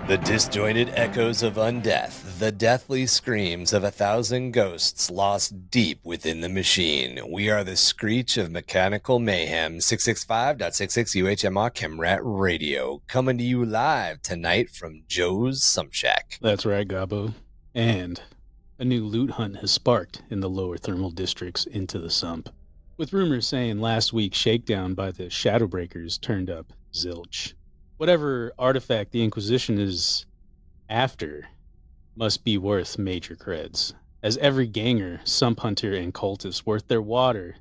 The disjointed echoes of undeath, the deathly screams of 1,000 ghosts lost deep within the machine. We are the screech of mechanical mayhem, 665.66 UHMR Chemrat Radio, coming to you live tonight from Joe's Sump Shack. That's right, Gobbo. And a new loot hunt has sparked in the lower thermal districts into the sump, with rumors saying last week's shakedown by the Shadowbreakers turned up zilch. Whatever artifact the Inquisition is after must be worth major creds, as every ganger, sump hunter, and cultist worth their water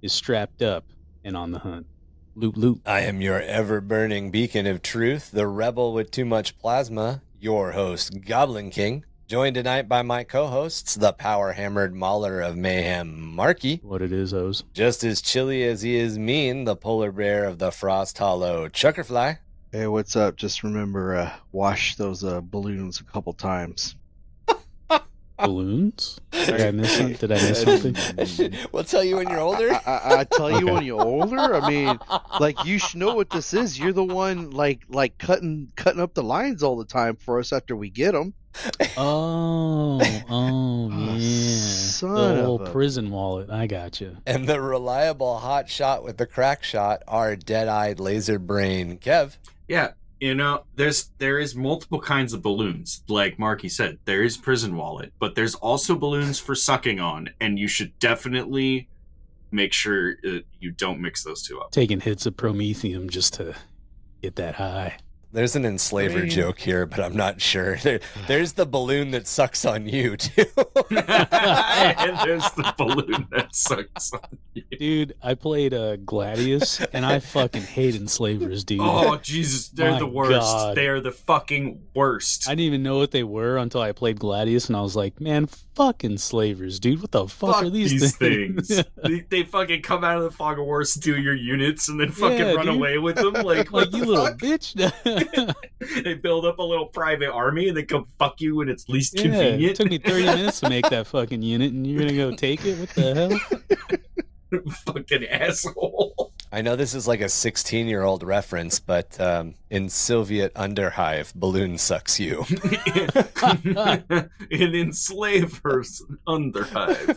is strapped up and on the hunt. Loot, loot. I am your ever-burning beacon of truth, the rebel with too much plasma, your host, Goblin King, joined tonight by my co-hosts, the power-hammered mauler of mayhem, Marky. What it is, O's. Just as chilly as he is mean, the polar bear of the Frost Hollow, ChuckerFly. Hey, what's up? Just remember, wash those balloons a couple times. Balloons? Did I miss something? We'll tell you when you're older. I tell you when you're older. I mean, like, you should know what this is. You're the one like cutting up the lines all the time for us after we get them. Oh, yeah. Son The of whole a- prison wallet. I got you. And the reliable hot shot with the crack shot, our dead-eyed laser brain, Kev. Yeah, you know, there is multiple kinds of balloons. Like Marky said, there is prison wallet, but there's also balloons for sucking on, and you should definitely make sure you don't mix those two up. Taking hits of promethium just to get that high. There's an enslaver Brain. joke here, but I'm not sure. There's the balloon that sucks on you, too. And there's the balloon that sucks on you. Dude, I played Gladius, and I fucking hate enslavers, dude. Oh, Jesus, they're My the worst. God. They are the fucking worst. I didn't even know what they were until I played Gladius, and I was like, man, fuck enslavers, dude. What the fuck are these things? they fucking come out of the fog of war, steal your units, and then fucking Yeah, run dude. away with them. Like, what Like, the you little fuck? bitch. They build up a little private army and they come fuck you when it's least Yeah, convenient. it took me 30 minutes to make that fucking unit, and you're gonna go take it? What the hell? Fucking asshole. I know this is like a 16-year-old reference, but in Soviet Underhive, balloon sucks you. In enslavers Underhive.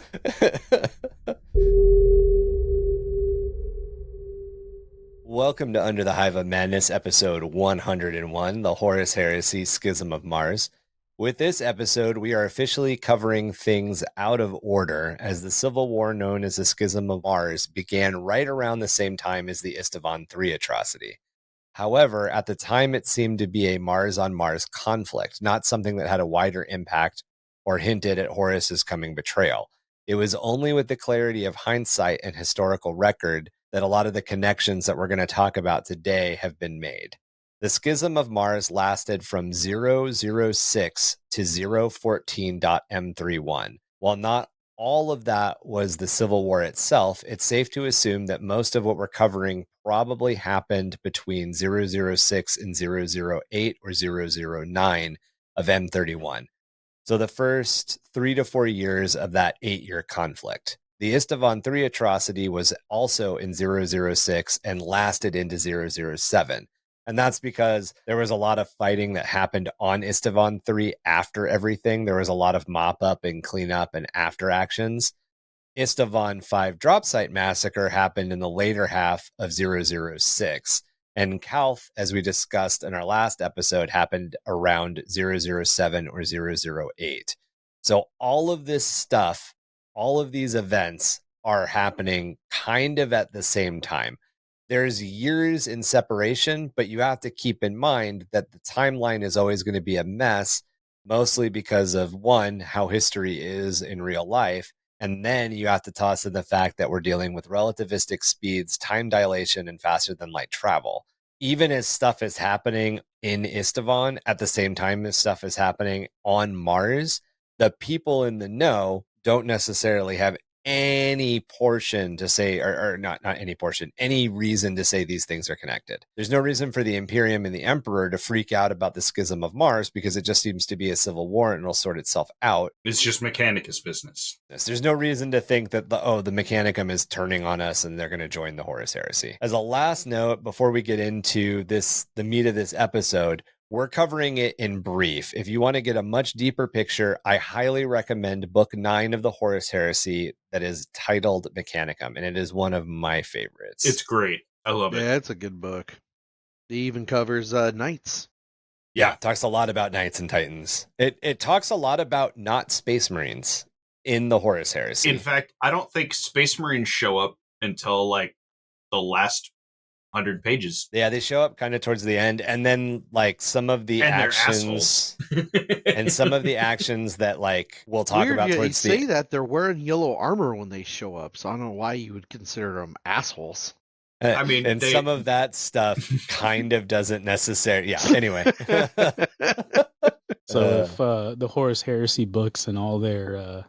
Welcome to Under the Hive of Madness, episode 101, the Horus Heresy, Schism of Mars. With this episode, we are officially covering things out of order, as the civil war known as the Schism of Mars began right around the same time as the Istvan III atrocity. However, at the time, it seemed to be a Mars-on-Mars conflict, not something that had a wider impact or hinted at Horus's coming betrayal. It was only with the clarity of hindsight and historical record that a lot of the connections that we're going to talk about today have been made. The Schism of Mars lasted from 006 to 014.M31. While not all of that was the Civil War itself, it's safe to assume that most of what we're covering probably happened between 006 and 008 or 009 of M31. So the first 3 to 4 years of that 8-year conflict. The Istvan III atrocity was also in 006 and lasted into 007. And that's because there was a lot of fighting that happened on Istvan III after everything. There was a lot of mop-up and cleanup and after actions. Istvan V drop site massacre happened in the later half of 006. And Calth, as we discussed in our last episode, happened around 007 or 008. So all of this stuff, all of these events are happening kind of at the same time. There's years in separation, but you have to keep in mind that the timeline is always going to be a mess, mostly because of, one, how history is in real life, and then you have to toss in the fact that we're dealing with relativistic speeds, time dilation, and faster than light travel. Even as stuff is happening in Istvan at the same time as stuff is happening on Mars, the people in the know don't necessarily have any portion to say, or not any portion, any reason to say these things are connected. There's no reason for the Imperium and the Emperor to freak out about the Schism of Mars because it just seems to be a civil war and it'll sort itself out. It's just Mechanicus business. There's no reason to think that the Mechanicum is turning on us and they're going to join the Horus Heresy. As a last note, before we get into the meat of this episode, we're covering it in brief. If you want to get a much deeper picture, I highly recommend book 9 of the Horus Heresy that is titled Mechanicum, and it is one of my favorites. It's great. I love it. Yeah, it's a good book. It even covers knights. Yeah, it talks a lot about Knights and Titans. It talks a lot about not Space Marines in the Horus Heresy. In fact, I don't think Space Marines show up until like the last 100 pages. Yeah, they show up kind of towards the end, and then like some of the And they're actions assholes. and some of the actions that like we'll talk Weird, about you towards say the that they're wearing yellow armor when they show up, so I don't know why you would consider them assholes. I mean, and they- some of that stuff kind of doesn't necessarily. Yeah. Anyway, So if the Horus Heresy books and all their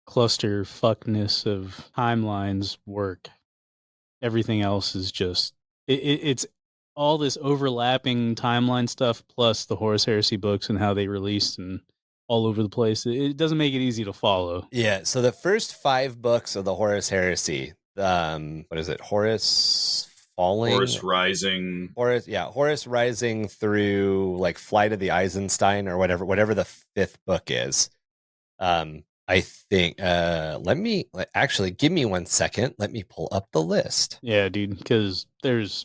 cluster fuckness of timelines work, everything else is just it's all this overlapping timeline stuff plus the Horus Heresy books and how they released and all over the place. It doesn't make it easy to follow. yeah. So the first 5 books of the Horus Heresy, what is it? Horus Falling, Horus Rising. Horus Rising through like Flight of the Eisenstein or whatever the 5th book is. I think actually give me 1 second. Let me pull up the list. Yeah, dude, because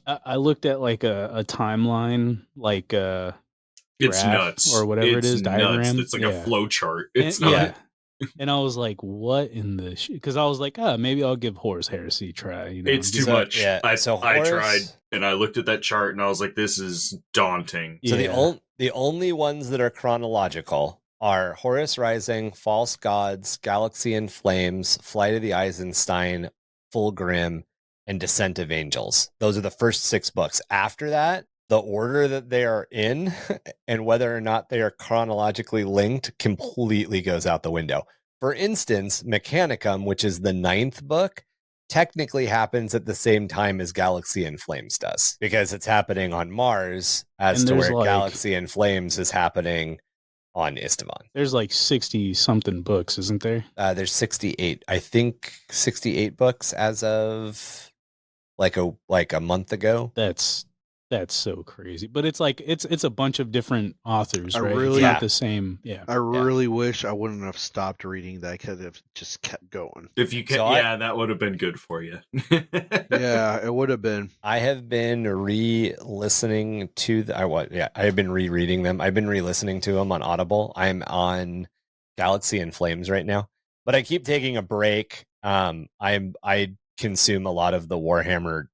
I looked at like a timeline, like It's graph nuts. or whatever it's it is, nuts. diagram. It's like Yeah. a flow chart. And- It's not. yeah. And I was like, what in the because I was like, maybe I'll give Horus Heresy a try. You know? It's too So, much. yeah, I so I Horus- tried and I looked at that chart and I was like, this is daunting. So Yeah. the only ones that are chronological are Horus Rising, False Gods, Galaxy in Flames, Flight of the Eisenstein, Fulgrim, and Descent of Angels. Those are the first 6 books. After that, the order that they are in and whether or not they are chronologically linked completely goes out the window. For instance, Mechanicum, which is the 9th book, technically happens at the same time as Galaxy in Flames does, because it's happening on Mars as And to there's where like- Galaxy in Flames is happening on Istavan. There's like 60 something books, isn't there? There's 68, I think 68 books as of like a month ago. That's so crazy. But it's like it's a bunch of different authors, I right? really- It's Yeah. not the same. Yeah. I really wish I wouldn't have stopped reading that. I could have just kept going. If you can, So that would have been good for you. Yeah, it would have been. I have been re-listening to I have been rereading them. I've been re-listening to them on Audible. I'm on Galaxy in Flames right now, but I keep taking a break. I consume a lot of the Warhammer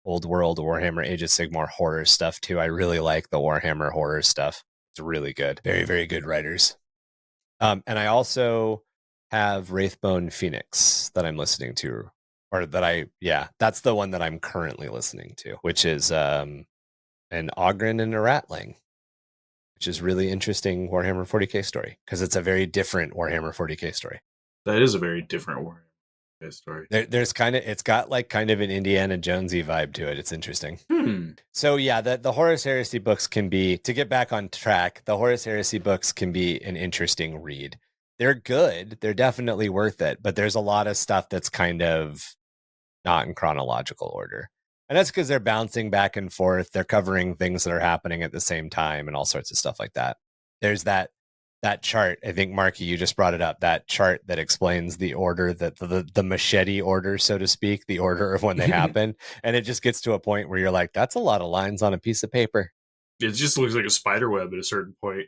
Old World, Warhammer Age of Sigmar horror stuff too. I really like the Warhammer horror stuff. It's really good. Very, very good writers. And I also have Wraithbone Phoenix that I'm listening to, or that's the one that I'm currently listening to, which is an Ogren and a Ratling, which is really interesting Warhammer 40k story because it's a very different Warhammer 40k story. That is a very different Warhammer story. There's it's got like kind of an Indiana Jonesy vibe to it. It's interesting. Hmm. So yeah, the Horus Heresy books can be, to get back on track, the Horus Heresy books can be an interesting read. They're good. They're definitely worth it, but there's a lot of stuff that's kind of not in chronological order. And that's because they're bouncing back and forth. They're covering things that are happening at the same time and all sorts of stuff like that. There's that chart. I think, Marky, you just brought it up. That chart that explains the order, that the machete order, so to speak, the order of when they happen. And it just gets to a point where you're like, that's a lot of lines on a piece of paper. It just looks like a spider web at a certain point,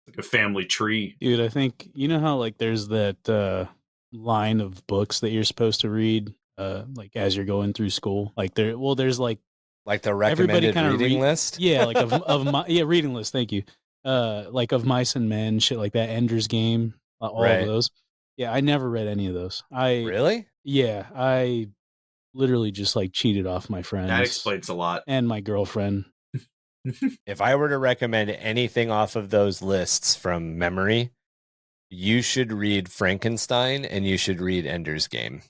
like a family tree. Dude, I think you know how like there's that line of books that you're supposed to read like as you're going through school. Like there's like the everybody recommended kinda reading list. yeah, like of my reading list, thank you. Like of Mice and Men, shit like that, Ender's Game, all Right. of those. Yeah, I never read any of those. Really? Yeah, I literally just like cheated off my friends. That explains a lot. And my girlfriend. If I were to recommend anything off of those lists from memory, you should read Frankenstein and you should read Ender's Game.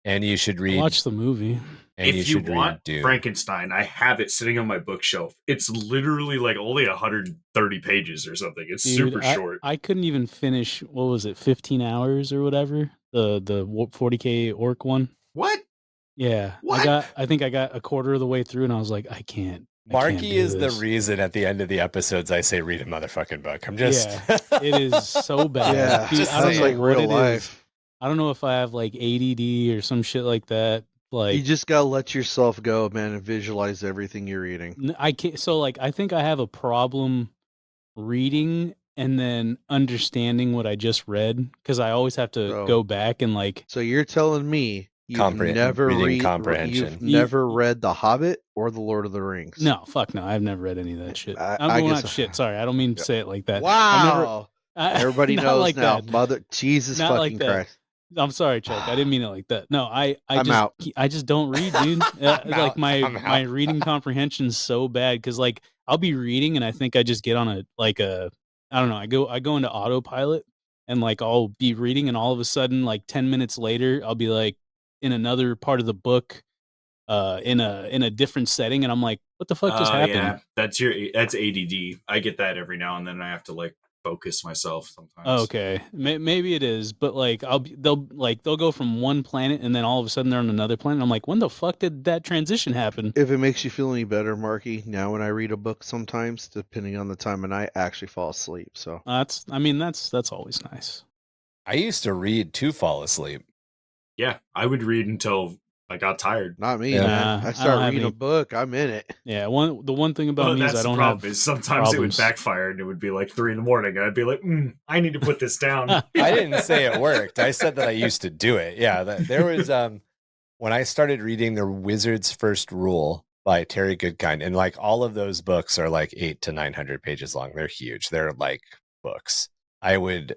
And you should read Watch the movie. and If you should want read Dune. Frankenstein, I have it sitting on my bookshelf. It's literally like only 130 pages or something. It's Dude, super short. I couldn't even finish, what was it, 15 hours or whatever? The 40k orc one. What? Yeah. What? I think I got a quarter of the way through and I was like, I can't Marky do is the this. reason at the end of the episodes I say read a motherfucking book. I'm just Yeah, it is so bad. Yeah, Dude, just I don't that's know like what real it is. life. I don't know if I have like ADD or some shit like that. You Like just gotta let yourself go, man, and visualize everything you're reading. I can't. So like I think I have a problem reading and then understanding what I just read because I always have to Bro. go back and like So you're telling me you've reading comprehension. never read The Hobbit or The Lord of the Rings? no, fuck no, I've never read any of that shit. I Well, guess- not shit. Sorry, I don't mean to say it like that. Wow. I've never, Everybody not knows like now. that. Mother Jesus Not like fucking that. Christ. I'm sorry, Chuck. I didn't mean it like that. No, I'm out. I just don't read, dude. I'm Like out. my I'm my out. reading comprehension's so bad because like I'll be reading and I think I just get on a I don't know. I go into autopilot and like I'll be reading and all of a sudden like 10 minutes later I'll be like in another part of the book in a different setting and I'm like, what the fuck just happened? Yeah, that's ADD. I get that every now and then. I have to like focus myself sometimes. Oh, okay, maybe it is, but like they'll go from one planet and then all of a sudden they're on another planet. I'm like, when the fuck did that transition happen? If it makes you feel any better, Marky, now when I read a book sometimes, depending on the time of night, I actually fall asleep. So That's always nice. I used to read to fall asleep. Yeah, I would read until I got tired. not me, Yeah. man. Nah, I I start don't have reading any- a book, I'm in it. Yeah, the one thing about me is that's I don't the problem. have Is sometimes it would problems. backfire and it would be like 3 a.m. and I'd be like, I need to put this down. I didn't say it worked. I said that I used to do it. Yeah, there was when I started reading The Wizard's First Rule by Terry Goodkind, and like all of those books are like 800 to 900 pages long. They're huge. They're like books. I would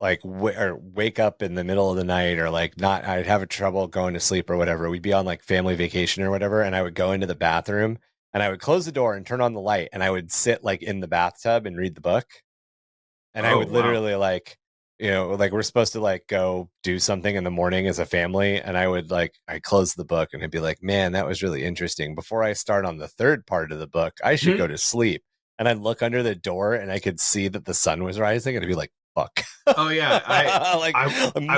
like wake up in the middle of the night or like not, I'd have trouble going to sleep or whatever. We'd be on like family vacation or whatever. And I would go into the bathroom and I would close the door and turn on the light and I would sit like in the bathtub and read the book. And I Oh, would wow. literally like, like we're supposed to like go do something in the morning as a family. And I would like, I close the book and I'd be like, man, that was really interesting. Before I start on the third part of the book, I should go to sleep. And I'd look under the door and I could see that the sun was rising and I'd be like, fuck. Oh yeah, I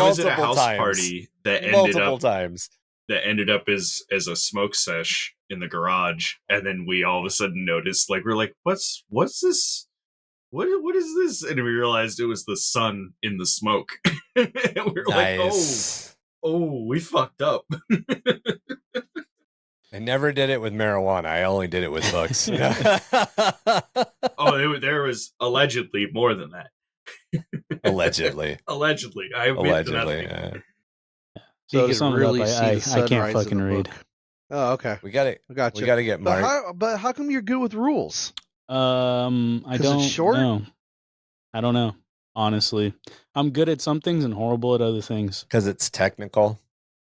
was at a house party that ended up as a smoke sesh in the garage, and then we all of a sudden noticed, like, we're like, what's this? What is this? And we realized it was the sun in the smoke. And we were Nice. like, oh, we fucked up. I never did it with marijuana. I only did it with books. Oh, there was allegedly more than that. Allegedly. Allegedly. I admit to Allegedly. nothing. So You to can sum it really up, see I the can't sunrise in fucking the read. book. Oh, okay. We got it. I got We you. got to get Mark. But how come you're good with rules? I 'Cause it's don't short? know. I don't know. Honestly, I'm good at some things and horrible at other things. Because it's technical.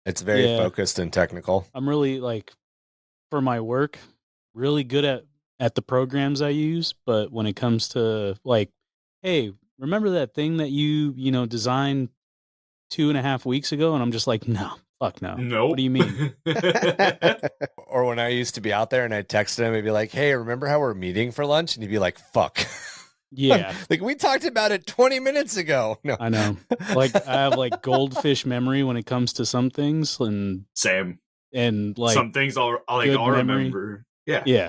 It's very Yeah. focused and technical. I'm really like, for my work, really good at the programs I use. But when it comes to like, hey, remember that thing that you designed 2.5 weeks ago? And I'm just like, no, fuck no. Nope. What do you mean? Or when I used to be out there and I'd text him and be like, hey, remember how we're meeting for lunch? And he'd be like, fuck. Yeah, Like, we talked about it 20 minutes ago. No. I know. Like I have like goldfish memory when it comes to some things, Same. and like Some things I'll good memory. remember. Yeah. yeah.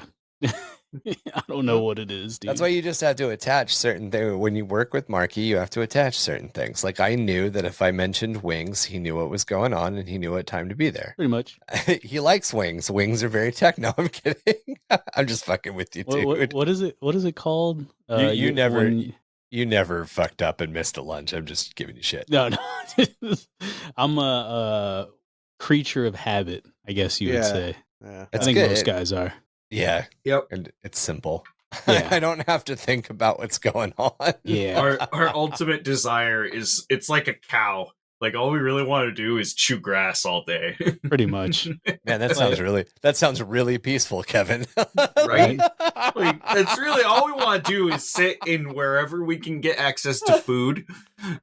I don't know what it is, dude. That's why you just have to attach certain things. When you work with Marky, you have to attach certain things. Like, I knew that if I mentioned wings, he knew what was going on and he knew what time to be there. Pretty much. He likes wings. Wings are very tech. No, I'm kidding. I'm just fucking with you, dude. What is it? What is it called? You never- when- You never fucked up and missed a lunch. I'm just giving you shit. No. I'm a creature of habit, I guess you would Yeah. say. Yeah. I That's think good. most guys are. Yeah, Yep. and it's simple. Yeah. I don't have to think about what's going on. Yeah. Our ultimate desire is, it's like a cow. Like, all we really want to do is chew grass all day. Pretty much. Man, that sounds really peaceful, Kevin. Right? Like, that's really all we want to do, is sit in wherever we can get access to food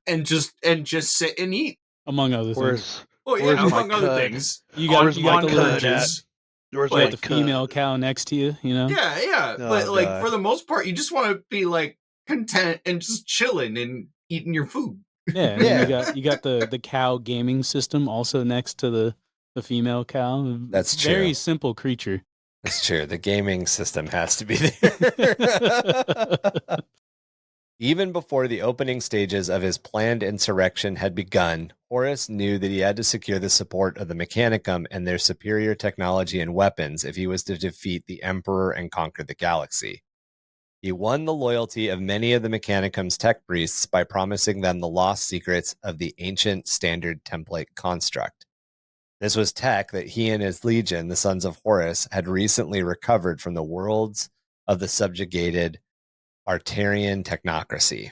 and just sit and eat. Among other things. Where's Oh yeah, Where's my among other cud? things. You got Where's you got my the cud little at? Where's you got my the cud? female cow next to you, you know? Yeah, Oh, but like, God. for the most part, you just want to be like content and just chilling and eating your food. Yeah. And Yeah. then you got the cow gaming system also next to the female cow. That's Very true. simple creature. It's true. The gaming system has to be there. Even before the opening stages of his planned insurrection had begun, Horus knew that he had to secure the support of the Mechanicum and their superior technology and weapons if he was to defeat the Emperor and conquer the galaxy. He won the loyalty of many of the Mechanicum's tech priests by promising them the lost secrets of the ancient standard template construct. This was tech that he and his legion, the Sons of Horus, had recently recovered from the worlds of the subjugated Artarian technocracy.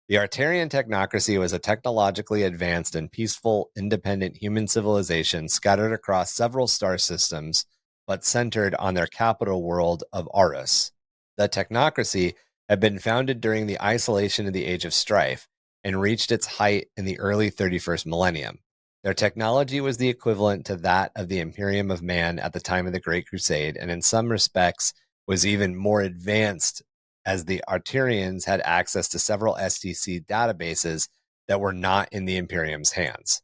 The Artarian technocracy was a technologically advanced and peaceful, independent human civilization scattered across several star systems, but centered on their capital world of Arus. The technocracy had been founded during the isolation of the Age of Strife and reached its height in the early 31st millennium. Their technology was the equivalent to that of the Imperium of Man at the time of the Great Crusade, and in some respects was even more advanced, as the Artarians had access to several STC databases that were not in the Imperium's hands.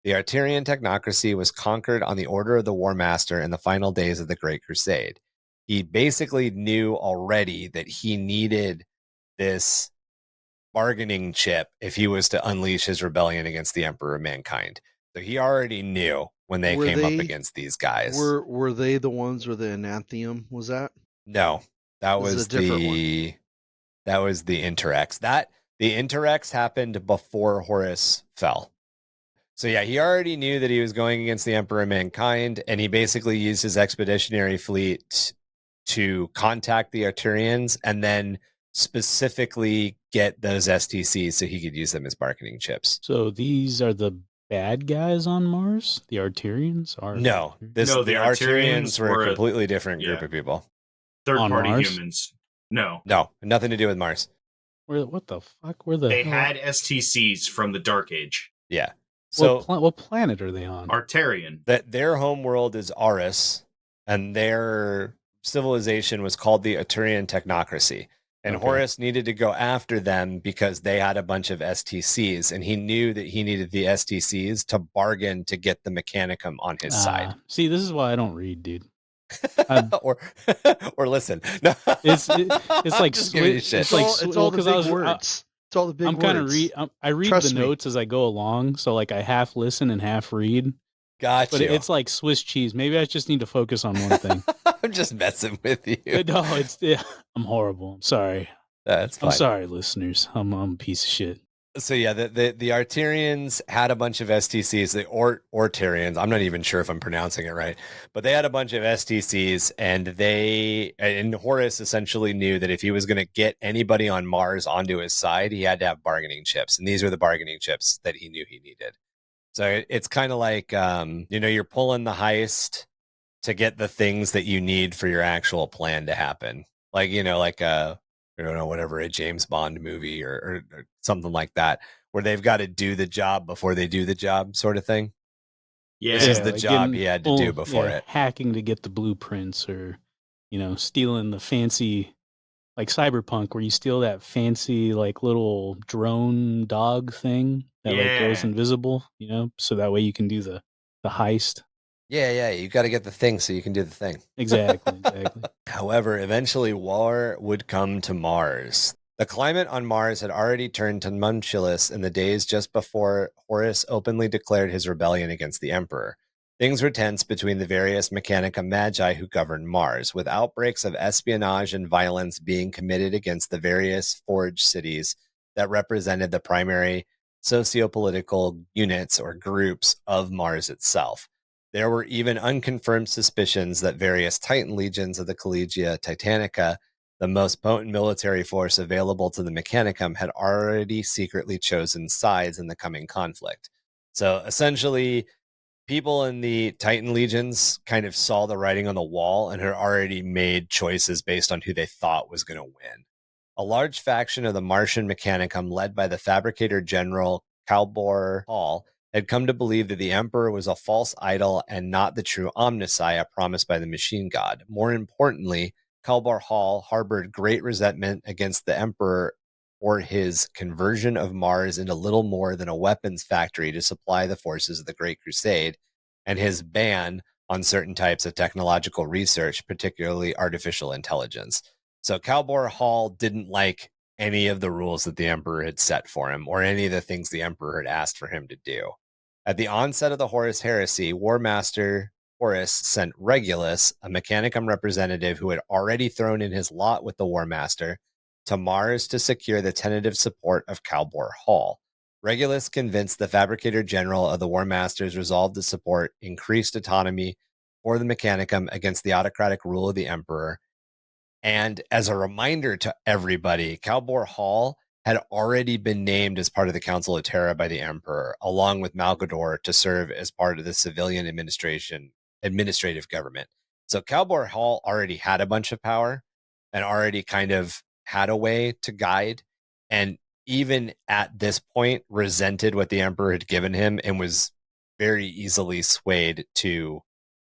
The Artarian technocracy was conquered on the order of the War Master in the final days of the Great Crusade. He basically knew already that he needed this bargaining chip if he was to unleash his rebellion against the Emperor of Mankind. So he already knew when they came up against these guys. Were they the ones where the Enanthium was at? No, that This is was a different the Interrex. The Interrex happened before Horus fell. So yeah, he already knew that he was going against the Emperor of Mankind, and he basically used his expeditionary fleet to contact the Arturians and then specifically get those STCs so he could use them as bargaining chips. So these are the bad guys on Mars? The Arturians? No, the Arturians were a completely different group of people. Third-party Mars? humans. No, nothing to do with Mars. What the fuck? They had STCs from the Dark Age. Yeah. So what planet are they on? Artarian. Their home world is Arus, and their civilization was called the Arturian technocracy. And Horus needed to go after them because they had a bunch of STCs, and he knew that he needed the STCs to bargain to get the Mechanicum on his side. See, this is why I don't read, dude. or listen. No. It's like it's all the big words. It's all the big words. I'm kind of I read the notes as I go along, so like I half listen and half read. Gotcha. But it's like Swiss cheese. Maybe I just need to focus on one thing. I'm just messing with you. No, I'm horrible. I'm sorry. That's fine. I'm sorry, listeners. I'm a piece of shit. So yeah, the Artarians had a bunch of STCs. The Ortarians, I'm not even sure if I'm pronouncing it right, but they had a bunch of STCs, and Horus essentially knew that if he was going to get anybody on Mars onto his side, he had to have bargaining chips, and these are the bargaining chips that he knew he needed. So it's kind of like you're pulling the heist to get the things that you need for your actual plan to happen. Like whatever, a James Bond movie or something like that, where they've got to do the job before they do the job, sort of thing. Yeah, this is the job he had to do before it. Hacking to get the blueprints, or stealing the fancy, like Cyberpunk, where you steal that fancy like little drone dog thing that like goes invisible, so that way you can do the heist. Yeah, you got to get the thing so you can do the thing. Exactly. However, eventually war would come to Mars. The climate on Mars had already turned tumultuous in the days just before Horus openly declared his rebellion against the Emperor. Things were tense between the various Mechanica Magi who governed Mars, with outbreaks of espionage and violence being committed against the various forge cities that represented the primary sociopolitical units or groups of Mars itself. There were even unconfirmed suspicions that various Titan legions of the Collegia Titanica, the most potent military force available to the Mechanicum, had already secretly chosen sides in the coming conflict. So essentially, people in the Titan legions kind of saw the writing on the wall and had already made choices based on who they thought was going to win. A large faction of the Martian Mechanicum, led by the Fabricator General Kalbor Hall, had come to believe that the Emperor was a false idol and not the true Omnissiah promised by the machine god. More importantly, Kalbar Hall harbored great resentment against the Emperor for his conversion of Mars into little more than a weapons factory to supply the forces of the Great Crusade, and his ban on certain types of technological research, particularly artificial intelligence. So Calbor Hall didn't like any of the rules that the Emperor had set for him, or any of the things the Emperor had asked for him to do. At the onset of the Horus Heresy, War Master Horus sent Regulus, a Mechanicum representative who had already thrown in his lot with the War Master, to Mars to secure the tentative support of Calbor Hall. Regulus convinced the Fabricator General of the War Master's resolve to support increased autonomy for the Mechanicum against the autocratic rule of the Emperor. And as a reminder to everybody, Calbor Hall had already been named as part of the Council of Terra by the Emperor, along with Malgador, to serve as part of the civilian administrative government. So Calbor Hall already had a bunch of power and already kind of had a way to guide, and even at this point resented what the Emperor had given him and was very easily swayed to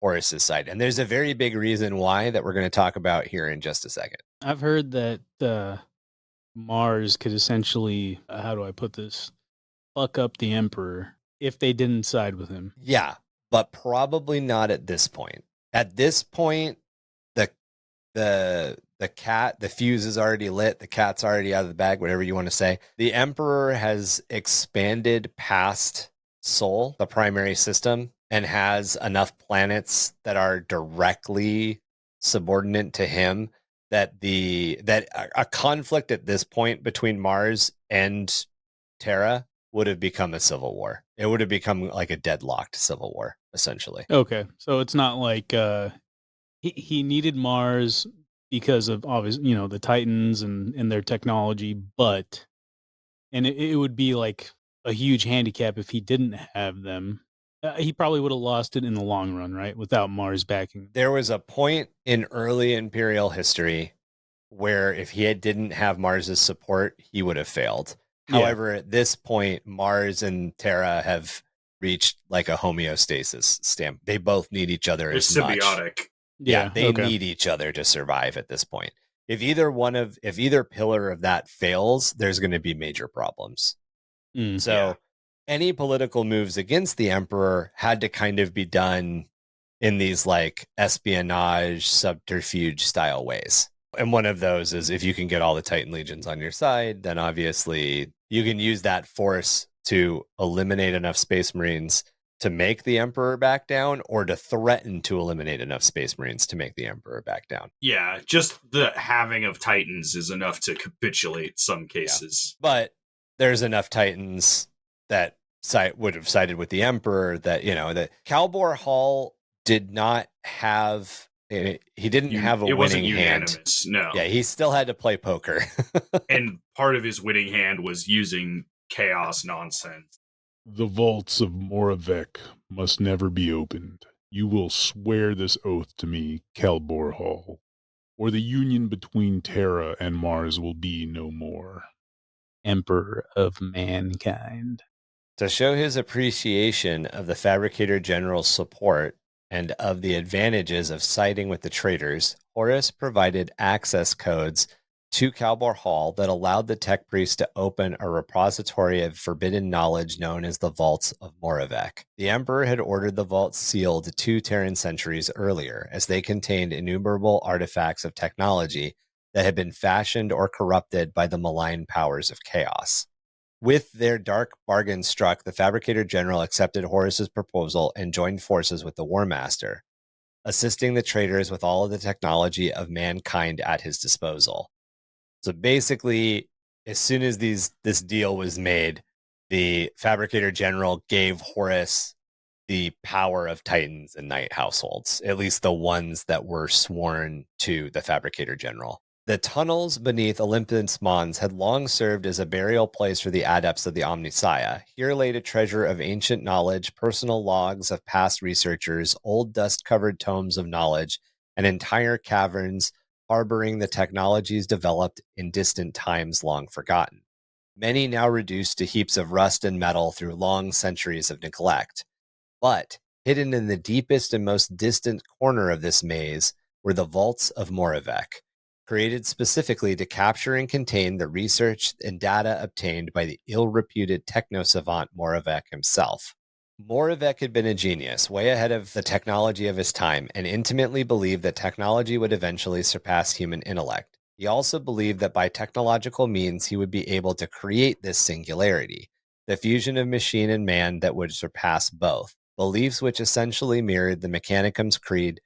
Horus's side. And there's a very big reason why that we're going to talk about here in just a second. I've heard that Mars could essentially, how do I put this, fuck up the Emperor if they didn't side with him. Yeah, but probably not at this point. At this point, the fuse is already lit, the cat's already out of the bag, whatever you want to say. The Emperor has expanded past Sol, the primary system, and has enough planets that are directly subordinate to him that a conflict at this point between Mars and Terra would have become a civil war. It would have become like a deadlocked civil war, essentially. Okay, so it's not like he needed Mars because of obviously, the Titans and their technology, but it would be like a huge handicap if he didn't have them. He probably would have lost it in the long run, right? Without Mars backing. There was a point in early Imperial history where if he didn't have Mars's support, he would have failed. Yeah. However, at this point, Mars and Terra have reached like a homeostasis stamp. They both need each other They're as symbiotic. Much. Yeah, they need each other to survive at this point. If either pillar of that fails, there's going to be major problems. Any political moves against the Emperor had to kind of be done in these like espionage, subterfuge style ways. And one of those is if you can get all the Titan legions on your side, then obviously you can use that force to eliminate enough Space Marines to make the Emperor back down, or to threaten to eliminate enough Space Marines to make the Emperor back down. Yeah, just the having of Titans is enough to capitulate some cases. Yeah. But there's enough Titans that would have sided with the Emperor that, that Calbor Hall did not have... He didn't have a winning hand. No. Yeah, he still had to play poker. And part of his winning hand was using chaos nonsense. The vaults of Moravec must never be opened. You will swear this oath to me, Calbor Hall, or the union between Terra and Mars will be no more. Emperor of mankind. To show his appreciation of the Fabricator General's support and of the advantages of siding with the traitors, Horus provided access codes to Calbor Hall that allowed the tech priest to open a repository of forbidden knowledge known as the Vaults of Moravec. The Emperor had ordered the vaults sealed 2 Terran centuries earlier, as they contained innumerable artifacts of technology that had been fashioned or corrupted by the malign powers of chaos. With their dark bargain struck, the Fabricator General accepted Horus's proposal and joined forces with the War Master, assisting the traitors with all of the technology of mankind at his disposal. So basically, as soon as this deal was made, the Fabricator General gave Horus the power of Titans and Knight households, at least the ones that were sworn to the Fabricator General. The tunnels beneath Olympus Mons had long served as a burial place for the adepts of the Omnissiah. Here laid a treasure of ancient knowledge, personal logs of past researchers, old dust-covered tomes of knowledge, and entire caverns harboring the technologies developed in distant times long forgotten. Many now reduced to heaps of rust and metal through long centuries of neglect. But hidden in the deepest and most distant corner of this maze were the Vaults of Moravec, created specifically to capture and contain the research and data obtained by the ill-reputed techno-savant Moravec himself. Moravec had been a genius, way ahead of the technology of his time, and intimately believed that technology would eventually surpass human intellect. He also believed that by technological means he would be able to create this singularity, the fusion of machine and man that would surpass both, beliefs which essentially mirrored the Mechanicum's creed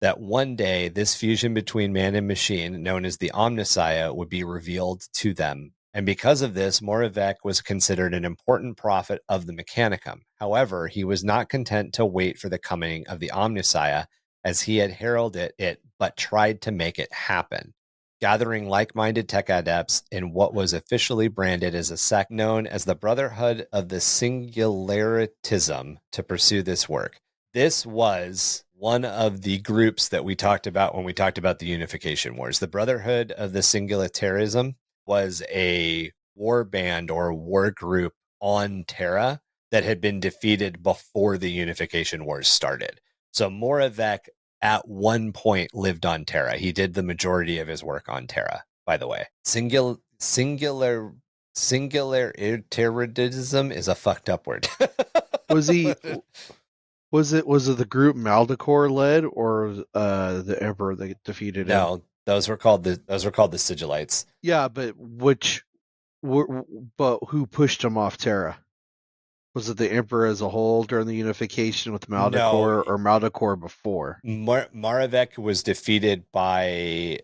that one day this fusion between man and machine, known as the Omnissiah, would be revealed to them. And because of this, Moravec was considered an important prophet of the Mechanicum. However, he was not content to wait for the coming of the Omnissiah, as he had heralded it, but tried to make it happen, gathering like-minded tech adepts in what was officially branded as a sect known as the Brotherhood of the Singularitism to pursue this work. This was one of the groups that we talked about when we talked about the Unification Wars. The Brotherhood of the Singularitism was a war band or war group on Terra that had been defeated before the Unification Wars started. So Moravec at one point lived on Terra. He did the majority of his work on Terra, by the way. Singularitarianism is a fucked up word. Was he? Was it the group Maldacor led, or the Emperor that defeated him? No, those were called the Sigillites. Yeah, but but who pushed him off Terra? Was it the Emperor as a whole during the unification with Maldacor, No. or Maldacor before? Moravec was defeated by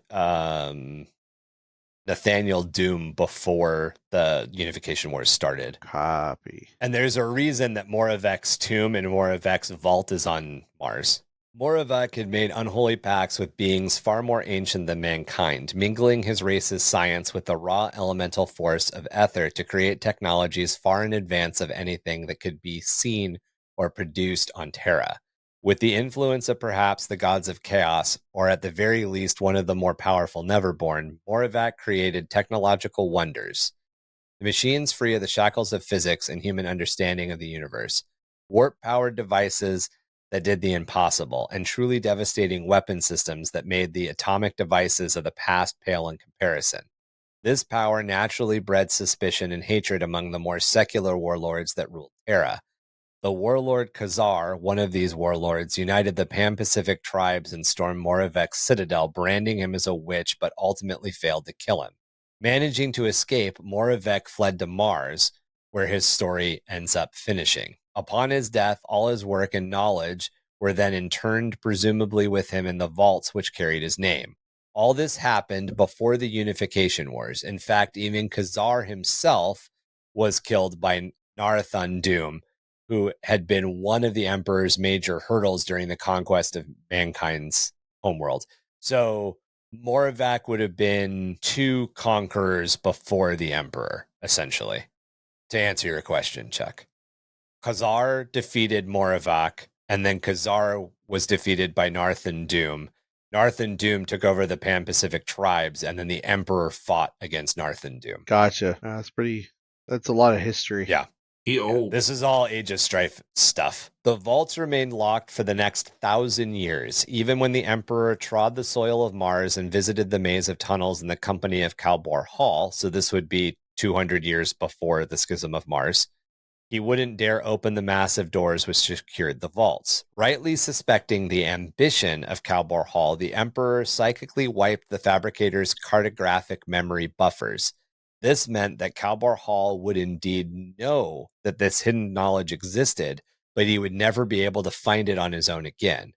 Nathaniel Doom before the Unification Wars started. Copy. And there's a reason that Moravec's tomb and Moravec's vault is on Mars. Moravec had made unholy pacts with beings far more ancient than mankind, mingling his race's science with the raw elemental force of ether to create technologies far in advance of anything that could be seen or produced on Terra. With the influence of perhaps the gods of chaos, or at the very least one of the more powerful Neverborn, Moravec created technological wonders. The machines free of the shackles of physics and human understanding of the universe, warp-powered devices that did the impossible, and truly devastating weapon systems that made the atomic devices of the past pale in comparison. This power naturally bred suspicion and hatred among the more secular warlords that ruled Terra. The warlord Khazar, one of these warlords, united the Pan-Pacific tribes and stormed Moravec's citadel, branding him as a witch, but ultimately failed to kill him. Managing to escape, Moravec fled to Mars, where his story ends up finishing. Upon his death, all his work and knowledge were then interned, presumably with him in the vaults which carried his name. All this happened before the Unification Wars. In fact, even Khazar himself was killed by Narathan Doom, who had been one of the Emperor's major hurdles during the conquest of mankind's homeworld. So Moravec would have been two conquerors before the Emperor, essentially, to answer your question, Chuck. Khazar defeated Moravec, and then Khazar was defeated by Narathan Doom. Narathan Doom took over the Pan-Pacific tribes, and then the Emperor fought against Narathan Doom. Gotcha. That's a lot of history. Yeah. This is all Age of Strife stuff. The vaults remained locked for the next 1,000 years, even when the Emperor trod the soil of Mars and visited the maze of tunnels in the company of Kalbor Hall, so this would be 200 years before the Schism of Mars. He wouldn't dare open the massive doors which secured the vaults. Rightly suspecting the ambition of Kalbor Hall, the Emperor psychically wiped the Fabricator's cartographic memory buffers. This meant that Kalbor Hall would indeed know that this hidden knowledge existed, but he would never be able to find it on his own again.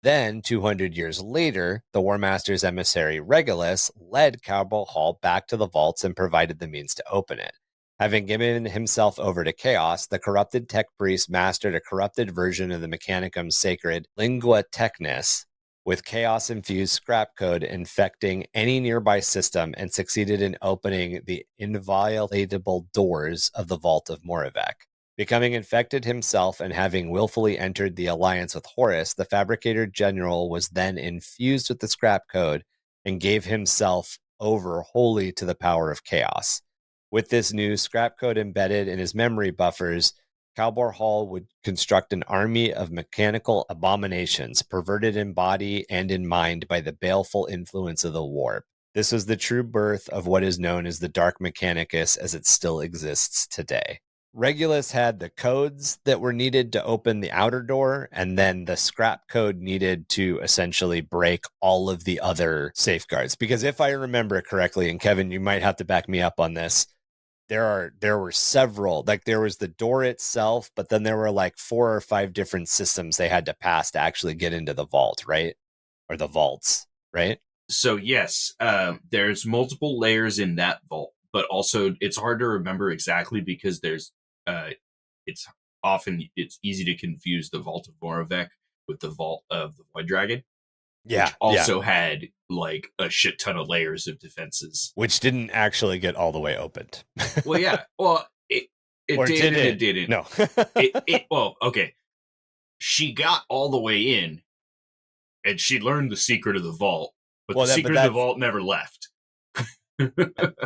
Then, 200 years later, the War Master's emissary Regulus led Kalbor Hall back to the vaults and provided the means to open it. Having given himself over to chaos, the corrupted tech priest mastered a corrupted version of the Mechanicum's sacred Lingua Technis, with chaos-infused scrap code infecting any nearby system, and succeeded in opening the inviolatable doors of the Vault of Moravec. Becoming infected himself and having willfully entered the alliance with Horus, the Fabricator General was then infused with the scrap code and gave himself over wholly to the power of chaos. With this new scrap code embedded in his memory buffers, Kalbor Hall would construct an army of mechanical abominations, perverted in body and in mind by the baleful influence of the warp. This was the true birth of what is known as the Dark Mechanicus as it still exists today. Regulus had the codes that were needed to open the outer door, and then the scrap code needed to essentially break all of the other safeguards. Because if I remember correctly, and Kevin, you might have to back me up on this, there were several, like there was the door itself, but then there were like 4 or 5 different systems they had to pass to actually get into the vault, right? Or the vaults, right? So yes, there's multiple layers in that vault, but also it's hard to remember exactly because there's it's easy to confuse the Vault of Moravec with the Vault of the Void Dragon. Yeah. Which also had like a shit ton of layers of defenses. Which didn't actually get all the way opened. Well, yeah. Well, it did and it didn't. No. Well, okay. She got all the way in and she learned the secret of the vault, but the secret of the vault never left.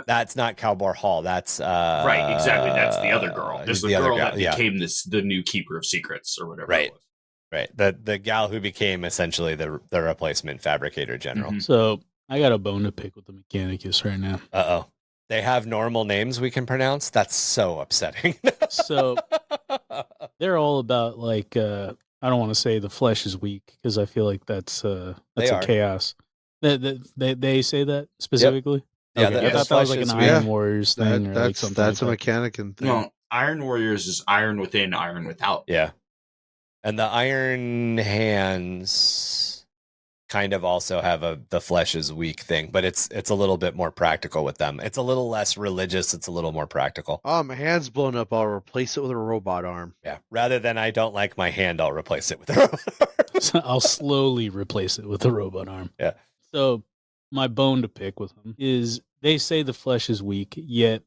That's not Calbar Hall. That's right, exactly. That's the other girl. There's the girl that became the new keeper of secrets or whatever it was. Right. The gal who became essentially the replacement Fabricator General. Mm-hmm. So I got a bone to pick with the Mechanicus right now. Uh-oh. They have normal names we can pronounce? That's so upsetting. So they're all about like I don't want to say the flesh is weak because I feel like that's a chaos. They say that specifically? Yep. Okay. Yeah, I thought that was like an Iron Warriors thing or like something. That's like a Mechanican thing. No, Iron Warriors is iron within, iron without. Yeah. And the Iron Hands kind of also have the flesh is weak thing, but it's a little bit more practical with them. It's a little less religious. It's a little more practical. Oh, my hand's blown up. I'll replace it with a robot arm. Yeah. Rather than I don't like my hand, I'll replace it with a robot arm. So I'll slowly replace it with a robot arm. Yeah. So my bone to pick with them is they say the flesh is weak, yet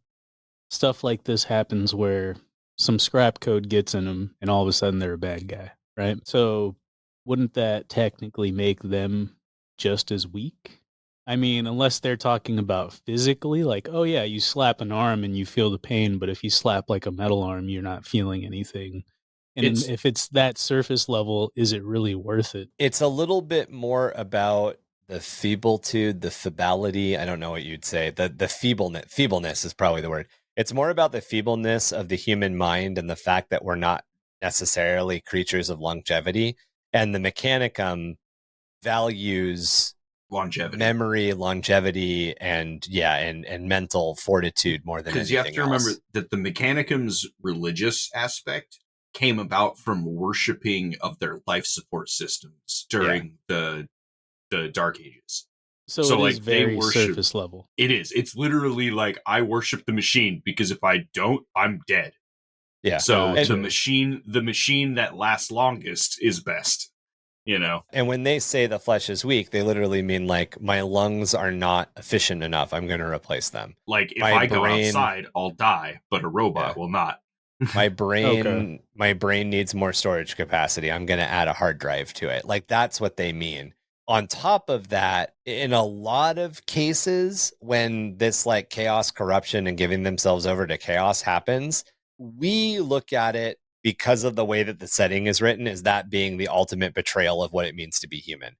stuff like this happens where some scrap code gets in them and all of a sudden they're a bad guy, right? So wouldn't that technically make them just as weak? I mean, unless they're talking about physically, like, oh yeah, you slap an arm and you feel the pain, but if you slap like a metal arm, you're not feeling anything. And if it's that surface level, is it really worth it? It's a little bit more about the feeblitude, the feebility. I don't know what you'd say. The feebleness is probably the word. It's more about the feebleness of the human mind and the fact that we're not necessarily creatures of longevity. And the Mechanicum values longevity, memory, longevity, and mental fortitude more than anything else. Because you have to remember that the Mechanicum's religious aspect came about from worshipping of their life support systems during the Dark Ages. So it like, is very surface level. It is. It's literally like, I worship the machine because if I don't, I'm dead. Yeah. So the machine that lasts longest is best, you know? And when they say the flesh is weak, they literally mean like, my lungs are not efficient enough. I'm going to replace them. Like if I go outside, I'll die, but a robot will not. My brain needs more storage capacity. I'm going to add a hard drive to it. Like that's what they mean. On top of that, in a lot of cases, when this like chaos, corruption, and giving themselves over to chaos happens, we look at it because of the way that the setting is written as that being the ultimate betrayal of what it means to be human.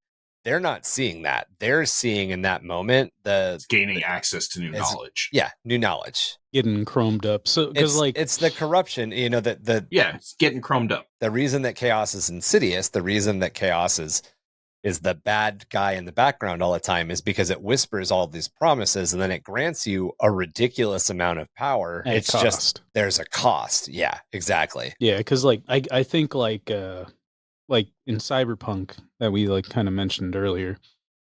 They're not seeing that. They're seeing in that moment it's gaining access to new knowledge. Yeah, new knowledge. Getting chromed up. So because it's the corruption, you know, it's getting chromed up. The reason that chaos is insidious, the reason that chaos is the bad guy in the background all the time is because it whispers all these promises and then it grants you a ridiculous amount of power. And it's just there's a cost. Yeah, exactly. Yeah, because like I think like in Cyberpunk that we like kind of mentioned earlier,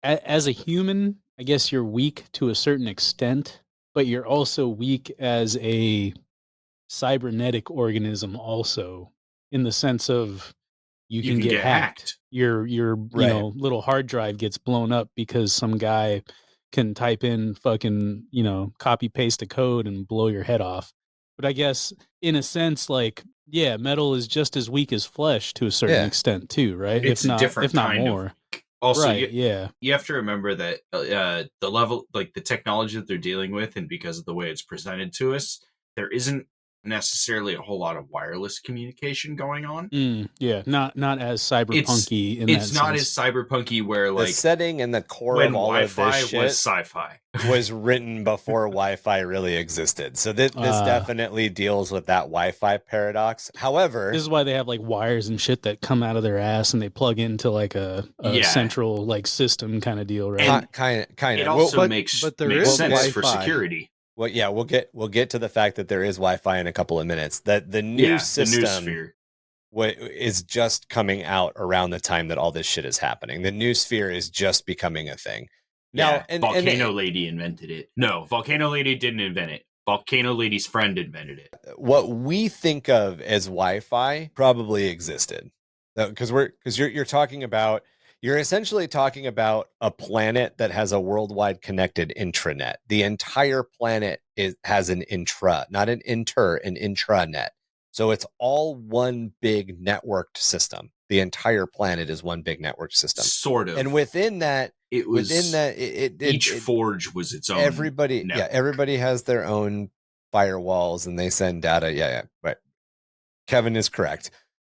as a human, I guess you're weak to a certain extent, but you're also weak as a cybernetic organism also, in the sense of you can get hacked. Your little hard drive gets blown up because some guy can type in fucking, copy paste a code and blow your head off. But I guess in a sense, like, yeah, metal is just as weak as flesh to a certain extent too, right? It's if not more. Also, right, you have to remember that the level, like the technology that they're dealing with, and because of the way it's presented to us, there isn't necessarily a whole lot of wireless communication going on. Yeah, not as cyberpunky in that It's not sense. as cyberpunky where The like setting and the core when of all of Wi-Fi this shit was sci-fi. was written before Wi-Fi really existed. So this definitely deals with that Wi-Fi paradox. However, this is why they have like wires and shit that come out of their ass and they plug into like a central like system kind of deal, right? And kind of. It also but makes there is sense for Wi-Fi. security. Well, yeah, we'll get to the fact that there is Wi-Fi in a couple of minutes. That the new system the Noosphere. is just coming out around the time that all this shit is happening. The Noosphere is just becoming a thing. Now, Volcano Lady invented it. No, Volcano Lady didn't invent it. Volcano Lady's friend invented it. What we think of as Wi-Fi probably existed, because you're talking about. You're essentially talking about a planet that has a worldwide connected intranet. The entire planet has an intra, not an an intranet. So it's all one big networked system. The entire planet is one big networked system. Sort of. And within that, each forge was its own. Everybody, network. Everybody has their own firewalls and they send data. Yeah. Right. Kevin is correct.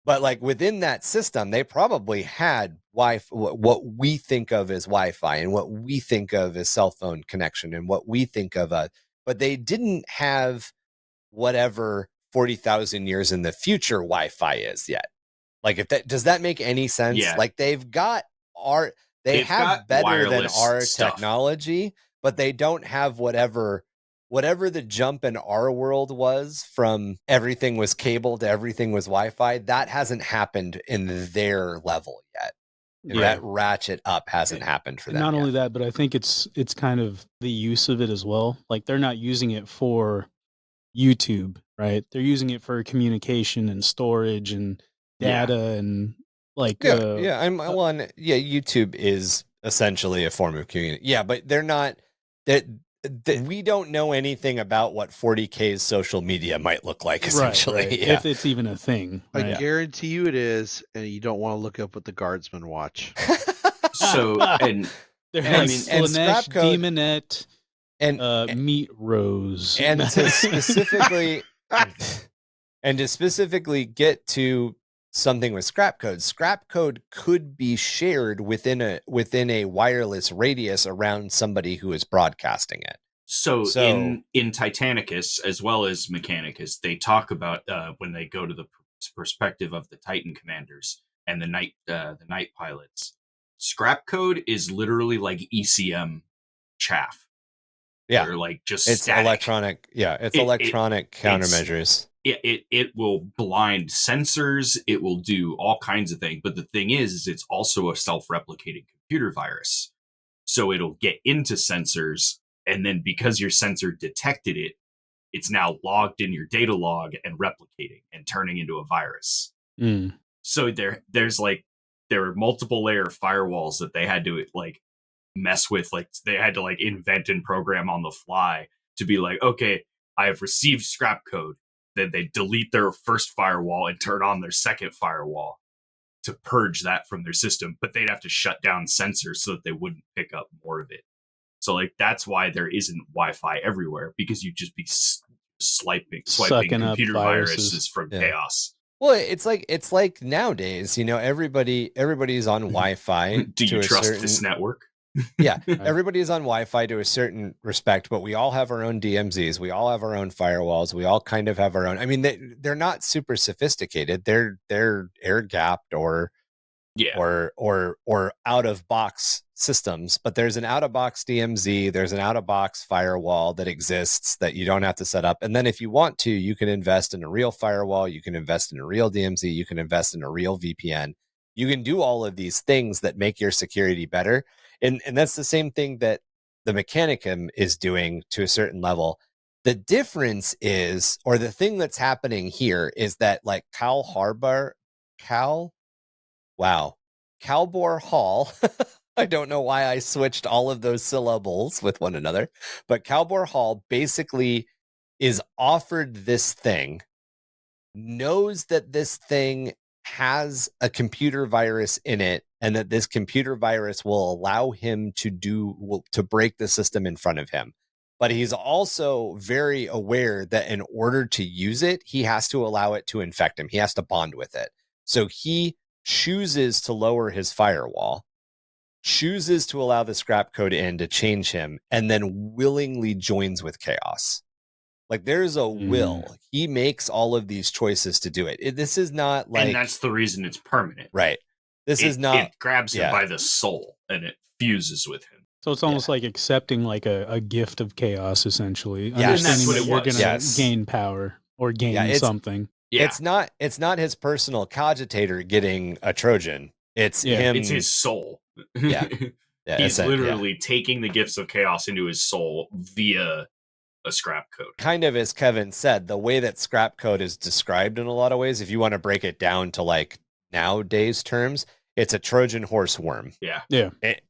But like within that system, they probably had what we think of as Wi-Fi and what we think of as cell phone connection and what we think of, but they didn't have whatever 40,000 years in the future Wi-Fi is yet. Like does that make any sense? Yeah. Like they have better than our stuff. technology, but they don't have whatever the jump in our world was from everything was cable to everything was Wi-Fi. That hasn't happened in their level yet. Yeah. That ratchet up hasn't happened for them. Not yet. only that, but I think it's kind of the use of it as well. Like they're not using it for YouTube, right? They're using it for communication and storage and data and like YouTube is essentially a form of community. Yeah, but they're not that. We don't know anything about what 40k's social media might look like, essentially. Right. Yeah. If it's even a thing. Right? I guarantee you it is, and you don't want to look up what the guardsmen watch. So, and there and has and Slanesh, Scrapcode- Demonette, Meat Rose. And to specifically get to something with Scrapcode could be shared within a wireless radius around somebody who is broadcasting it. So in Titanicus as well as Mechanicus, they talk about when they go to the perspective of the Titan commanders and the night pilots. Scrapcode is literally like ECM chaff. Yeah, or like just it's static. electronic. Yeah, it's electronic countermeasures. It will blind sensors. It will do all kinds of things. But the thing is it's also a self-replicating computer virus. So it'll get into sensors, and then because your sensor detected it, it's now logged in your data log and replicating and turning into a virus. So there are multiple layer firewalls that they had to like mess with. Like they had to like invent and program on the fly to be like, okay, I have received scrap code. Then they delete their first firewall and turn on their second firewall to purge that from their system. But they'd have to shut down sensors so that they wouldn't pick up more of it. So like that's why there isn't Wi-Fi everywhere, because you'd just be swiping computer viruses from chaos. Well, it's like nowadays, everybody's on Wi-Fi. Do you trust this network? Yeah, everybody is on Wi-Fi to a certain respect, but we all have our own DMZs. We all have our own firewalls. We all kind of have our own. I mean, they're not super sophisticated. They're air gapped or out of box systems. But there's an out of box DMZ. There's an out of box firewall that exists that you don't have to set up. And then if you want to, you can invest in a real firewall. You can invest in a real DMZ. You can invest in a real VPN. You can do all of these things that make your security better. And that's the same thing that the Mechanicum is doing to a certain level. The difference is, or the thing that's happening here is that like Calbor Hall, I don't know why I switched all of those syllables with one another, but Calbor Hall basically is offered this thing, knows that this thing has a computer virus in it, and that this computer virus will allow him to break the system in front of him. but he's also very aware that in order to use it, he has to allow it to infect him. He has to bond with it. So he chooses to lower his firewall, chooses to allow the scrap code in to change him, and then willingly joins with chaos. Like there's a will. He makes all of these choices to do it. This is not like, and that's the reason it's permanent. right. This is not. It grabs him by the soul and it fuses with him. So it's almost like accepting like a gift of chaos, essentially. Yeah, Understanding that's what that it you're was. going to gain power or gain something. Yeah. It's not his personal cogitator getting a Trojan. It's him. It's his soul. Yeah. He's literally taking the gifts of chaos into his soul via a scrap code. Kind of as Kevin said, the way that scrap code is described in a lot of ways, if you want to break it down to like nowadays terms, it's a Trojan horse worm. Yeah.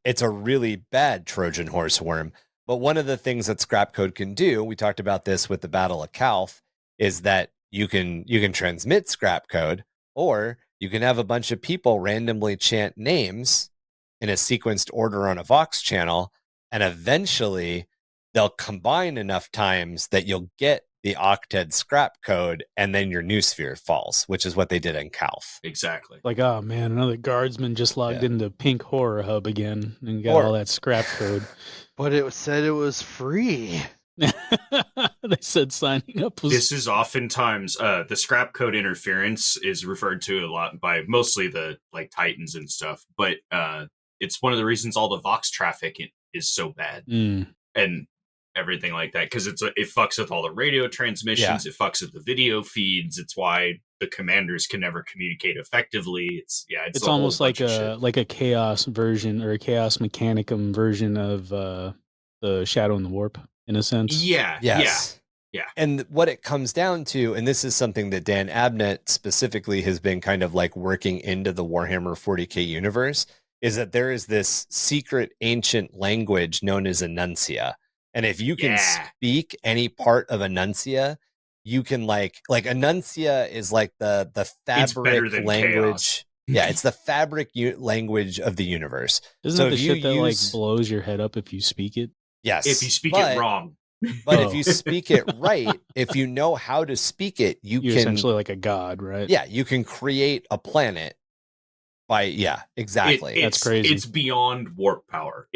It's a really bad Trojan horse worm. But one of the things that scrap code can do, we talked about this with the Battle of Calth, is that you can transmit scrap code, or you can have a bunch of people randomly chant names in a sequenced order on a Vox channel, and eventually they'll combine enough times that you'll get the octet scrap code, and then your new sphere falls, which is what they did in Calth. Exactly. Like, oh man, another guardsman just logged into Pink Horror Hub again and got all that scrap code. But it said it was free. They said signing up was... This is oftentimes the scrap code interference is referred to a lot by mostly the like Titans and stuff, but it's one of the reasons all the Vox traffic is so bad and everything like that, because it fucks with all the radio transmissions, it fucks with the video feeds. It's why the commanders can never communicate effectively. It's almost like a chaos version or a chaos mechanicum version of the Shadow and the Warp, in a sense. Yeah. And what it comes down to, and this is something that Dan Abnett specifically has been kind of like working into the Warhammer 40k universe, is that there is this secret ancient language known as Enuncia. And if you can speak any part of Enuncia, you can like Enuncia is like the fabric language. Yeah, it's the fabric language of the universe. Isn't it the shit that like blows your head up if you speak it? Yes. If you speak it wrong. But if you speak it right, if you know how to speak it, you're can essentially like a god, right? Yeah, you can create a planet by exactly. That's crazy. It's beyond warp power.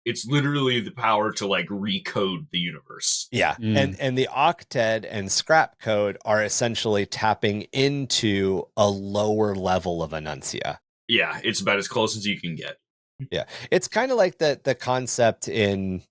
It's literally the power to like recode the universe. Yeah. And the octet and scrap code are essentially tapping into a lower level of Enuncia. Yeah, it's about as close as you can get. Yeah. It's kind of like the concept in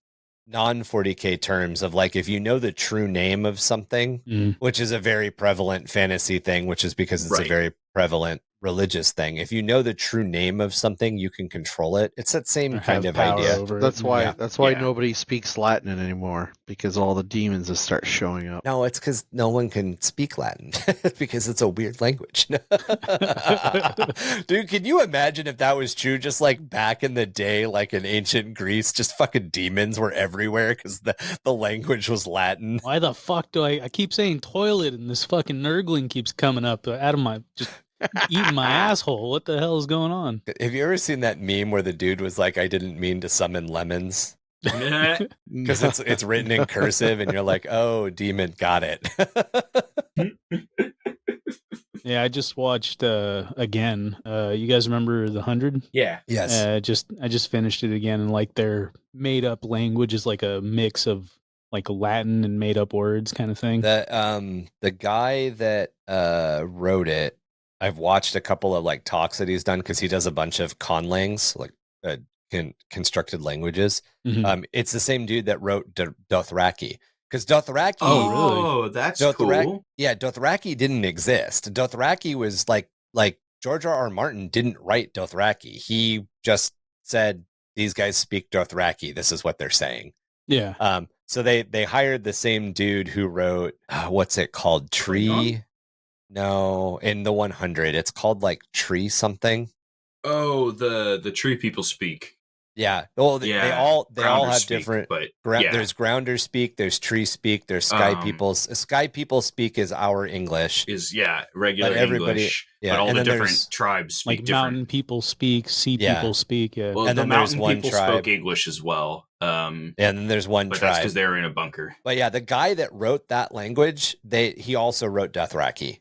non-40k terms of like, if you know the true name of something, which is a very prevalent fantasy thing, which is because it's a very prevalent religious thing. If you know the true name of something, you can control it. It's that same kind of idea. That's why nobody speaks Latin anymore, because all the demons just start showing up. No, it's because no one can speak Latin because it's a weird language. Dude, can you imagine if that was true? Just like back in the day, like in ancient Greece, just fucking demons were everywhere because the language was Latin. Why the fuck do I keep saying toilet and this fucking nurgling keeps coming up out of my eating my asshole? What the hell is going on? Have you ever seen that meme where the dude was like, I didn't mean to summon lemons? Because it's written in cursive and you're like, oh, demon, got it. Yeah, I just watched again. You guys remember The 100? Yeah. Yes. I just finished it again, and like their made up language is like a mix of like Latin and made up words kind of thing. The guy that wrote it, I've watched a couple of like talks that he's done because he does a bunch of conlangs, like constructed languages. It's the same dude that wrote Dothraki. Because Dothraki... Oh, really? That's cool. Yeah, Dothraki didn't exist. Dothraki was like George R.R. Martin didn't write Dothraki. He just said, these guys speak Dothraki. This is what they're saying. Yeah. So they hired the same dude who wrote, what's it called? Tree... No, in the 100, it's called like Tree something. Oh, the tree people speak. Yeah. Well, they all Grounder have speak, different. but yeah. There's grounder speak. There's tree speak. There's sky people. Sky people speak is our English. Is regular But everybody- English. yeah, But all and the then different there's, tribes speak Like different. mountain people speak, sea Yeah. people speak. Yeah. Well, And the then there's mountain one people tribe. spoke English as well. and then there's one But that's tribe. because they were in a bunker. But yeah, the guy that wrote that language, he also wrote Dothraki.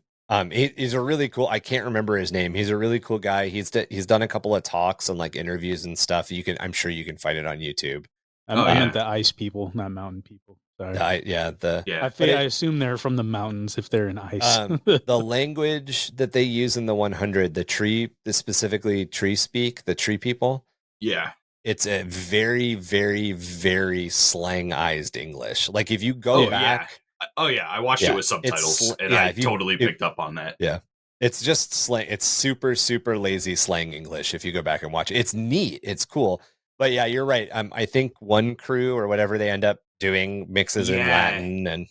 He's a really cool. I can't remember his name. He's a really cool guy. He's done a couple of talks and like interviews and stuff. I'm sure you can find it on YouTube. I meant the ice people, not mountain people. Sorry. I assume they're from the mountains if they're in ice. The language that they use in the 100, specifically tree speak, the tree people. Yeah. It's a very, very, very slangized English. Like if you go back. Yeah. I watched it with subtitles and I totally picked up on that. Yeah. It's just slang. It's super, super lazy slang English. If you go back and watch it, it's neat. It's cool. But yeah, you're right. I think one crew or whatever they end up doing mixes in Latin and.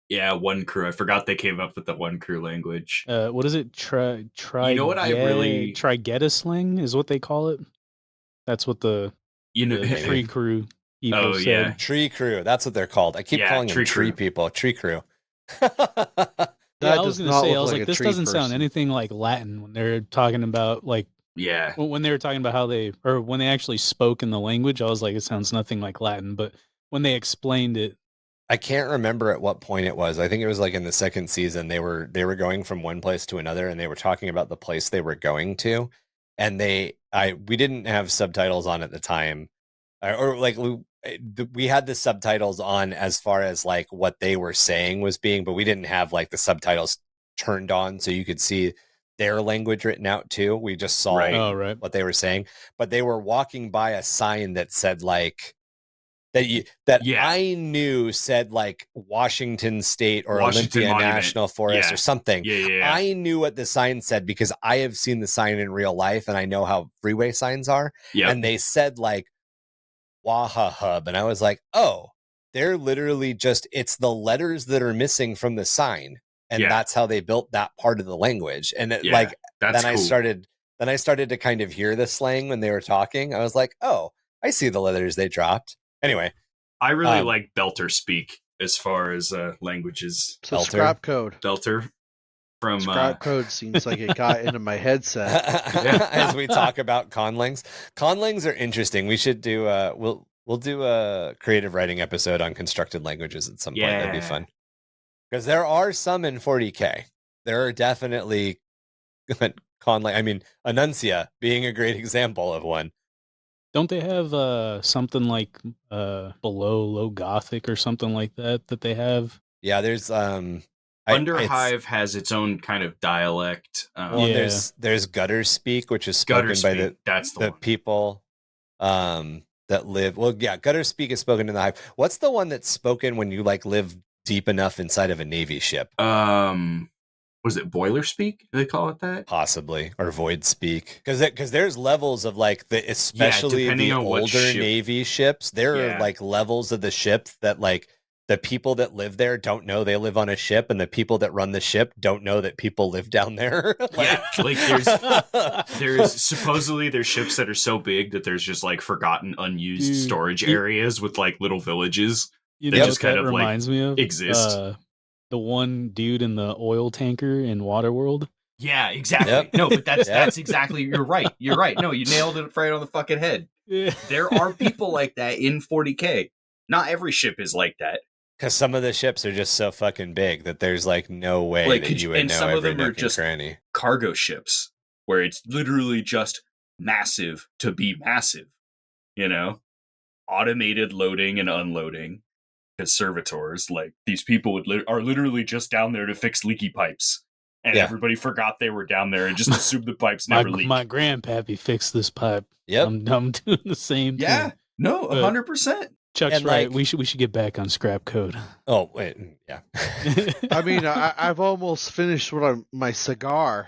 Yeah, one crew. I forgot they came up with the one crew language. What is it? You know what Trigetta slang is what they call it. That's what the tree crew people said. Yeah. Tree crew. That's what they're called. I keep calling them tree people. Tree crew. I was going to say, I was like, this doesn't sound anything like Latin when they're talking about like. Yeah. When they were talking about when they actually spoke in the language, I was like, it sounds nothing like Latin. But when they explained it, I can't remember at what point it was. I think it was like in the second season. They were going from one place to another, and they were talking about the place they were going to, and we didn't have subtitles on at the time, or like we had the subtitles on as far as like what they were saying was being, but we didn't have like the subtitles turned on so you could see their language written out too. We just saw what they were saying, but they were walking by a sign that said like I knew said like Washington State or Olympia Monument. National Forest or something. Yeah. I knew what the sign said because I have seen the sign in real life and I know how freeway signs are. Yep. And they said like Waha Hub. And I was like, oh, they're literally it's the letters that are missing from the sign. And that's how they built that part of the language. And then I started to kind of hear the slang when they were talking. I was like, oh, I see the letters they dropped. Anyway, I really like Belter speak as far as languages. So scrap code. Belter from scrap code seems like it got into my headset. As we talk about conlings. Conlings are interesting. We should do we'll do a creative writing episode on constructed languages at some point. That'd be fun. Because there are some in 40k. There are definitely conlang. I mean, Annuncia being a great example of one. Don't they have something like below low Gothic or something like that they have? Yeah, there's Underhive has its own kind of dialect. There's gutter speak, which is spoken by the people that live. Well, yeah, gutter speak is spoken in the hive. What's the one that's spoken when you like live deep enough inside of a Navy ship? Was it boiler speak? Do they call it that? Possibly, or void speak, because there's levels of like especially the older Navy ships. There are like levels of the ship that like the people that live there don't know they live on a ship, and the people that run the ship don't know that people live down there. like there's supposedly there's ships that are so big that there's just like forgotten unused storage areas with like little villages. You know just kind of reminds me of exist. The one dude in the oil tanker in Waterworld. Yeah, exactly. Yep. No, but that's exactly. You're right. No, you nailed it right on the fucking head. Yeah. There are people like that in 40k. Not every ship is like that. Because some of the ships are just so fucking big that there's like no way that you would know some every of them are nook just and cranny. Cargo ships where it's literally just massive to be massive. You know, automated loading and unloading. As servitors, like these people are literally just down there to fix leaky pipes, and everybody forgot they were down there and just assumed the pipes never leak. My grandpappy fixed this pipe. Yep, I'm doing the same. Yeah, thing. No, 100%. Chuck's and right. We should get back on scrap code. Oh wait, yeah. I mean, I've almost finished my cigar.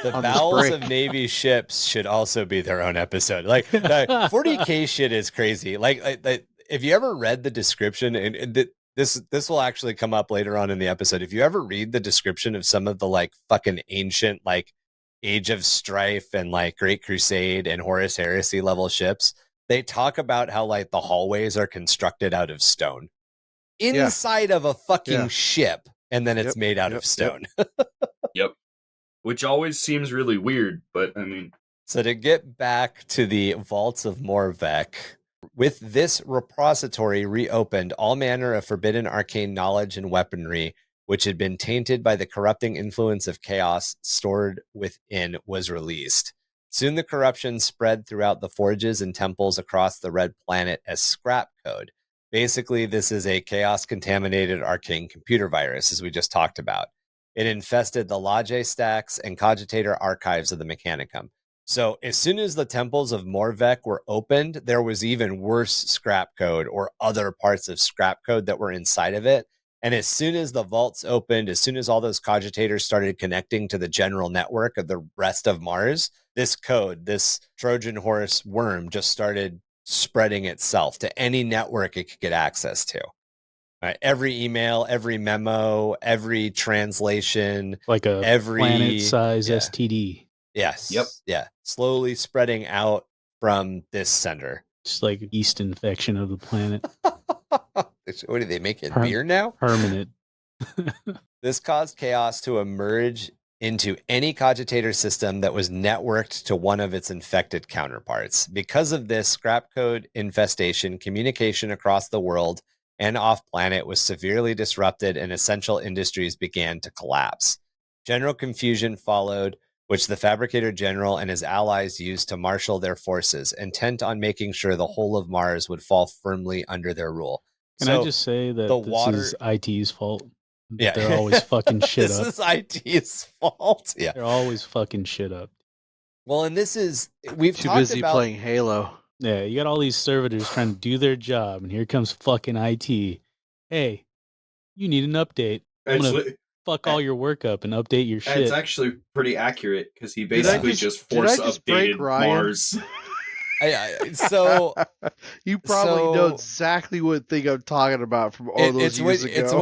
The bowels of Navy ships should also be their own episode. Like the 40k shit is crazy. Like if you ever read the description, and this will actually come up later on in the episode. If you ever read the description of some of the like fucking ancient like Age of Strife and like Great Crusade and Horus Heresy level ships, they talk about how like the hallways are constructed out of stone inside of a fucking ship, and then it's made out of stone. Yep. Which always seems really weird, but I mean. So to get back to the vaults of Morvek, with this repository reopened, all manner of forbidden arcane knowledge and weaponry, which had been tainted by the corrupting influence of chaos stored within, was released. Soon the corruption spread throughout the forges and temples across the Red Planet as scrap code. Basically, this is a chaos-contaminated arcane computer virus, as we just talked about. It infested the Lage stacks and Cogitator archives of the Mechanicum. So as soon as the temples of Morvek were opened, there was even worse scrap code or other parts of scrap code that were inside of it. And as soon as the vaults opened, as soon as all those cogitators started connecting to the general network of the rest of Mars, this code, this Trojan horse worm, just started spreading itself to any network it could get access to. Every email, every memo, every translation, like a planet-size STD. Yes. Yep. Yeah. Slowly spreading out from this center. Just like a yeast infection of the planet. What do they make it beer now? Permanent. This caused chaos to emerge into any cogitator system that was networked to one of its infected counterparts. Because of this scrap code infestation, communication across the world and off-planet was severely disrupted and essential industries began to collapse. General confusion followed, which the Fabricator General and his allies used to marshal their forces, intent on making sure the whole of Mars would fall firmly under their rule. Can I just say that this is IT's fault? Yeah. They're always fucking shit up. This is IT's fault. Yeah. They're always fucking shit up. Well, and this is, we've too talked busy about playing Halo. Yeah, you got all these servitors trying to do their job, and here comes fucking IT. Hey, you need an update. I'm gonna fuck all your work up and update your shit. It's actually pretty accurate because he basically just force updated Mars. So you probably know exactly what thing I'm talking about from all those years ago. It's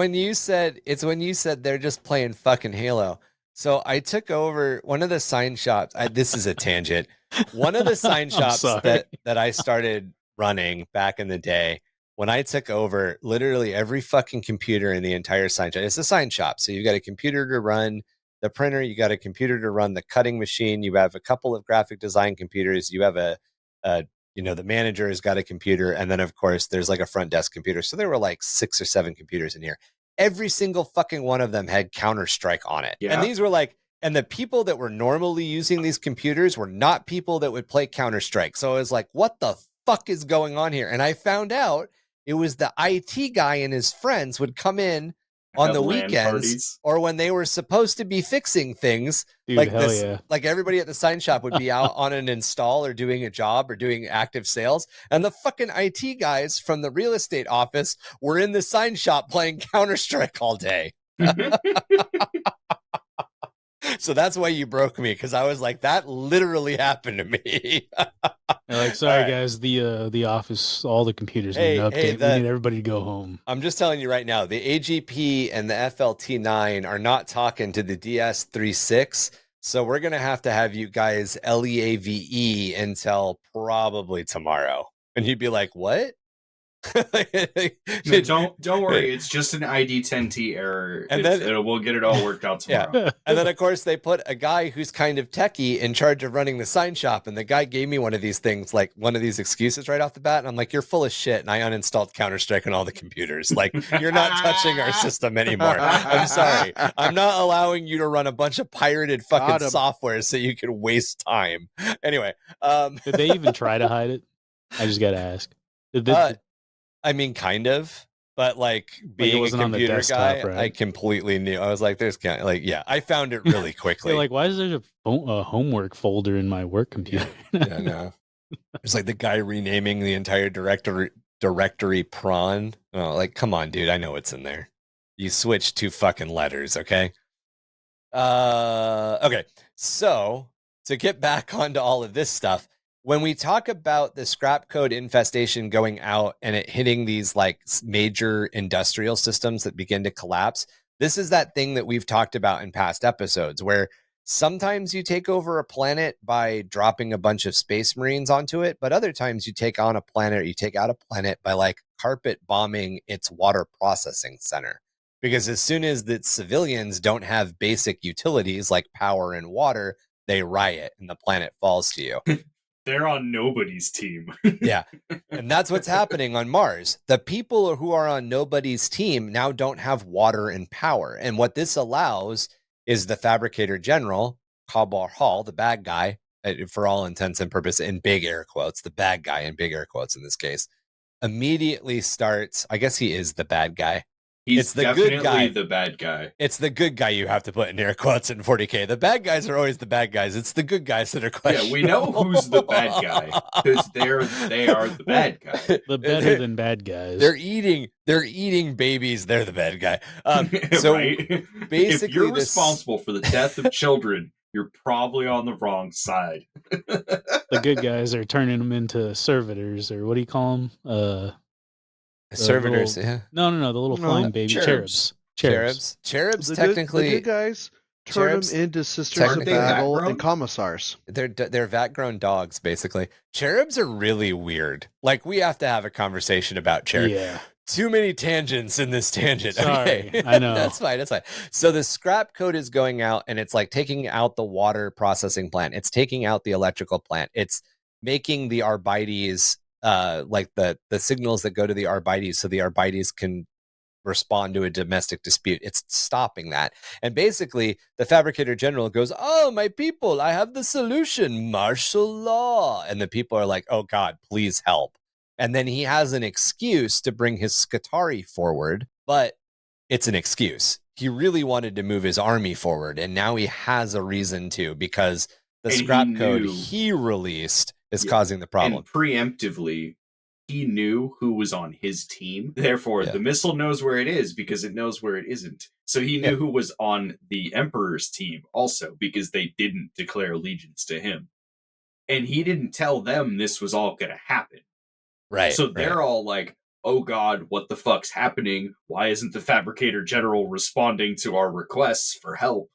when you said they're just playing fucking Halo. So I took over one of the sign shops. This is a tangent. One of the sign shops that I started running back in the day, when I took over, literally every fucking computer in the entire sign shop. It's a sign shop. So you've got a computer to run the printer, you got a computer to run the cutting machine, you have a couple of graphic design computers, you have the manager has got a computer, and then of course there's like a front desk computer. So there were like 6 or 7 computers in here. Every single fucking one of them had Counter-Strike on it. Yeah. And these were like, and the people that were normally using these computers were not people that would play Counter-Strike. So I was like, what the fuck is going on here? And I found out it was the IT guy and his friends would come in on the weekends or when they were supposed to be fixing things. Dude, like this, like everybody at the sign shop would be out on an install or doing a job or doing active sales. And the fucking IT guys from the real estate office were in the sign shop playing Counter-Strike all day. So that's why you broke me, because I was like, that literally happened to me. Like, sorry guys, the office, all the computers need an update. We need everybody to go home. I'm just telling you right now, the AGP and the FLT9 are not talking to the DS36. So we're gonna have to have you guys LEAVE until probably tomorrow. And you'd be like, what? No, don't worry, it's just an ID10T error, and then we'll get it all worked out tomorrow. Yeah. And then of course they put a guy who's kind of techie in charge of running the sign shop, and the guy gave me one of these things, like one of these excuses right off the bat, and I'm like, you're full of shit, and I uninstalled Counter-Strike on all the computers. Like, you're not touching our system anymore. I'm sorry, I'm not allowing you to run a bunch of pirated fucking software so you can waste time. Anyway, did they even try to hide it? I just gotta ask. I mean, kind of, but like being a computer guy, right? I completely knew. I was like, I found it really quickly. Like, why is there a homework folder in my work computer? Yeah, no. It's like the guy renaming the entire directory prawn. Oh, like, come on, dude. I know what's in there. You switched 2 fucking letters, okay? Okay. So to get back onto all of this stuff, when we talk about the scrap code infestation going out and it hitting these like major industrial systems that begin to collapse, this is that thing that we've talked about in past episodes where Sometimes you take over a planet by dropping a bunch of space marines onto it, but other times you take on a planet, or you take out a planet by like carpet bombing its water processing center. Because as soon as the civilians don't have basic utilities like power and water, they riot and the planet falls to you. They're on nobody's team. Yeah. And that's what's happening on Mars. The people who are on nobody's team now don't have water and power. And what this allows is the Fabricator General, Khorney Jokes, the bad guy, for all intents and purposes, in big air quotes, the bad guy in big air quotes in this case, immediately starts, I guess he is the bad guy. He's definitely the bad guy. It's the good guy you have to put in air quotes in 40k. The bad guys are always the bad guys. It's the good guys that are questionable. Yeah, we know who's the bad guy because they are the bad guy. The better than bad guys. They're eating babies. They're the bad guy. So right? basically, if you're responsible for the death of children, you're probably on the wrong side. The good guys are turning them into servitors, or what do you call them? Servitors, little, yeah. No, the little flying baby cherubs. Cherubs The technically, good guys turn them into sisters of battle and commissars. They're vat-grown dogs, basically. Cherubs are really weird. Like, we have to have a conversation about cherubs. Yeah. Too many tangents in this tangent. Sorry, okay. I know. That's fine. So the scrap code is going out, and it's like taking out the water processing plant. It's taking out the electrical plant. It's making the Arbites, like the signals that go to the Arbites, so the Arbites can respond to a domestic dispute. It's stopping that. And basically, the Fabricator General goes, "Oh, my people, I have the solution, martial law." And the people are like, "Oh God, please help." And then he has an excuse to bring his Skitarii forward, but it's an excuse. He really wanted to move his army forward, and now he has a reason to, because the scrap code he released is causing the problem. And preemptively, he knew who was on his team. Therefore, the missile knows where it is because it knows where it isn't. So he knew who was on the Emperor's team also, because they didn't declare allegiance to him. And he didn't tell them this was all going to happen. Right. So they're all like, "Oh God, what the fuck's happening? Why isn't the Fabricator General responding to our requests for help?"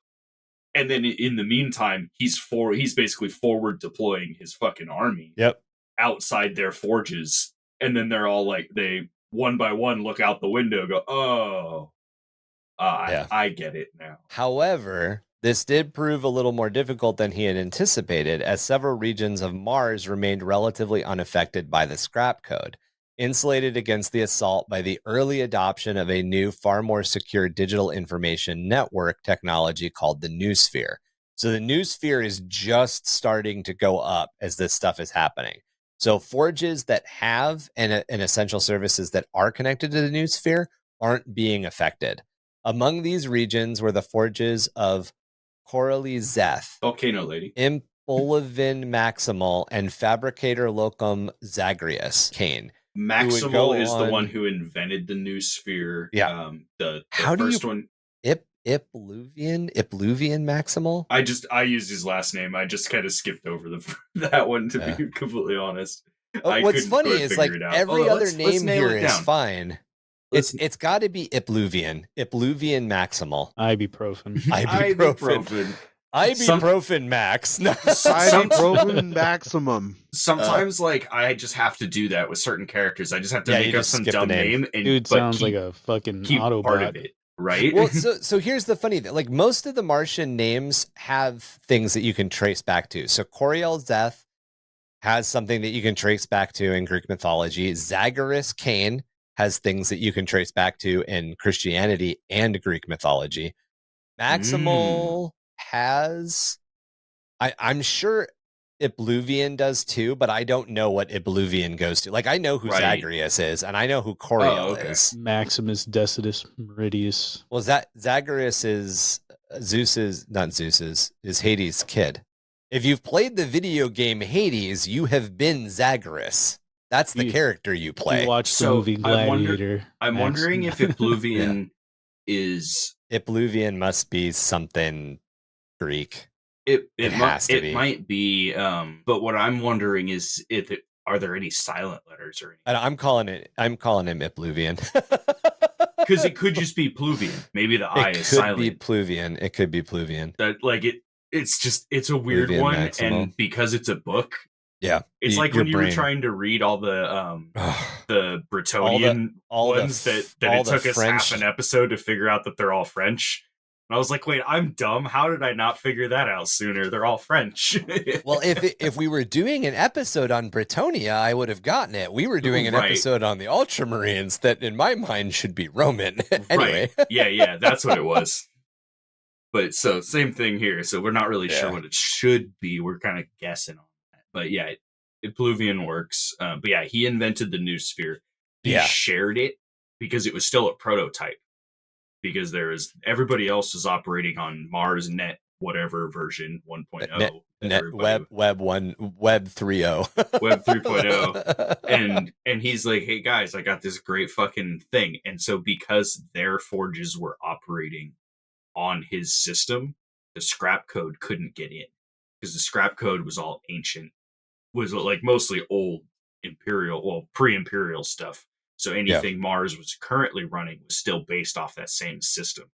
And then in the meantime, he's basically forward deploying his fucking army outside their forges. And then they're all like, they one by one look out the window, go, "Oh, I get it now." However, this did prove a little more difficult than he had anticipated, as several regions of Mars remained relatively unaffected by the scrap code, insulated against the assault by the early adoption of a new, far more secure digital information network technology called the Noosphere. So the Noosphere is just starting to go up as this stuff is happening. So forges that have and essential services that are connected to the Noosphere aren't being affected. Among these regions were the forges of Corally Zeth, Volcano Lady, Impulivin Maximal, and Fabricator Locum Zagreus Kane. Maximal is the one who invented the Noosphere. Yeah. The How first do you, one. Ipluvian Maximal? I used his last name. I just kind of skipped over that one, to be completely honest. What's funny is like every other name here is fine. It's got to be Ipluvian Maximal. Ibuprofen. Ibuprofen Max. Ibuprofen Maximum. Sometimes, I just have to do that with certain characters. I just have to make up some dumb name. And dude sounds like a fucking Autobot. Part of it, right? Well, so here's the funny thing. Like, most of the Martian names have things that you can trace back to. So Coriel Zeth has something that you can trace back to in Greek mythology. Zagreus Kane has things that you can trace back to in Christianity and Greek mythology. Maximal has, I'm sure Ipluvian does too, but I don't know what Ipluvian goes to. Like, I know who Zagreus is, and I know who Coriel is. Maximus Decitus Meridius. Well, Zagreus is is Hades' kid. If you've played the video game Hades, you have been Zagreus. That's the character you play. You watch the movie Gladiator. I'm wondering if Ipluvian is... Ipluvian must be something Greek. It has to be. It might be, but what I'm wondering is are there any silent letters or anything? I'm calling him Ipluvian. Because it could just be Pluvian. Maybe the I is silent. It could be Pluvian. it's a weird Oblivion one, Maximal. and because it's a book, Yeah, it's like your when you were brain. trying to read all the Bretonian all the ones that all it the took us French- half an episode to figure out that they're all French. And I was like, wait, I'm dumb. How did I not figure that out sooner? They're all French. Well, if we were doing an episode on Bretonia, I would have gotten it. We were doing an Right. episode on the Ultramarines that, in my mind, should be Roman. Anyway, Right. Yeah, that's what it was. But so same thing here. So we're not really sure what it should be. We're kind of guessing on that. But yeah, Impluvian works. But yeah, he invented the new sphere. He shared it because it was still a prototype. Because everybody else is operating on Mars Net whatever version 1.0. Net Web 3.0. Web 3.0. And he's like, hey guys, I got this great fucking thing. And so because their forges were operating on his system, the scrap code couldn't get in. Because the scrap code was all ancient. Was like mostly old pre-imperial stuff. So anything Mars was currently running was still based off that same system.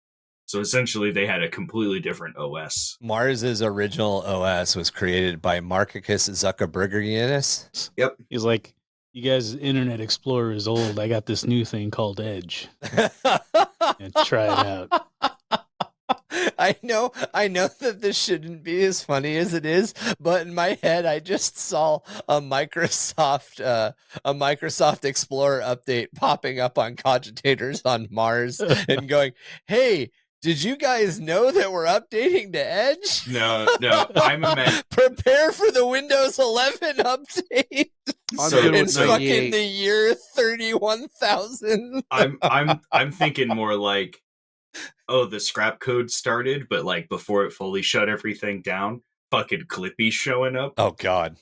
So essentially, they had a completely different OS. Mars's original OS was created by Marky Zuckerbergianus. Yep. He's like, you guys' Internet Explorer is old. I got this new thing called Edge. And try it out. I know that this shouldn't be as funny as it is, but in my head, I just saw a Microsoft Explorer update popping up on Cogitators on Mars and going, "Hey, did you guys know that we're updating to Edge? No, I'm a man. Prepare for the Windows 11 update." It's fucking the year 31,000. I'm thinking more like, oh, the scrap code started, but like before it fully shut everything down, fucking Clippy showing up. Oh God.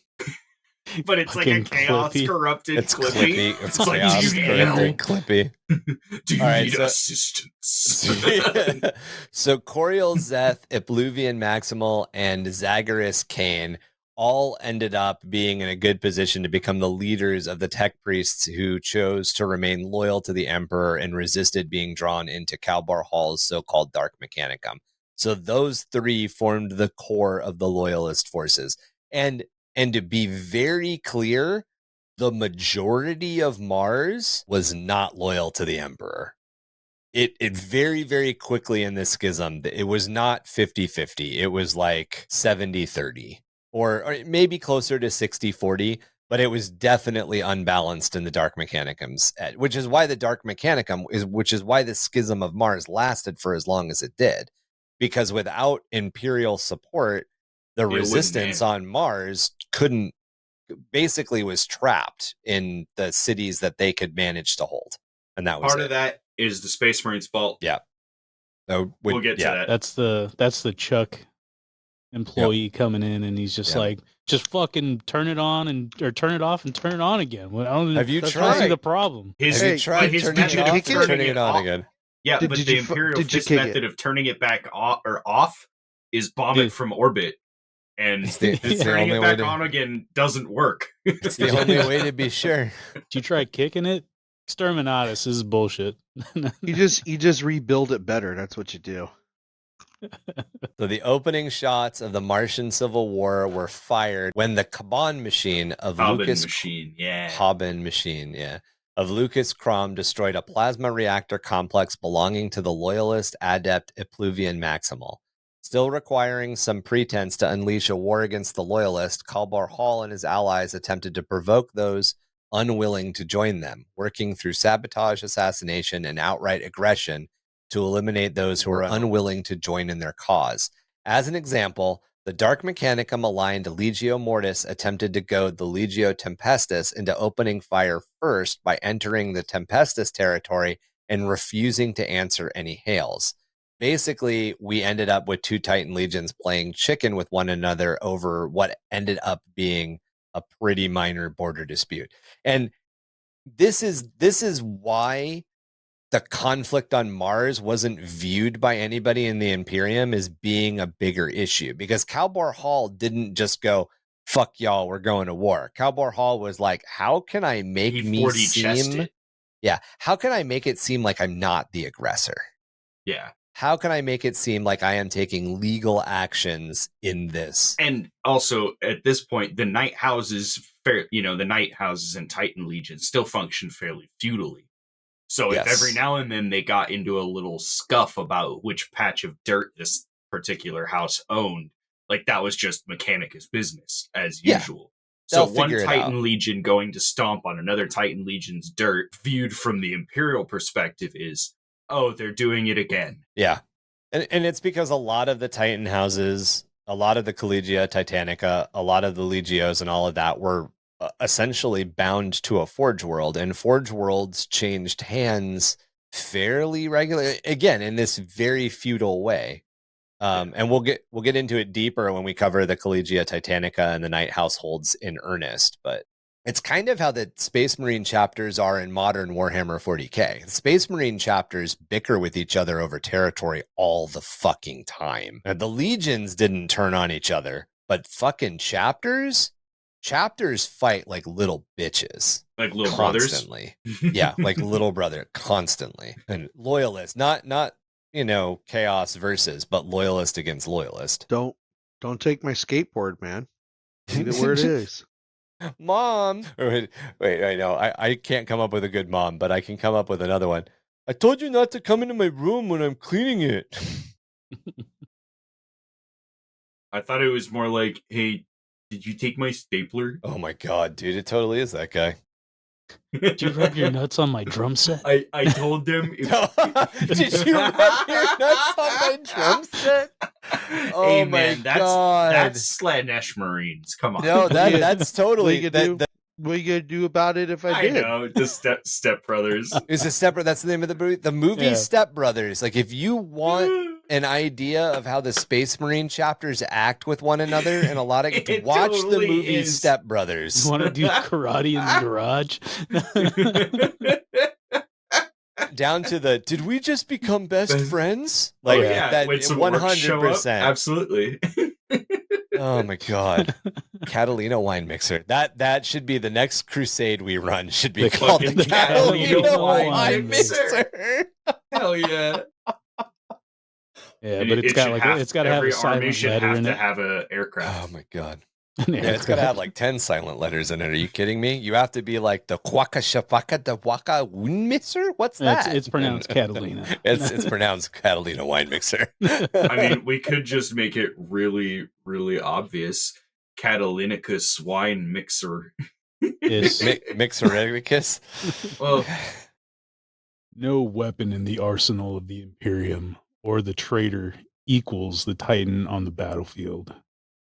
But it's fucking like a chaos Clippy. corrupted It's Clippy. Clippy. It's like, chaos do you corrupted Clippy. Do you All need right, assistance? So Coriol Zeth, Impluvian Maximal, and Zagreus Kane all ended up being in a good position to become the leaders of the tech priests who chose to remain loyal to the Emperor and resisted being drawn into Kalbar Hall's so-called Dark Mechanicum. So those three formed the core of the Loyalist forces. And to be very clear, the majority of Mars was not loyal to the Emperor. It very, very quickly in this schism, it was not 50-50. It was like 70-30. Or maybe closer to 60-40, but it was definitely unbalanced in the Dark Mechanicums, which is why the Dark Mechanicum which is why the Schism of Mars lasted for as long as it did. Because without Imperial support, the resistance on Mars basically was trapped in the cities that they could manage to hold. And that was part of that is the Space Marines' fault. Yeah. So we'll get to that. That's the Chuck employee coming in, and he's just like, just fucking turn it on or turn it off and turn it on again. Well, have you that's tried the problem? Have you tried turning it on again? Yeah, but the Imperial Fist method of turning it back off is bomb it from orbit. And turning it back on again doesn't work. It's the only way to be sure. Did you try kicking it? Exterminatus is bullshit. You just rebuild it better. That's what you do. So the opening shots of the Martian Civil War were fired when the Kaban machine of Lucas Krom destroyed a plasma reactor complex belonging to the Loyalist Adept Impluvian Maximal. Still requiring some pretense to unleash a war against the Loyalist, Kalbar Hall and his allies attempted to provoke those unwilling to join them, working through sabotage, assassination, and outright aggression to eliminate those who are unwilling to join in their cause. As an example, the Dark Mechanicum aligned Legio Mortis attempted to goad the Legio Tempestus into opening fire first by entering the Tempestus territory and refusing to answer any hails. Basically, we ended up with two Titan legions playing chicken with one another over what ended up being a pretty minor border dispute. And this is why the conflict on Mars wasn't viewed by anybody in the Imperium as being a bigger issue, because Kalbar Hall didn't just go, fuck y'all, we're going to war. Kalbar Hall was like, how can I make how can I make it seem like I'm not the aggressor? Yeah. how can I make it seem like I am taking legal actions in this? And also, at this point, the night houses, the night houses and Titan Legion still function fairly feudally. So if every now and then they got into a little scuff about which patch of dirt this particular house owned, like that was just Mechanicus business as usual. So one Titan Legion going to stomp on another Titan Legion's dirt, viewed from the Imperial perspective, is, oh, they're doing it again. Yeah. And it's because a lot of the Titan houses, a lot of the Collegia Titanica, a lot of the Legios and all of that were essentially bound to a Forge World, and Forge Worlds changed hands fairly regularly, again, in this very feudal way. And we'll get into it deeper when we cover the Collegia Titanica and the Night Households in earnest, but it's kind of how the Space Marine chapters are in modern Warhammer 40k. The Space Marine chapters bicker with each other over territory all the fucking time. And the legions didn't turn on each other, but fucking chapters fight like little bitches. Like little constantly. brothers? Yeah, like little brother, constantly. And loyalists, not chaos versus, but loyalist against loyalist. Don't take my skateboard, man. Leave it where it is. Mom. Wait, no, I can't come up with a good mom, but I can come up with another one. I told you not to come into my room when I'm cleaning it. I thought it was more like, hey, did you take my stapler? Oh my god, dude, it totally is that guy. Did you rub your nuts on my drum set? I told them. Did you rub your nuts on my drum set? Oh hey, my man, god, that's Slanesh Marines. Come on. No, that's totally. What are you gonna do about it if I did? I know, the Step Brothers. It's a Step. That's the name of the movie. The movie Step Brothers. Like, if you want an idea of how the Space Marine chapters act with one another, and a lot of watch totally the movie is. Step Brothers. You want to do karate in the garage? Down to the, did we just become best friends? Like, that when some 100%. Absolutely. Oh my god, Catalina wine mixer. That should be the next crusade we run. Should be called the Catalina wine mixer. Hell yeah. Yeah, but it's got to have a silent letter in it. To have a aircraft. Oh my god. Yeah, it's got to have like 10 silent letters in it. Are you kidding me? You have to be like the Quaka Shafaka de Waka Wine Mixer? What's that? It's pronounced Catalina. It's pronounced Catalina wine mixer. I mean, we could just make it really, really obvious. Catalinicus wine mixer. Mixericus? Well, no weapon in the arsenal of the Imperium or the traitor equals the Titan on the battlefield.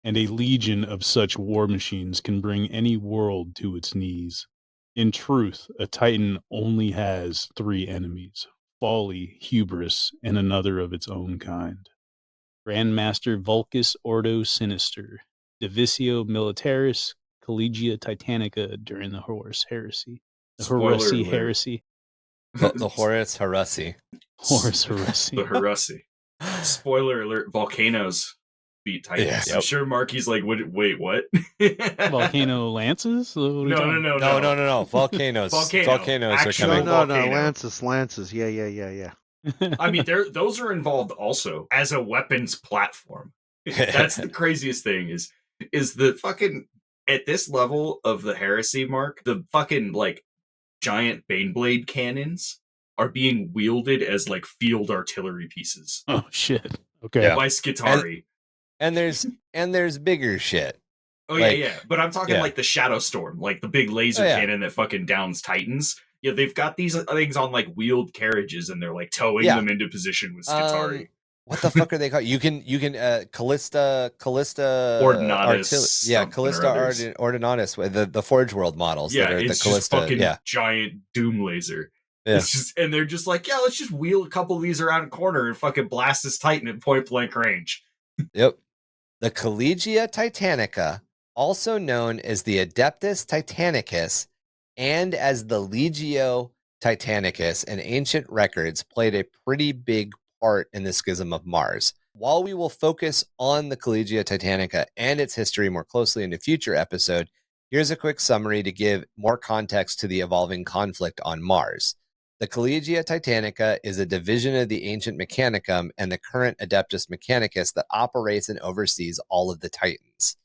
And a legion of such war machines can bring any world to its knees. In truth, a Titan only has 3 enemies: folly, hubris, and another of its own kind. Grandmaster Vulcus Ordo Sinister, Divisio Militaris, Collegia Titanica during the Horus Heresy. The Horus Heresy. The Horus Heresy. Horus Heresy. The Heresy. Spoiler alert, volcanoes beat Titans. Yeah, I'm sure Marky's like, wait, what? Volcano lances? No. Volcanoes. Volcanoes are coming. No, lances. Yeah. I mean, those are involved also as a weapons platform. That's the craziest thing is the fucking, at this level of the heresy, Mark, the fucking like giant Baneblade cannons are being wielded as like field artillery pieces. Oh shit. Okay. Yeah. By Skitari. And there's bigger shit. Oh, yeah. But I'm talking like the Shadow Storm, like the big laser cannon that fucking downs Titans. Yeah, they've got these things on like wheeled carriages, and they're like towing them into position with Skitari. What the fuck are they called? You can Callista Ordinatus. Callista Ordinatus with the Forge World models. Yeah, that are it's the Callista, just fucking giant doom laser. Yeah. It's just, and they're just like, let's just wheel a couple of these around a corner and fucking blast this Titan at point blank range. Yep. The Collegia Titanica, also known as the Adeptus Titanicus and as the Legio Titanicus in ancient records, played a pretty big part in the Schism of Mars. While we will focus on the Collegia Titanica and its history more closely in a future episode, here's a quick summary to give more context to the evolving conflict on Mars. The Collegia Titanica is a division of the ancient Mechanicum and the current Adeptus Mechanicus that operates and oversees all of the Titans.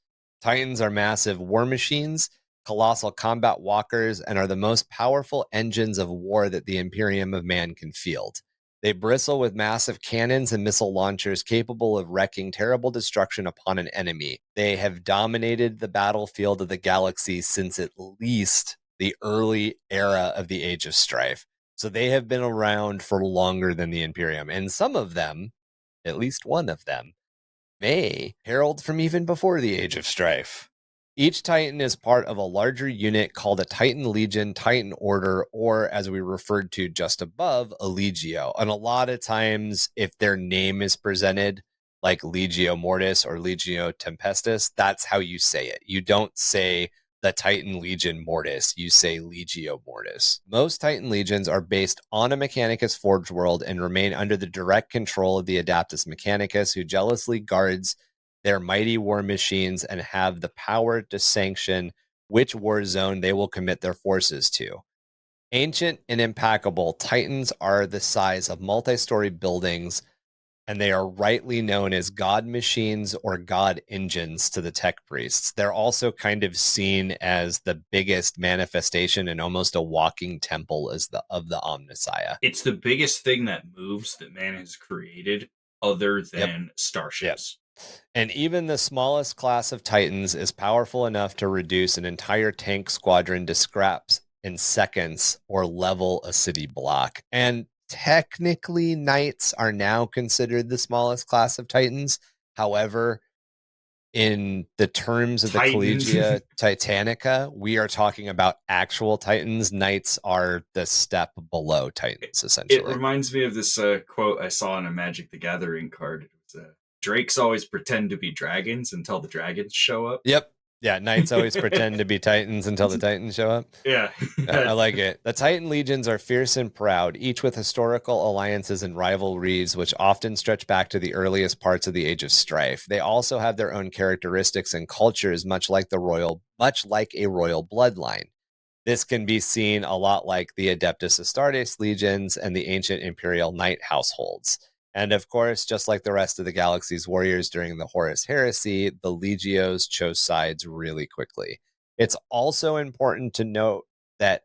Titans are massive war machines, colossal combat walkers, and are the most powerful engines of war that the Imperium of Man can field. They bristle with massive cannons and missile launchers capable of wreaking terrible destruction upon an enemy. They have dominated the battlefield of the galaxy since at least the early era of the Age of Strife. So they have been around for longer than the Imperium. And some of them, at least one of them, may herald from even before the Age of Strife. Each Titan is part of a larger unit called a Titan Legion, Titan Order, or as we referred to just above, a Legio. And a lot of times, if their name is presented like Legio Mortis or Legio Tempestus, that's how you say it. You don't say the Titan Legion Mortis, you say Legio Mortis. Most Titan Legions are based on a Mechanicus Forge world and remain under the direct control of the Adeptus Mechanicus, who jealously guards their mighty war machines and have the power to sanction which war zone they will commit their forces to. Ancient and impeccable, Titans are the size of multi-story buildings, and they are rightly known as god machines or god engines to the tech priests. They're also kind of seen as the biggest manifestation and almost a walking temple of the Omnissiah. It's the biggest thing that moves that man has created other than starships. And even the smallest class of Titans is powerful enough to reduce an entire tank squadron to scraps in seconds or level a city block. And technically, Knights are now considered the smallest class of Titans. However, in the terms of the Collegia Titanica, we are talking about actual Titans. Knights are the step below Titans, essentially. It reminds me of this quote I saw on a Magic the Gathering card. It was, Drakes always pretend to be dragons until the dragons show up. Yep. Yeah, Knights always pretend to be Titans until the Titans show up. Yeah. I like it. The Titan legions are fierce and proud, each with historical alliances and rivalries, which often stretch back to the earliest parts of the Age of Strife. They also have their own characteristics and cultures, much like a royal bloodline. This can be seen a lot like the Adeptus Astartes legions and the ancient Imperial Knight households. And of course, just like the rest of the galaxy's warriors during the Horus Heresy, the Legios chose sides really quickly. It's also important to note that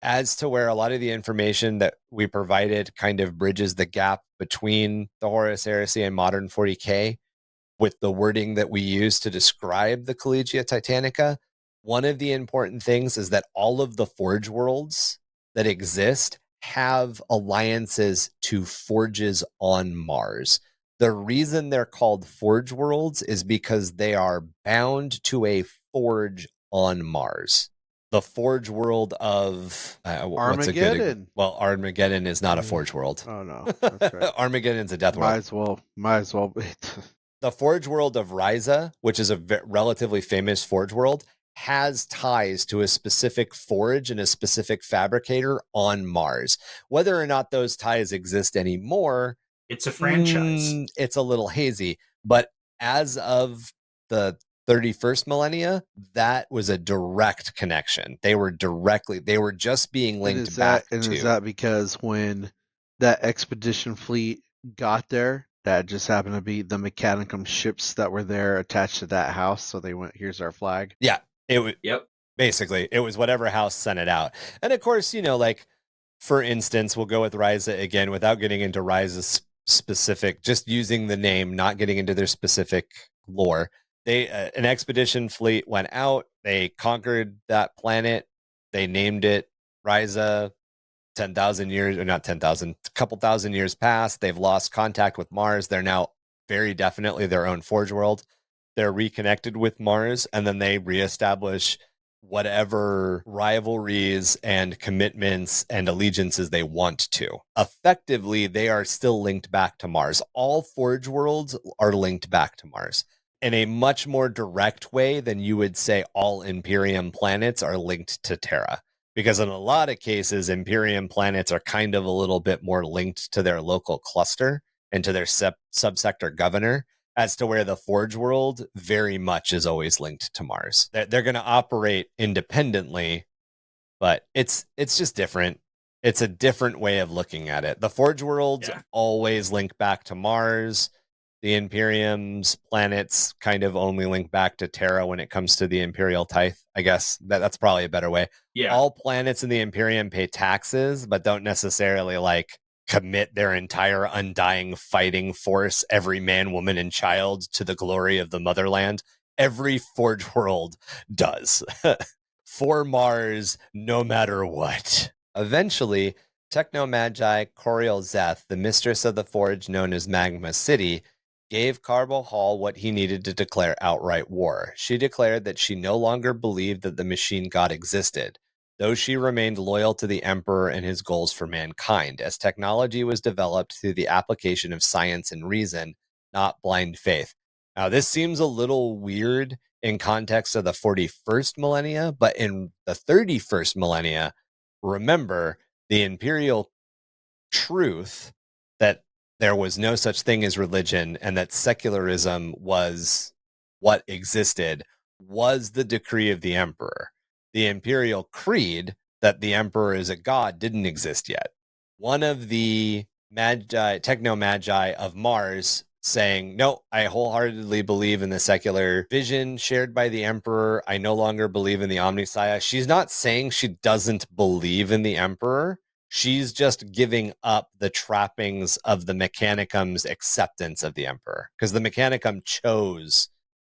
as to where a lot of the information that we provided kind of bridges the gap between the Horus Heresy and modern 40k with the wording that we use to describe the Collegia Titanica, one of the important things is that all of the Forge worlds that exist have alliances to forges on Mars. The reason they're called Forge worlds is because they are bound to a forge on Mars. The Forge world of Armageddon. Armageddon is not a Forge world. Oh no, that's right. Armageddon's a death world. Might as well be. The Forge world of Ryza, which is a relatively famous Forge world, has ties to a specific forge and a specific fabricator on Mars. Whether or not those ties exist anymore, it's a franchise. It's a little hazy. But as of the 31st millennia, that was a direct connection. They were just being linked back to. And is that because when that expedition fleet got there, that just happened to be the Mechanicum ships that were there attached to that house? So they went, here's our flag. Yeah. Basically, it was whatever house sent it out. And of course, for instance, we'll go with Ryza again without getting into Ryza's specific, just using the name, not getting into their specific lore. An expedition fleet went out, they conquered that planet, they named it Ryza. 10,000 years, or not 10,000, a couple thousand years past, they've lost contact with Mars. They're now very definitely their own Forge world. They're reconnected with Mars, and then they reestablish whatever rivalries and commitments and allegiances they want to. Effectively, they are still linked back to Mars. All Forge worlds are linked back to Mars in a much more direct way than you would say all Imperium planets are linked to Terra. Because in a lot of cases, Imperium planets are kind of a little bit more linked to their local cluster and to their subsector governor, as to where the Forge world very much is always linked to Mars. They're going to operate independently, but it's just different. It's a different way of looking at it. The Forge worlds always link back to Mars. The Imperium's planets kind of only link back to Terra when it comes to the Imperial Tithe. I guess that's probably a better way. Yeah. All planets in the Imperium pay taxes, but don't necessarily like commit their entire undying fighting force, every man, woman, and child, to the glory of the motherland. Every Forge world does. For Mars, no matter what. Eventually, Techno-Magi Coriel Zeth, the mistress of the forge known as Magma City, gave Carbo Hall what he needed to declare outright war. She declared that she no longer believed that the machine god existed, though she remained loyal to the Emperor and his goals for mankind, as technology was developed through the application of science and reason, not blind faith. Now, this seems a little weird in context of the 41st millennia, but in the 31st millennia, remember the imperial truth that there was no such thing as religion and that secularism was what existed was the decree of the emperor. The imperial creed that the emperor is a god didn't exist yet. One of the techno-magi of Mars saying, no, I wholeheartedly believe in the secular vision shared by the emperor. I no longer believe in the Omnissiah. She's not saying she doesn't believe in the emperor. She's just giving up the trappings of the Mechanicum's acceptance of the emperor, because the Mechanicum chose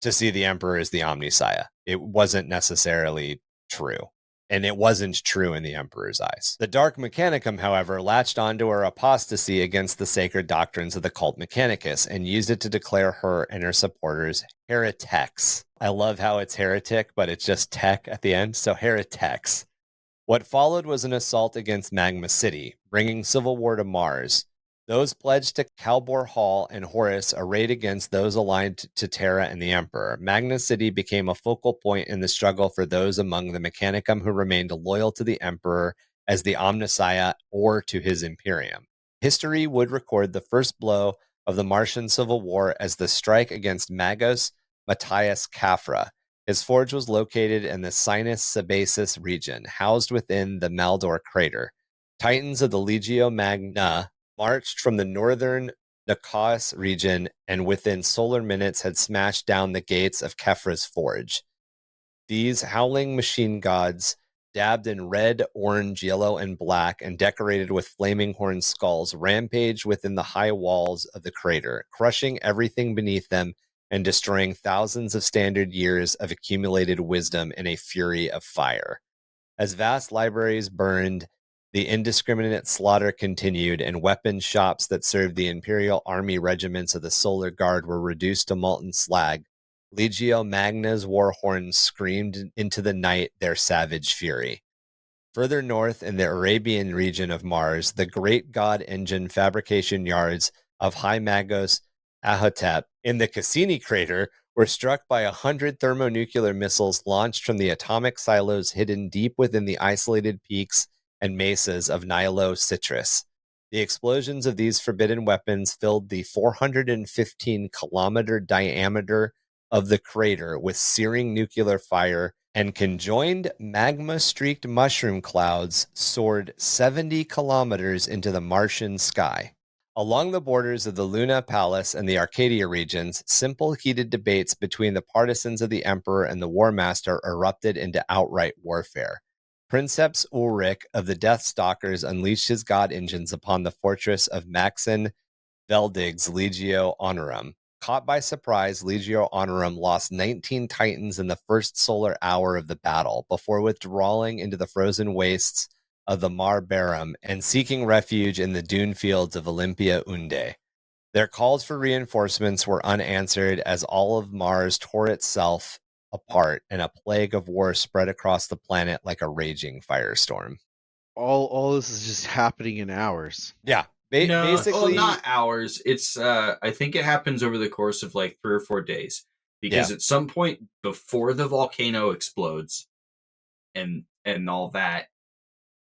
to see the emperor as the Omnissiah. It wasn't necessarily true. And it wasn't true in the Emperor's eyes. The Dark Mechanicum, however, latched onto her apostasy against the sacred doctrines of the cult Mechanicus and used it to declare her and her supporters heretics. I love how it's heretic, but it's just tech at the end, so heretics. What followed was an assault against Magma City, bringing civil war to Mars. Those pledged to Calbor Hall and Horus arrayed against those aligned to Terra and the Emperor. Magna City became a focal point in the struggle for those among the Mechanicum who remained loyal to the Emperor as the Omnissiah or to his Imperium. History would record the first blow of the Martian Civil War as the strike against Magos Matthias Caphra. His forge was located in the Sinus Sebaceous region, housed within the Maldor crater. Titans of the Legio Magna marched from the northern Nakaos region and within solar minutes had smashed down the gates of Kefra's forge. These howling machine gods, dabbed in red, orange, yellow, and black, and decorated with flaming horn skulls, rampaged within the high walls of the crater, crushing everything beneath them and destroying thousands of standard years of accumulated wisdom in a fury of fire. As vast libraries burned, the indiscriminate slaughter continued, and weapon shops that served the Imperial Army regiments of the Solar Guard were reduced to molten slag. Legio Magna's war horns screamed into the night their savage fury. Further north in the Arabian region of Mars, the great god engine fabrication yards of High Magos Ahotep in the Cassini crater were struck by 100 thermonuclear missiles launched from the atomic silos hidden deep within the isolated peaks and mesas of Nilo Citrus. The explosions of these forbidden weapons filled the 415-kilometer diameter of the crater with searing nuclear fire, and conjoined magma-streaked mushroom clouds soared 70 kilometers into the Martian sky. Along the borders of the Luna Palace and the Arcadia regions, simple heated debates between the partisans of the Emperor and the War Master erupted into outright warfare. Princeps Ulrich of the Deathstalkers unleashed his god engines upon the fortress of Maxen Veldig's Legio Honorum. Caught by surprise, Legio Honorum lost 19 Titans in the first solar hour of the battle, before withdrawing into the frozen wastes of the Mar Barum and seeking refuge in the dune fields of Olympia Unde. Their calls for reinforcements were unanswered as all of Mars tore itself apart and a plague of war spread across the planet like a raging firestorm. All this is just happening in hours. Yeah. No, basically, not hours. It's I think it happens over the course of like 3 or 4 days, because at some point before the volcano explodes and all that.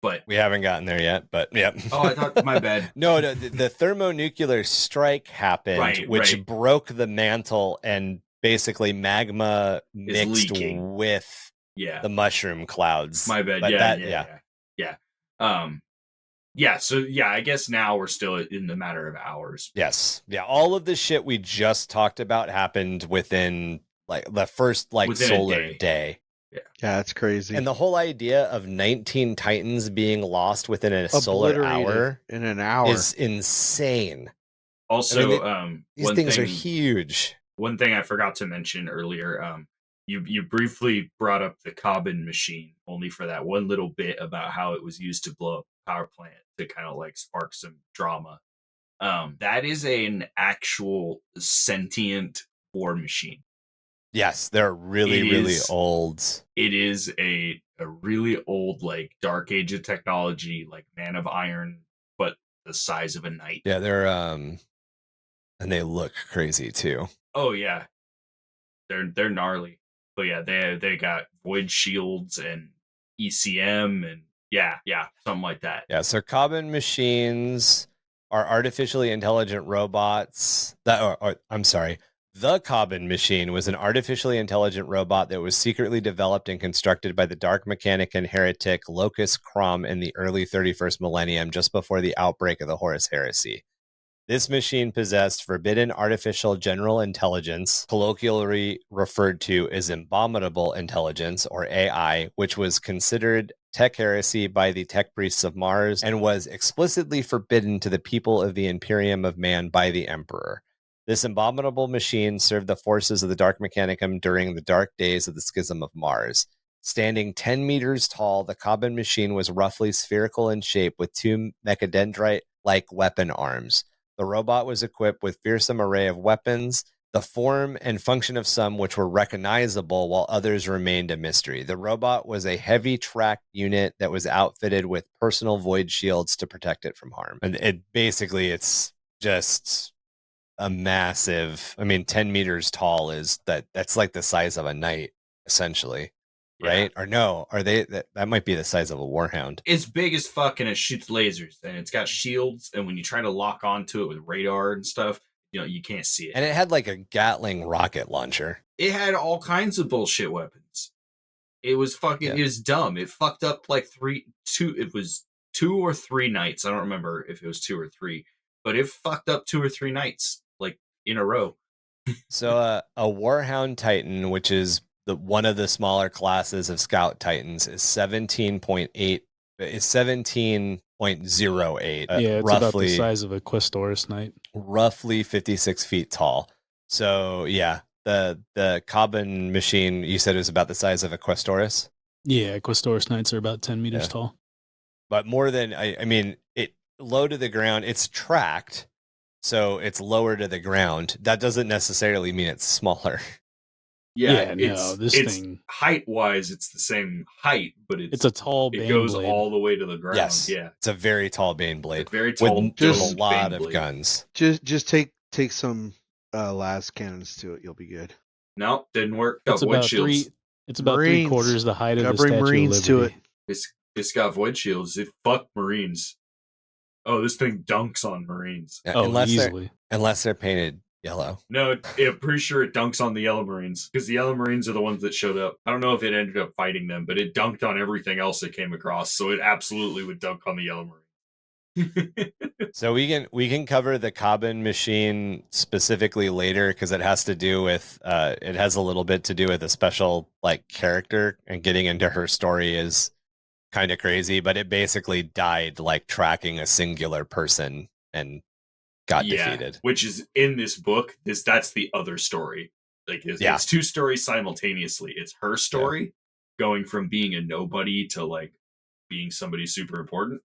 But we haven't gotten there yet, but yeah. Oh, I thought, my bad. No, the thermonuclear strike happened, which broke the mantle, and basically magma mixed with the mushroom clouds. My bad. But Yeah. Yeah, so yeah, I guess now we're still in the matter of hours. Yes. Yeah. All of the shit we just talked about happened within like the first like Within a solar day. day. Yeah, that's crazy. And the whole idea of 19 Titans being lost within a solar Obliterated hour in an hour. is insane. Also, These one things thing, are huge. One thing I forgot to mention earlier, you briefly brought up the Cobbin machine, only for that one little bit about how it was used to blow up a power plant to kind of like spark some drama. That is an actual sentient war machine. Yes, they're really, really old. It is a really old, like Dark Age of technology, like Man of Iron, but the size of a knight. Yeah, they're and they look crazy too. Oh yeah, they're gnarly. But yeah, they got void shields and ECM and yeah, something like that. Yeah, so Cobbin machines are artificially intelligent robots that I'm sorry. The Cobbin machine was an artificially intelligent robot that was secretly developed and constructed by the dark mechanic and heretic Locus Crom in the early 31st millennium, just before the outbreak of the Horus Heresy. This machine possessed forbidden artificial general intelligence, colloquially referred to as abominable intelligence, or AI, which was considered tech heresy by the tech priests of Mars and was explicitly forbidden to the people of the Imperium of Man by the Emperor. This abominable machine served the forces of the Dark Mechanicum during the dark days of the Schism of Mars. Standing 10 meters tall, the Cobbin machine was roughly spherical in shape with two mechadendrite-like weapon arms. The robot was equipped with fearsome array of weapons, the form and function of some which were recognizable while others remained a mystery. The robot was a heavy tracked unit that was outfitted with personal void shields to protect it from harm. And it's just a massive, 10 meters tall that's like the size of a knight, essentially. Right? Or no, are they that might be the size of a warhound. It's big as fuck and it shoots lasers and it's got shields, and when you try to lock onto it with radar and stuff, you can't see it. And it had like a Gatling rocket launcher. It had all kinds of bullshit weapons. It was fucking It was dumb. It fucked up like it was 2 or 3 nights. I don't remember if it was 2 or 3, but it fucked up 2 or 3 nights like in a row. So a Warhound Titan, which is one of the smaller classes of Scout Titans, is 17.8. Is 17.08. Yeah, it's roughly about the size of a Questoris Knight. Roughly 56 feet tall. So yeah, the Cobbin machine you said is about the size of a Questoris. Yeah, Questoris Knights are about 10 meters tall. But more than it low to the ground. It's tracked, so it's lower to the ground. That doesn't necessarily mean it's smaller. Yeah, this thing height-wise, it's the same height, but it's a tall Bane It goes blade. all the way to the ground. Yes, yeah, it's a very tall Bane blade. It's very tall, with a lot of guns. Just take some las cannons to it. You'll be good. No, didn't work. It's about shields. It's about Marines. 3/4 the height of the Statue Marines of Liberty. to it. It's got void shields. It fucked Marines. Oh, this thing dunks on Marines. Yeah, unless they're painted yellow. No, I'm pretty sure it dunks on the Yellow Marines, because the Yellow Marines are the ones that showed up. I don't know if it ended up fighting them, but it dunked on everything else it came across, so it absolutely would dunk on the Yellow Marines. So we can cover the Cobbin machine specifically later, because it has to do with it has a little bit to do with a special like character, and getting into her story is kind of crazy, but it basically died like tracking a singular person and got defeated. Which is in this book. That's the other story. Like it's 2 stories simultaneously. It's her story going from being a nobody to like being somebody super important.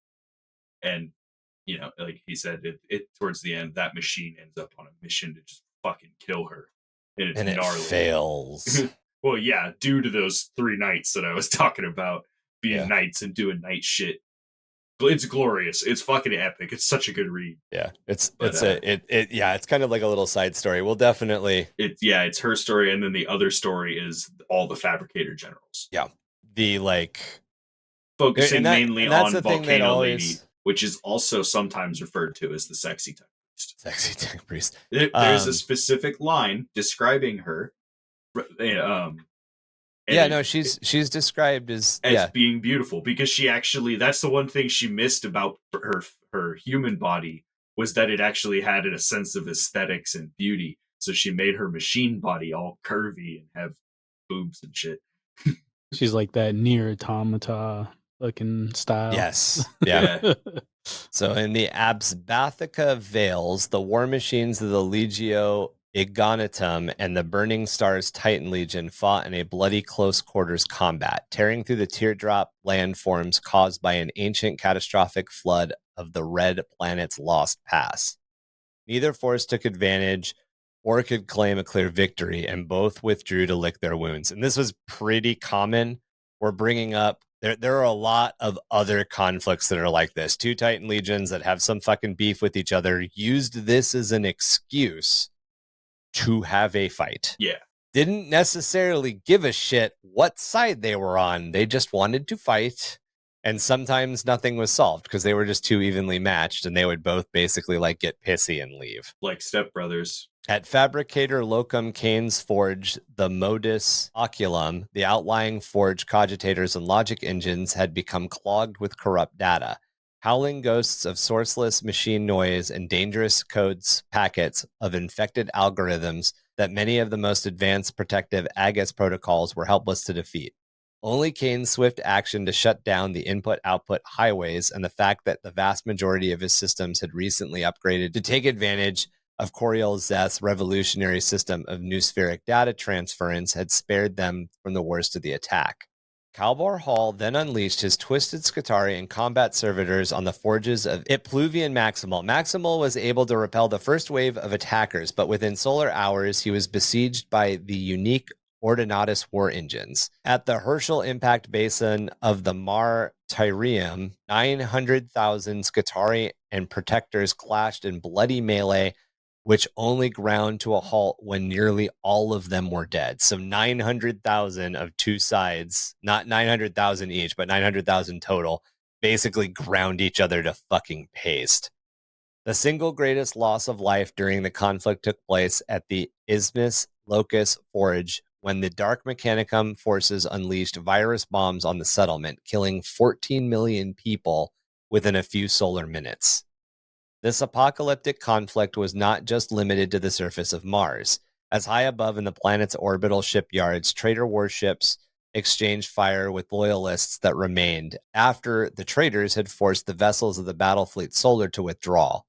And like he said, it towards the end, that machine ends up on a mission to just fucking kill her. And it's gnarly. It fails. Well, yeah, due to those 3 nights that I was talking about, being knights and doing knight shit. It's glorious. It's fucking epic. It's such a good read. Yeah, it's kind of like a little side story. We'll definitely. It's her story, and then the other story is all the Fabricator Generals. Yeah, the like focusing mainly on Volcano Lady, which is also sometimes referred to as the sexy tech priest. Sexy tech priest. There's a specific line describing her. And she's described as being beautiful, because she actually, that's the one thing she missed about her human body, was that it actually had a sense of aesthetics and beauty. So she made her machine body all curvy and have boobs and shit. She's like that near automata looking style. Yes. Yeah. So in the Absbathica Vales, the war machines of the Legio Igonitum and the Burning Stars Titan Legion fought in a bloody close quarters combat, tearing through the teardrop landforms caused by an ancient catastrophic flood of the Red Planet's Lost Pass. Neither force took advantage or could claim a clear victory, and both withdrew to lick their wounds. And this was pretty common. We're bringing up, there are a lot of other conflicts that are like this. Two Titan legions that have some fucking beef with each other used this as an excuse to have a fight. Yeah. Didn't necessarily give a shit what side they were on. They just wanted to fight. And sometimes nothing was solved because they were just too evenly matched, and they would both basically like get pissy and leave. Like stepbrothers. At Fabricator Locum Cain's Forge, the Modus Oculum, the outlying forge cogitators and logic engines had become clogged with corrupt data. Howling ghosts of sourceless machine noise and dangerous codes packets of infected algorithms that many of the most advanced protective Agus protocols were helpless to defeat. Only Cain's swift action to shut down the input-output highways and the fact that the vast majority of his systems had recently upgraded to take advantage of Coriel Zeth's revolutionary system of noospheric data transference had spared them from the worst of the attack. Kalbar Hall then unleashed his twisted Skitarii and combat servitors on the forges of Ipluvian Maximal. Maximal was able to repel the first wave of attackers, but within solar hours, he was besieged by the unique Ordinatus war engines. At the Herschel impact basin of the Mar Tyrium, 900,000 Skitarii and protectors clashed in bloody melee, which only ground to a halt when nearly all of them were dead. So 900,000 of two sides, not 900,000 each, but 900,000 total, basically ground each other to fucking paste. The single greatest loss of life during the conflict took place at the Isthmus Locus Forge, when the Dark Mechanicum forces unleashed virus bombs on the settlement, killing 14 million people within a few solar minutes. This apocalyptic conflict was not just limited to the surface of Mars. As high above in the planet's orbital shipyards, traitor warships exchanged fire with loyalists that remained after the traitors had forced the vessels of the battle fleet Solar to withdraw.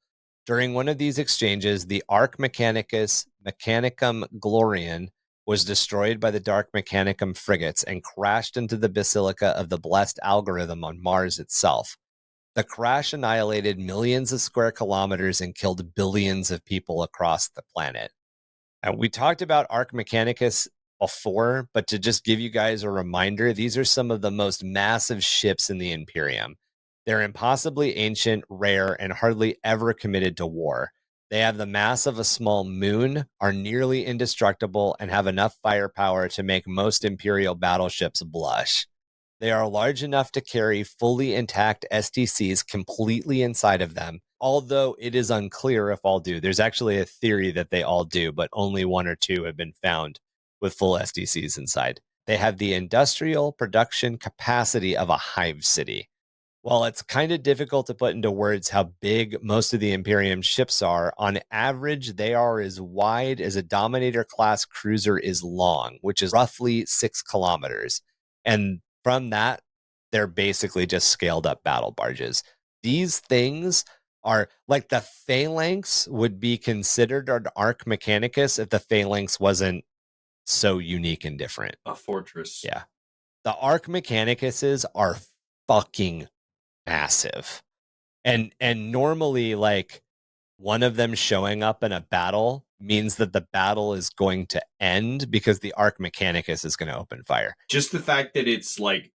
During one of these exchanges, the Arc Mechanicus Mechanicum Glorian was destroyed by the Dark Mechanicum frigates and crashed into the Basilica of the Blessed Algorithm on Mars itself. The crash annihilated millions of square kilometers and killed billions of people across the planet. And we talked about Arc Mechanicus before, but to just give you guys a reminder, these are some of the most massive ships in the Imperium. They're impossibly ancient, rare, and hardly ever committed to war. They have the mass of a small moon, are nearly indestructible, and have enough firepower to make most Imperial battleships blush. They are large enough to carry fully intact STCs completely inside of them, although it is unclear if all do. There's actually a theory that they all do, but only one or two have been found with full STCs inside. They have the industrial production capacity of a hive city. While it's kind of difficult to put into words how big most of the Imperium ships are, on average, they are as wide as a Dominator-class cruiser is long, which is roughly 6 kilometers. And from that, they're basically just scaled-up battle barges. These things are like the Phalanx would be considered an Arc Mechanicus if the Phalanx wasn't so unique and different. A fortress. Yeah. The Arc Mechanicuses are fucking massive. And normally, like, one of them showing up in a battle means that the battle is going to end because the Arc Mechanicus is going to open fire. Just the fact that it's like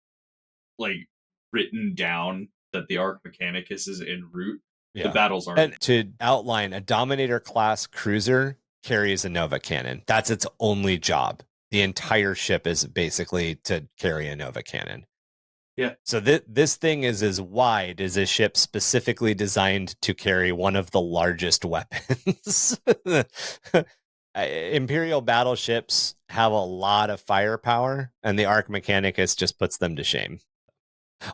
written down that the Arc Mechanicus is en route, the battles aren't. And to outline, a Dominator class cruiser carries a Nova cannon. That's its only job. The entire ship is basically to carry a Nova cannon. Yeah. So this thing is as wide as a ship specifically designed to carry one of the largest weapons. Imperial battleships have a lot of firepower, and the Arc Mechanicus just puts them to shame.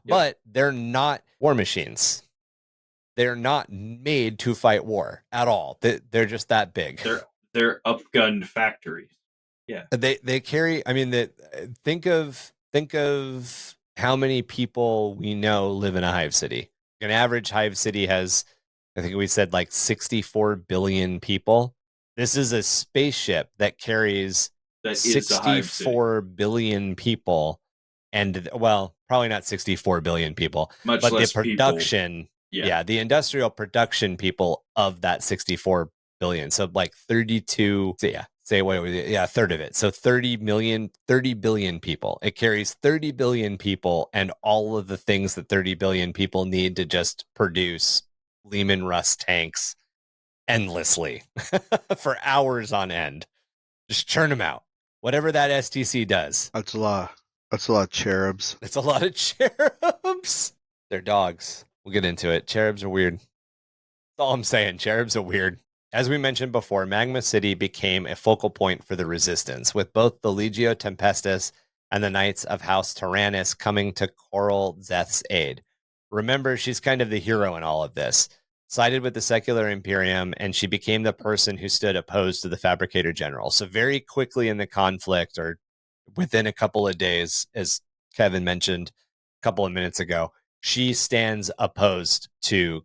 But they're not war machines. They're not made to fight war at all. They're just that big. They're upgunned factories. Yeah. They carry. I mean, think of how many people we know live in a hive city. An average hive city has, I think we said, like 64 billion people. This is a spaceship that carries 64 billion people, and well, probably not 64 billion people, Much but less the production, people. the industrial production people of that 64 billion. So like 32, say what was it? Yeah, a third of it. So 30 billion people. It carries 30 billion people and all of the things that 30 billion people need to just produce Lehman Russ tanks endlessly for hours on end. Just churn them out. Whatever that STC does. That's a lot of cherubs. It's a lot of cherubs. They're dogs. We'll get into it. Cherubs are weird. That's all I'm saying. Cherubs are weird. As we mentioned before, Magma City became a focal point for the Resistance, with both the Legio Tempestus and the Knights of House Tyrannus coming to Coral Zeth's aid. Remember, she's kind of the hero in all of this. Sided with the secular Imperium, and she became the person who stood opposed to the Fabricator General. So very quickly in the conflict, or within a couple of days, as Kevin mentioned a couple of minutes ago, she stands opposed to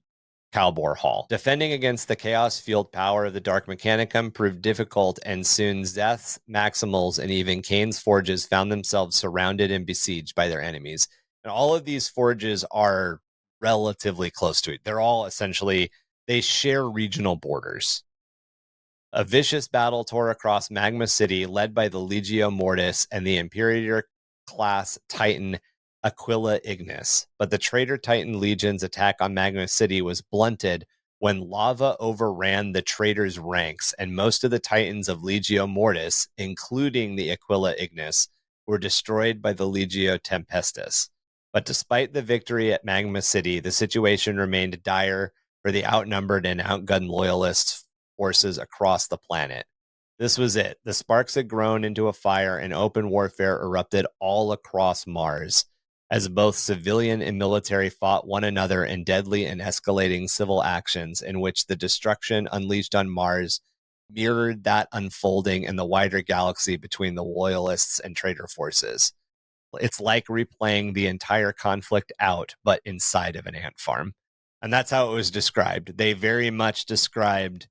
Kalbor Hall. Defending against the chaos-fueled power of the Dark Mechanicum proved difficult, and soon Zeth's, Maximals, and even Kane's forges found themselves surrounded and besieged by their enemies. And all of these forges are relatively close to it. They're all essentially, they share regional borders. A vicious battle tore across Magma City, led by the Legio Mortis and the Imperator-class Titan Aquila Ignis. But the traitor Titan Legion's attack on Magma City was blunted when lava overran the traitor's ranks, and most of the Titans of Legio Mortis, including the Aquila Ignis, were destroyed by the Legio Tempestus. But despite the victory at Magma City, the situation remained dire for the outnumbered and outgunned loyalist forces across the planet. This was it. The sparks had grown into a fire, and open warfare erupted all across Mars, as both civilian and military fought one another in deadly and escalating civil actions in which the destruction unleashed on Mars mirrored that unfolding in the wider galaxy between the loyalists and traitor forces. It's like replaying the entire conflict out, but inside of an ant farm. And that's how it was described. They very much described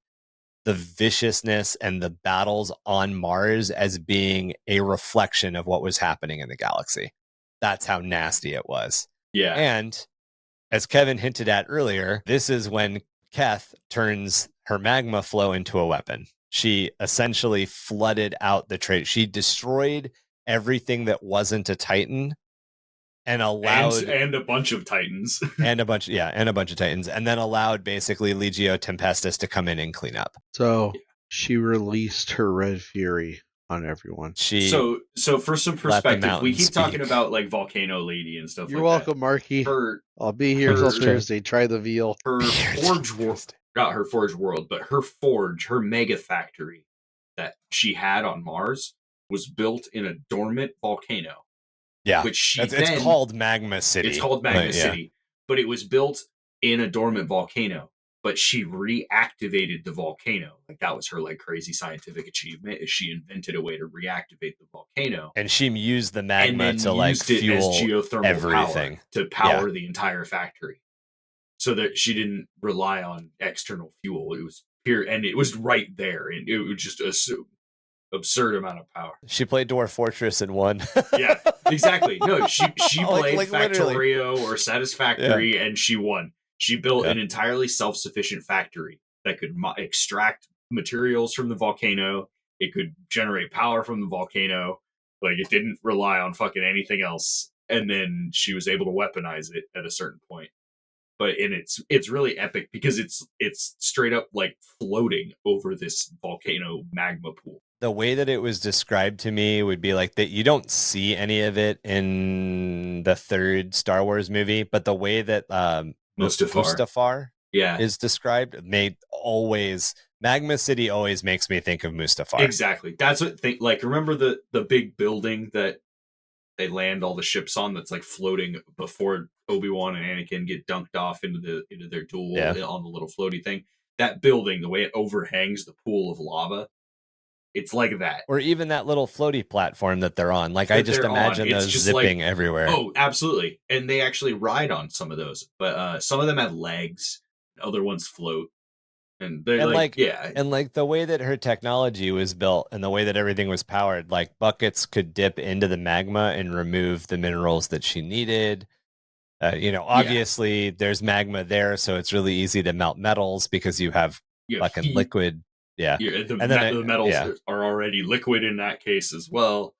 the viciousness and the battles on Mars as being a reflection of what was happening in the galaxy. That's how nasty it was. Yeah. And as Kevin hinted at earlier, this is when Keth turns her magma flow into a weapon. She essentially flooded out the trade. She destroyed everything that wasn't a Titan and allowed and a bunch of Titans. and a bunch of Titans, and then allowed basically Legio Tempestus to come in and clean up. So she released her Red Fury on everyone. So for some perspective, we keep talking about like Volcano Lady and stuff. You're like welcome, that. Marky. I'll be here till Thursday. Try the veal. Her forge world, not her forge world, but her forge, her mega factory that she had on Mars was built in a dormant volcano. Yeah, which it's called Magma City. It's called Magma City, but it was built in a dormant volcano. But she reactivated the volcano. Like that was her like crazy scientific achievement. Is she invented a way to reactivate the volcano, and she used the magma to like fuel as geothermal everything power to power the entire factory, so that she didn't rely on external fuel. It was pure, and it was right there, and it was just absurd amount of power. She played Dwarf Fortress and won. Yeah, exactly. No, she played like Factorio or Satisfactory, and she won. She built an entirely self-sufficient factory that could extract materials from the volcano. It could generate power from the volcano. Like it didn't rely on fucking anything else. And then she was able to weaponize it at a certain point. But it's really epic because it's straight up like floating over this volcano magma pool. The way that it was described to me would be like that you don't see any of it in the third Star Wars movie, but the way that Mustafar is described, they always Magma City always makes me think of Mustafar. Exactly. That's what like remember the big building that they land all the ships on that's like floating before Obi-Wan and Anakin get dunked off into their duel on the little floaty thing. That building, the way it overhangs the pool of lava, it's like that. Or even that little floaty platform that they're on. Like I just imagine those zipping everywhere. Oh, absolutely. And they actually ride on some of those, but some of them have legs, other ones float. And they're and like the way that her technology was built and the way that everything was powered, like buckets could dip into the magma and remove the minerals that she needed. Obviously there's magma there, so it's really easy to melt metals because you have fucking liquid. Yeah. The metals are already liquid in that case as well.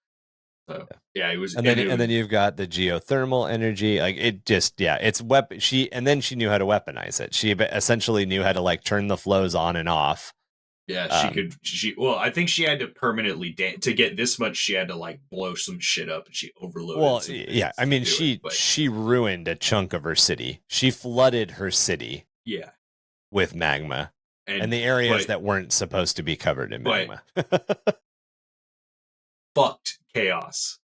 So it was. And then you've got the geothermal energy. Like it just, it's weapon. She knew how to weaponize it. She essentially knew how to like turn the flows on and off. Yeah, well, I think she had to permanently to get this much. She had to like blow some shit up, and she overloaded. Well, yeah, I mean, she ruined a chunk of her city. She flooded her city. Yeah, with magma and the areas that weren't supposed to be covered in magma. Fucked chaos.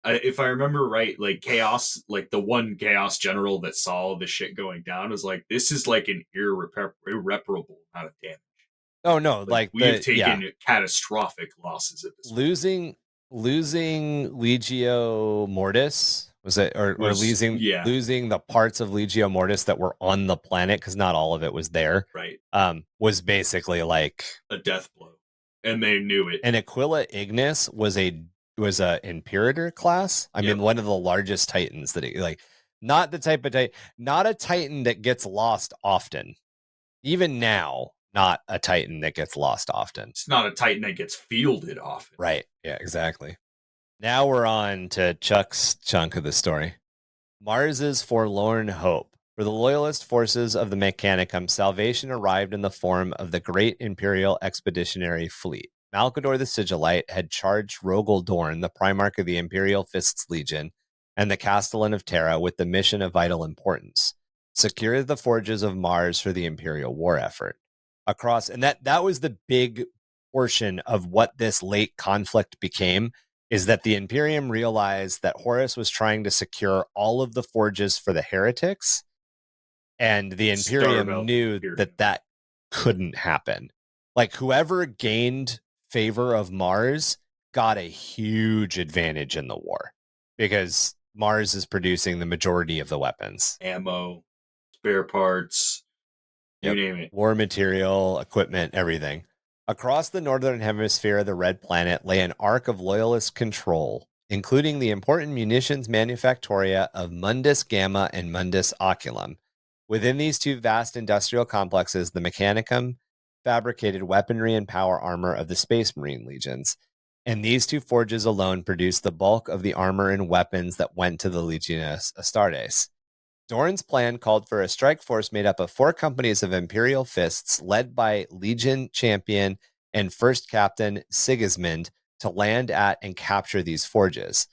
If I remember right, like chaos, like the one chaos general that saw the shit going down was like, this is like an irreparable amount of damage. Oh no, like we have taken catastrophic losses at this point. Losing Legio Mortis, was it or losing the parts of Legio Mortis that were on the planet, because not all of it was there, right? Was basically like a death blow, and they knew it. And Aquila Ignis was a Imperator class. I mean, one of the largest Titans that not the type of not a Titan that gets lost often. Even now, not a Titan that gets lost often. It's not a Titan that gets fielded often. Right. Yeah, exactly. Now we're on to Chuck's chunk of the story. Mars's forlorn hope. For the loyalist forces of the Mechanicum, salvation arrived in the form of the Great Imperial Expeditionary Fleet. Malkador the Sigillite had charged Rogel Dorn, the Primarch of the Imperial Fists Legion, and the Castellan of Terra with the mission of vital importance: secure the forges of Mars for the Imperial war effort. And that was the big portion of what this late conflict became, is that the Imperium realized that Horus was trying to secure all of the forges for the heretics, and the Imperium knew that couldn't happen. Like, whoever gained favor of Mars got a huge advantage in the war, because Mars is producing the majority of the weapons, ammo, spare parts, you name it, war material, equipment, everything. Across the northern hemisphere of the Red Planet lay an arc of loyalist control, including the important munitions manufactoria of Mundus Gamma and Mundus Oculum. Within these two vast industrial complexes, the Mechanicum fabricated weaponry and power armor of the Space Marine legions, and these two forges alone produced the bulk of the armor and weapons that went to the Legiones Astartes. Dorn's plan called for a strike force made up of 4 companies of Imperial Fists, led by Legion Champion and First Captain Sigismund, to land at and capture these forges.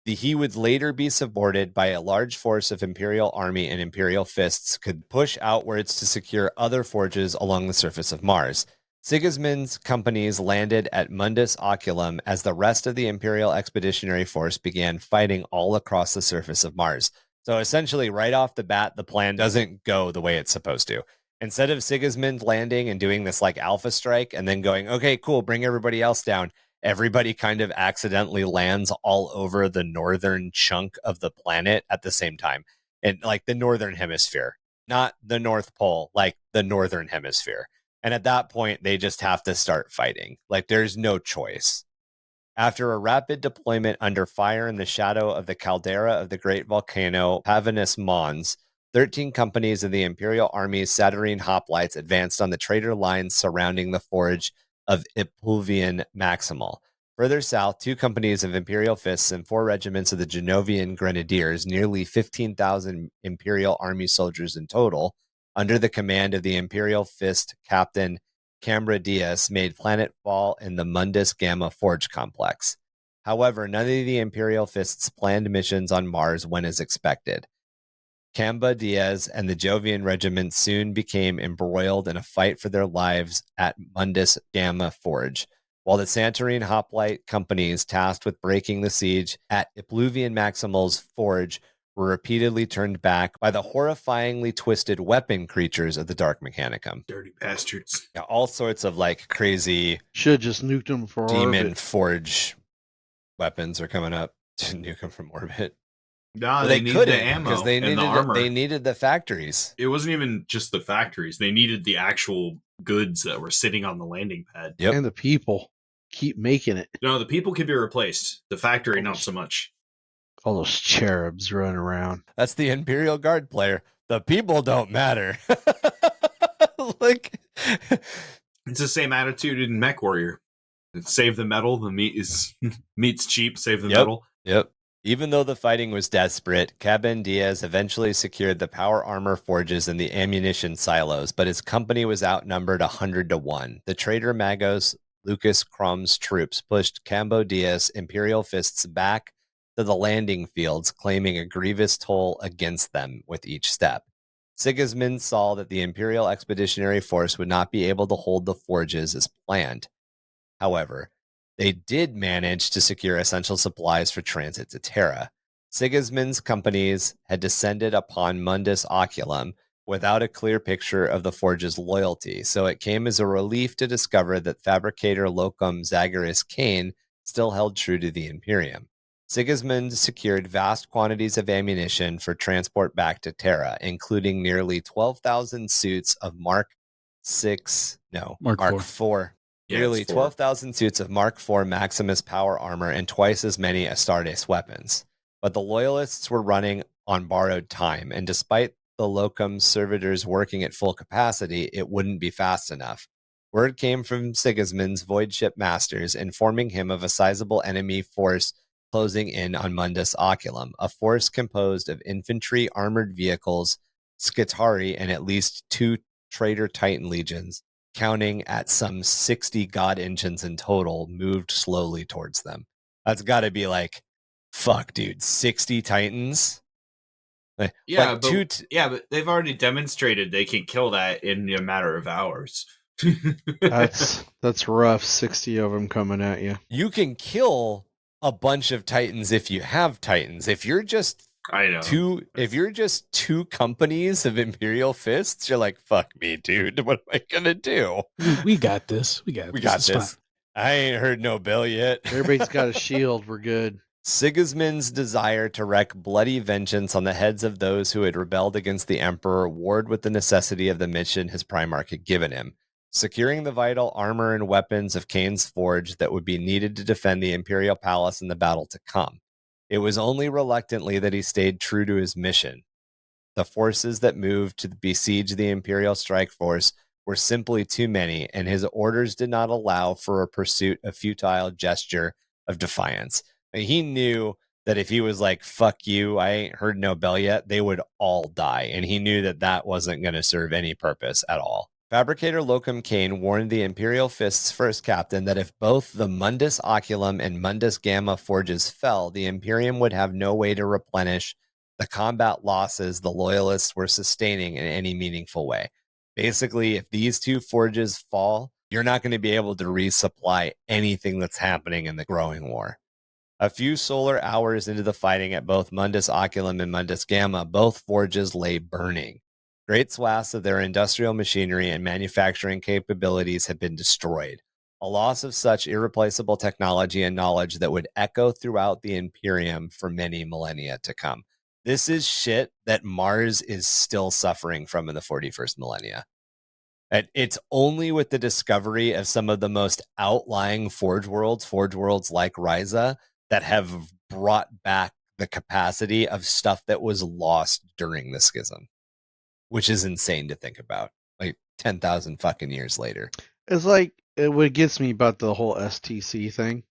He would later be supported by a large force of Imperial Army, and Imperial Fists could push outwards to secure other forges along the surface of Mars. Sigismund's companies landed at Mundus Oculum as the rest of the Imperial Expeditionary Force began fighting all across the surface of Mars. So essentially, right off the bat, the plan doesn't go the way it's supposed to. Instead of Sigismund landing and doing this like alpha strike and then going, okay, cool, bring everybody else down, everybody kind of accidentally lands all over the northern chunk of the planet at the same time. And like the northern hemisphere, not the North Pole, like the northern hemisphere. And at that point, they just have to start fighting. Like, there's no choice. After a rapid deployment under fire in the shadow of the caldera of the great volcano Pavinus Mons, 13 companies of the Imperial Army's Saturnine hoplites advanced on the traitor lines surrounding the forge of Ipulvian Maximal. Further south, 2 companies of Imperial Fists and 4 regiments of the Genovian Grenadiers, nearly 15,000 Imperial Army soldiers in total, under the command of the Imperial Fist Captain Cambradius, made planetfall in the Mundus Gamma Forge complex. However, none of the Imperial Fist's planned missions on Mars went as expected. Camba Diaz and the Jovian regiment soon became embroiled in a fight for their lives at Mundus Gamma Forge, while the Santorini Hoplite companies tasked with breaking the siege at Ipluvian Maximal's forge were repeatedly turned back by the horrifyingly twisted weapon creatures of the Dark Mechanicum. Dirty bastards. Yeah, all sorts of like crazy Should have just nuked them for demon orbit. forge weapons are coming up to nuke them from orbit. Nah, But they needed the ammo because they and needed the armor. they needed the factories. It wasn't even just the factories. They needed the actual goods that were sitting on the landing pad. Yep. And the people keep making it. No, the people can be replaced. The factory, not so much. All those cherubs running around. That's the Imperial Guard player. The people don't matter. Like, It's the same attitude in Mech Warrior. Save the metal. The meat is meat's cheap. Save the metal. Yep. Even though the fighting was desperate, Caben Diaz eventually secured the power armor forges and the ammunition silos, but his company was outnumbered 100-1. The traitor Magos Lucas Crum's troops pushed Cambo Diaz Imperial Fists back to the landing fields, claiming a grievous toll against them with each step. Sigismund saw that the Imperial Expeditionary Force would not be able to hold the forges as planned. However, they did manage to secure essential supplies for transit to Terra. Sigismund's companies had descended upon Mundus Oculum without a clear picture of the forge's loyalty, so it came as a relief to discover that Fabricator Locum Zagaris Kane still held true to the Imperium. Sigismund secured vast quantities of ammunition for transport back to Terra, including nearly 12,000 suits of Mark 4. Yeah, Nearly it's 4. 12,000 suits of Mark IV Maximus power armor and twice as many Astartes weapons. But the Loyalists were running on borrowed time, and despite the Locum servitors working at full capacity, it wouldn't be fast enough. Word came from Sigismund's void ship masters, informing him of a sizable enemy force closing in on Mundus Oculum, a force composed of infantry, armored vehicles, Skitari, and at least 2 traitor Titan legions, counting at some 60 god engines in total, moved slowly towards them. That's got to be like, fuck, dude, 60 Titans? Yeah, Like but but they've already demonstrated they can kill that in a matter of hours. That's rough. 60 of them coming at you. You can kill a bunch of Titans if you have Titans. If you're just I know. two companies of Imperial Fists, you're like, fuck me, dude. What am I gonna do? We got this. We got It's this. fine. I ain't heard no bell yet. Everybody's got a shield. We're good. Sigismund's desire to wreak bloody vengeance on the heads of those who had rebelled against the Emperor warred with the necessity of the mission his Primarch had given him, securing the vital armor and weapons of Kane's forge that would be needed to defend the Imperial Palace in the battle to come. It was only reluctantly that he stayed true to his mission. The forces that moved to besiege the Imperial Strike Force were simply too many, and his orders did not allow for a pursuit of futile gesture of defiance. He knew that if he was like, fuck you, I ain't heard no bell yet, they would all die, and he knew that that wasn't going to serve any purpose at all. Fabricator Locum Kane warned the Imperial Fist's first captain that if both the Mundus Oculum and Mundus Gamma forges fell, the Imperium would have no way to replenish the combat losses the Loyalists were sustaining in any meaningful way. Basically, if these 2 forges fall, you're not going to be able to resupply anything that's happening in the growing war. A few solar hours into the fighting at both Mundus Oculum and Mundus Gamma, both forges lay burning. Great swaths of their industrial machinery and manufacturing capabilities had been destroyed, a loss of such irreplaceable technology and knowledge that would echo throughout the Imperium for many millennia to come. This is shit that Mars is still suffering from in the 41st millennia. And it's only with the discovery of some of the most outlying forge worlds like Ryza, that have brought back the capacity of stuff that was lost during the schism, which is insane to think about. Like 10,000 fucking years later. It's like what gets me about the whole STC thing.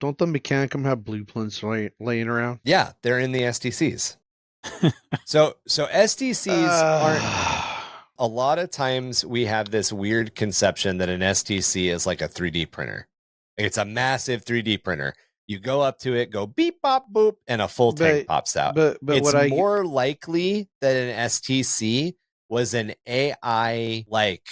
Don't the Mechanicum have blueprints laying around? Yeah, they're in the STCs. so STCs aren't. A lot of times we have this weird conception that an STC is like a 3D printer. It's a massive 3D printer. You go up to it, go beep, bop, boop, and a full tank pops out. But It's more likely that an STC was an AI, like,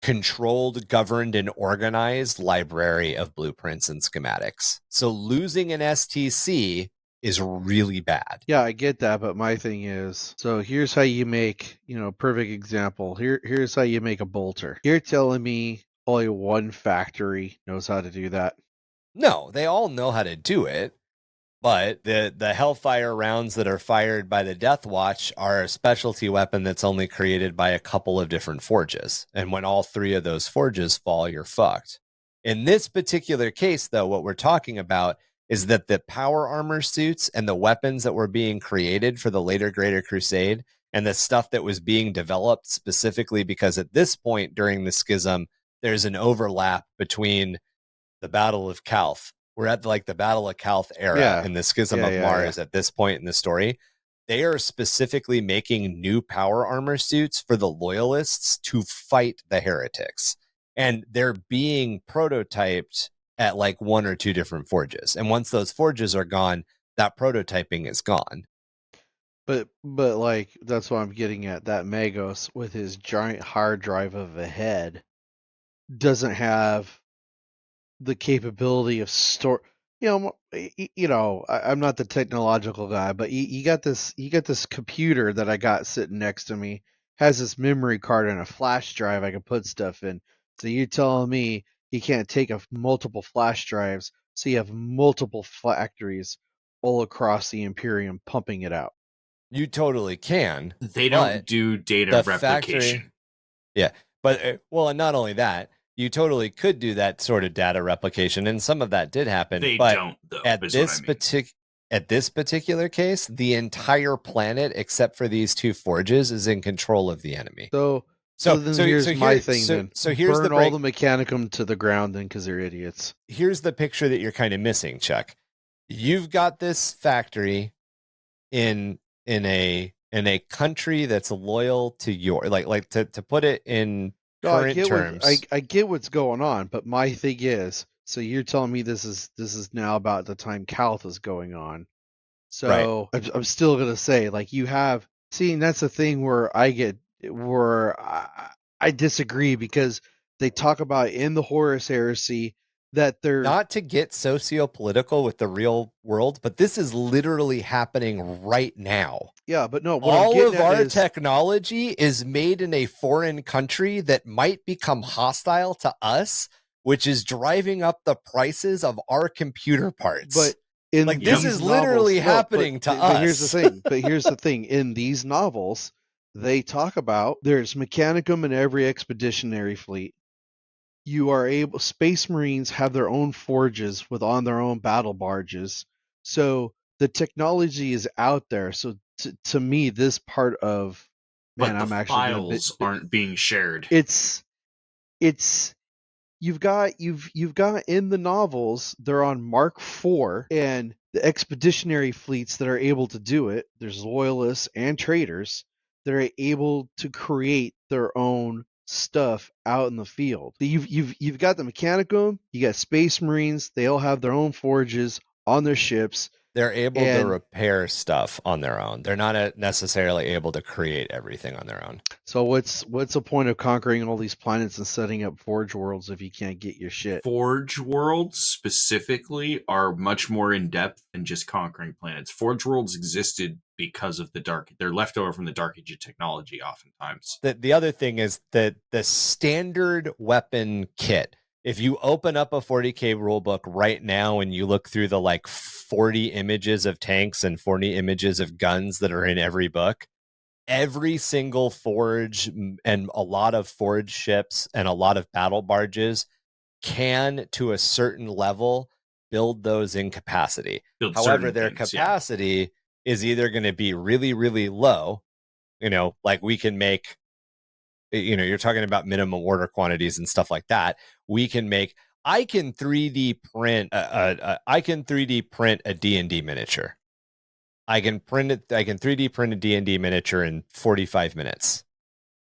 controlled, governed, and organized library of blueprints and schematics. So losing an STC is really bad. Yeah, I get that, but my thing is, so here's how you make, perfect example. Here's how you make a bolter. You're telling me only one factory knows how to do that? No, they all know how to do it, but the Hellfire rounds that are fired by the Death Watch are a specialty weapon that's only created by a couple of different forges. And when all three of those forges fall, you're fucked. In this particular case, though, what we're talking about is that the power armor suits and the weapons that were being created for the later Greater Crusade and the stuff that was being developed specifically because at this point during the Schism, there's an overlap between the Battle of Calth. We're at like the Battle of Calth era in the Schism of Mars at this point in the story. They are specifically making new power armor suits for the loyalists to fight the heretics. And they're being prototyped at like one or two different forges. And once those forges are gone, that prototyping is gone. But like, that's what I'm getting at. That Magos with his giant hard drive of a head doesn't have the capability of store. I'm not the technological guy, but you got this computer that I got sitting next to me, has this memory card and a flash drive I can put stuff in. So you're telling me you can't take multiple flash drives, so you have multiple factories all across the Imperium pumping it out? You totally can. They don't do data replication. But and not only that, you totally could do that sort of data replication, and some of that did happen. They but don't, though. At this particular case, the entire planet, except for these two forges, is in control of the enemy. So here's my thing then. So here's burn all the Mechanicum to the ground then, because they're idiots. Here's the picture that you're kind of missing, Chuck. You've got this factory in a country that's loyal to your to put it in current terms. I get what's going on, but my thing is, so you're telling me this is now about the time Calth is going on. So right. I'm still gonna say, like, you have seen, that's the thing where I disagree, because they talk about in the Horus Heresy that they're not to get socio-political with the real world, but this is literally happening right now. Yeah, but no, all of our technology is made in a foreign country that might become hostile to us, which is driving up the prices of our computer parts. But this is literally happening to us. But here's the thing. In these novels, they talk about there's Mechanicum in every expeditionary fleet. You are able, Space Marines have their own forges on their own battle barges. So the technology is out there. So to me, this part of, files aren't being shared. It's you've got in the novels, they're on Mark IV, and the expeditionary fleets that are able to do it, there's loyalists and traitors that are able to create their own stuff out in the field. You've got the Mechanicum, you got Space Marines, they all have their own forges on their ships. They're able to repair stuff on their own. They're not necessarily able to create everything on their own. So what's the point of conquering all these planets and setting up Forge Worlds if you can't get your shit? Forge Worlds specifically are much more in depth than just conquering planets. Forge Worlds existed because of they're left over from the Dark Age of technology oftentimes. The other thing is that the standard weapon kit, if you open up a 40k rulebook right now and you look through the like 40 images of tanks and 40 images of guns that are in every book, every single forge and a lot of forge ships and a lot of battle barges can, to a certain level, build those in capacity. However, their capacity is either going to be really, really low, like we can make, you're talking about minimum order quantities and stuff like that. I can 3D print a D&D miniature. I can 3D print a D&D miniature in 45 minutes.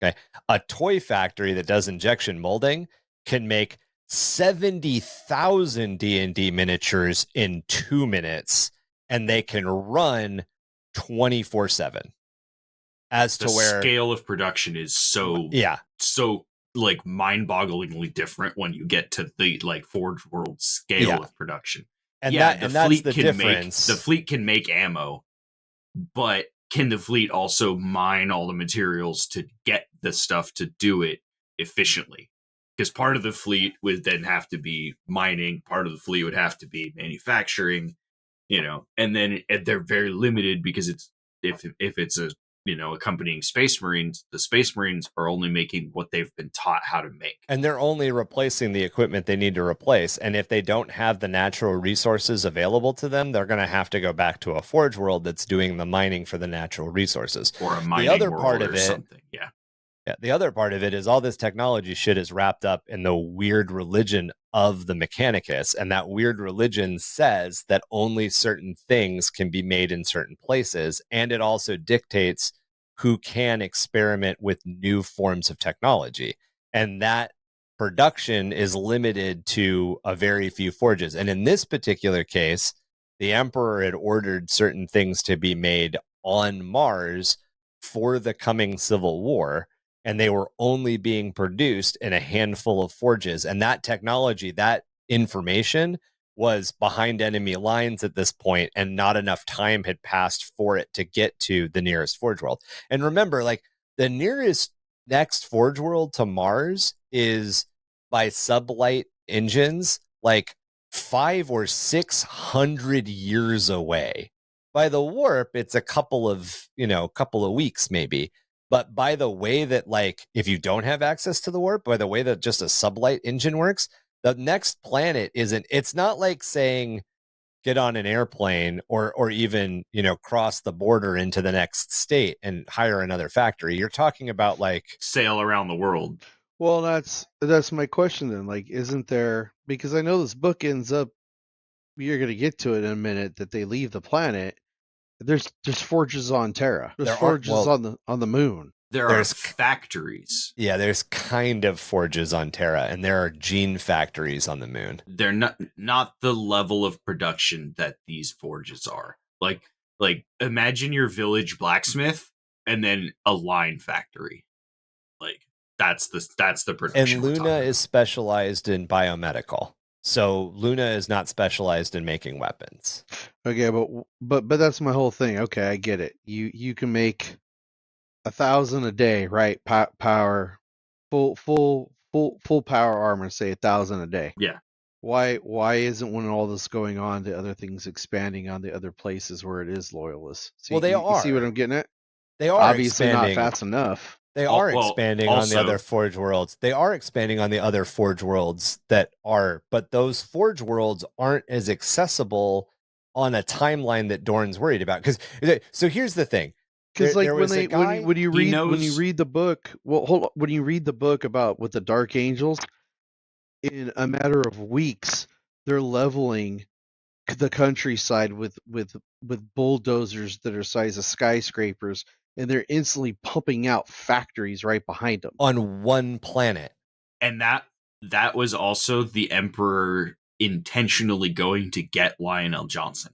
Okay. A toy factory that does injection molding can make 70,000 D&D miniatures in 2 minutes, and they can run 24/7. As to The where scale of production is so like mind-bogglingly different when you get to the like Forge World scale of production. And the that's fleet the can difference. the fleet can make ammo, but can the fleet also mine all the materials to get the stuff to do it efficiently? Because part of the fleet would then have to be mining, part of the fleet would have to be manufacturing, and then they're very limited because it's if it's a accompanying Space Marines, the Space Marines are only making what they've been taught how to make. And they're only replacing the equipment they need to replace. And if they don't have the natural resources available to them, they're going to have to go back to a Forge World that's doing the mining for the natural resources. Or a mining the other world part or of it, something. Yeah. The other part of it is all this technology shit is wrapped up in the weird religion of the Mechanicus. And that weird religion says that only certain things can be made in certain places. And it also dictates who can experiment with new forms of technology. And that production is limited to a very few forges. And in this particular case, the Emperor had ordered certain things to be made on Mars for the coming Civil War, and they were only being produced in a handful of forges. And that technology, that information was behind enemy lines at this point, and not enough time had passed for it to get to the nearest Forge World. And remember, like, the nearest next Forge World to Mars is by sublight engines, like 500 or 600 years away. By the warp, it's a couple of weeks maybe. But by the way that, like, if you don't have access to the warp, by the way that just a sublight engine works, the next planet it's not like saying get on an airplane or even, cross the border into the next state and hire another factory. You're talking about like sail around the world. Well, that's my question then. Like, isn't there, because I know this book ends up, you're going to get to it in a minute, that they leave the planet. There's forges on Terra. There's forges on the moon. There's factories. Yeah, there's kind of forges on Terra, and there are gene factories on the moon. They're not the level of production that these forges are. Like imagine your village blacksmith and then a line factory. Like that's the production. And Luna is specialized in biomedical. So Luna is not specialized in making weapons. Okay, but that's my whole thing. Okay, I get it. You can make 1,000 a day, right? Power, full power armor, say 1,000 a day. Yeah. Why isn't, when all this going on, the other things expanding on the other places where it is loyalists? So well, they are. You see what I'm getting at? They are obviously expanding. Not fast enough. They are expanding on the other Forge Worlds. They are expanding on the other Forge Worlds but those Forge Worlds aren't as accessible on a timeline that Dorn's worried about. So here's the thing. Because like when you read the book, well, hold on, when you read the book about with the Dark Angels, in a matter of weeks, they're leveling the countryside with bulldozers that are size of skyscrapers, and they're instantly pumping out factories right behind them on one planet. And that was also the Emperor intentionally going to get Lionel Johnson.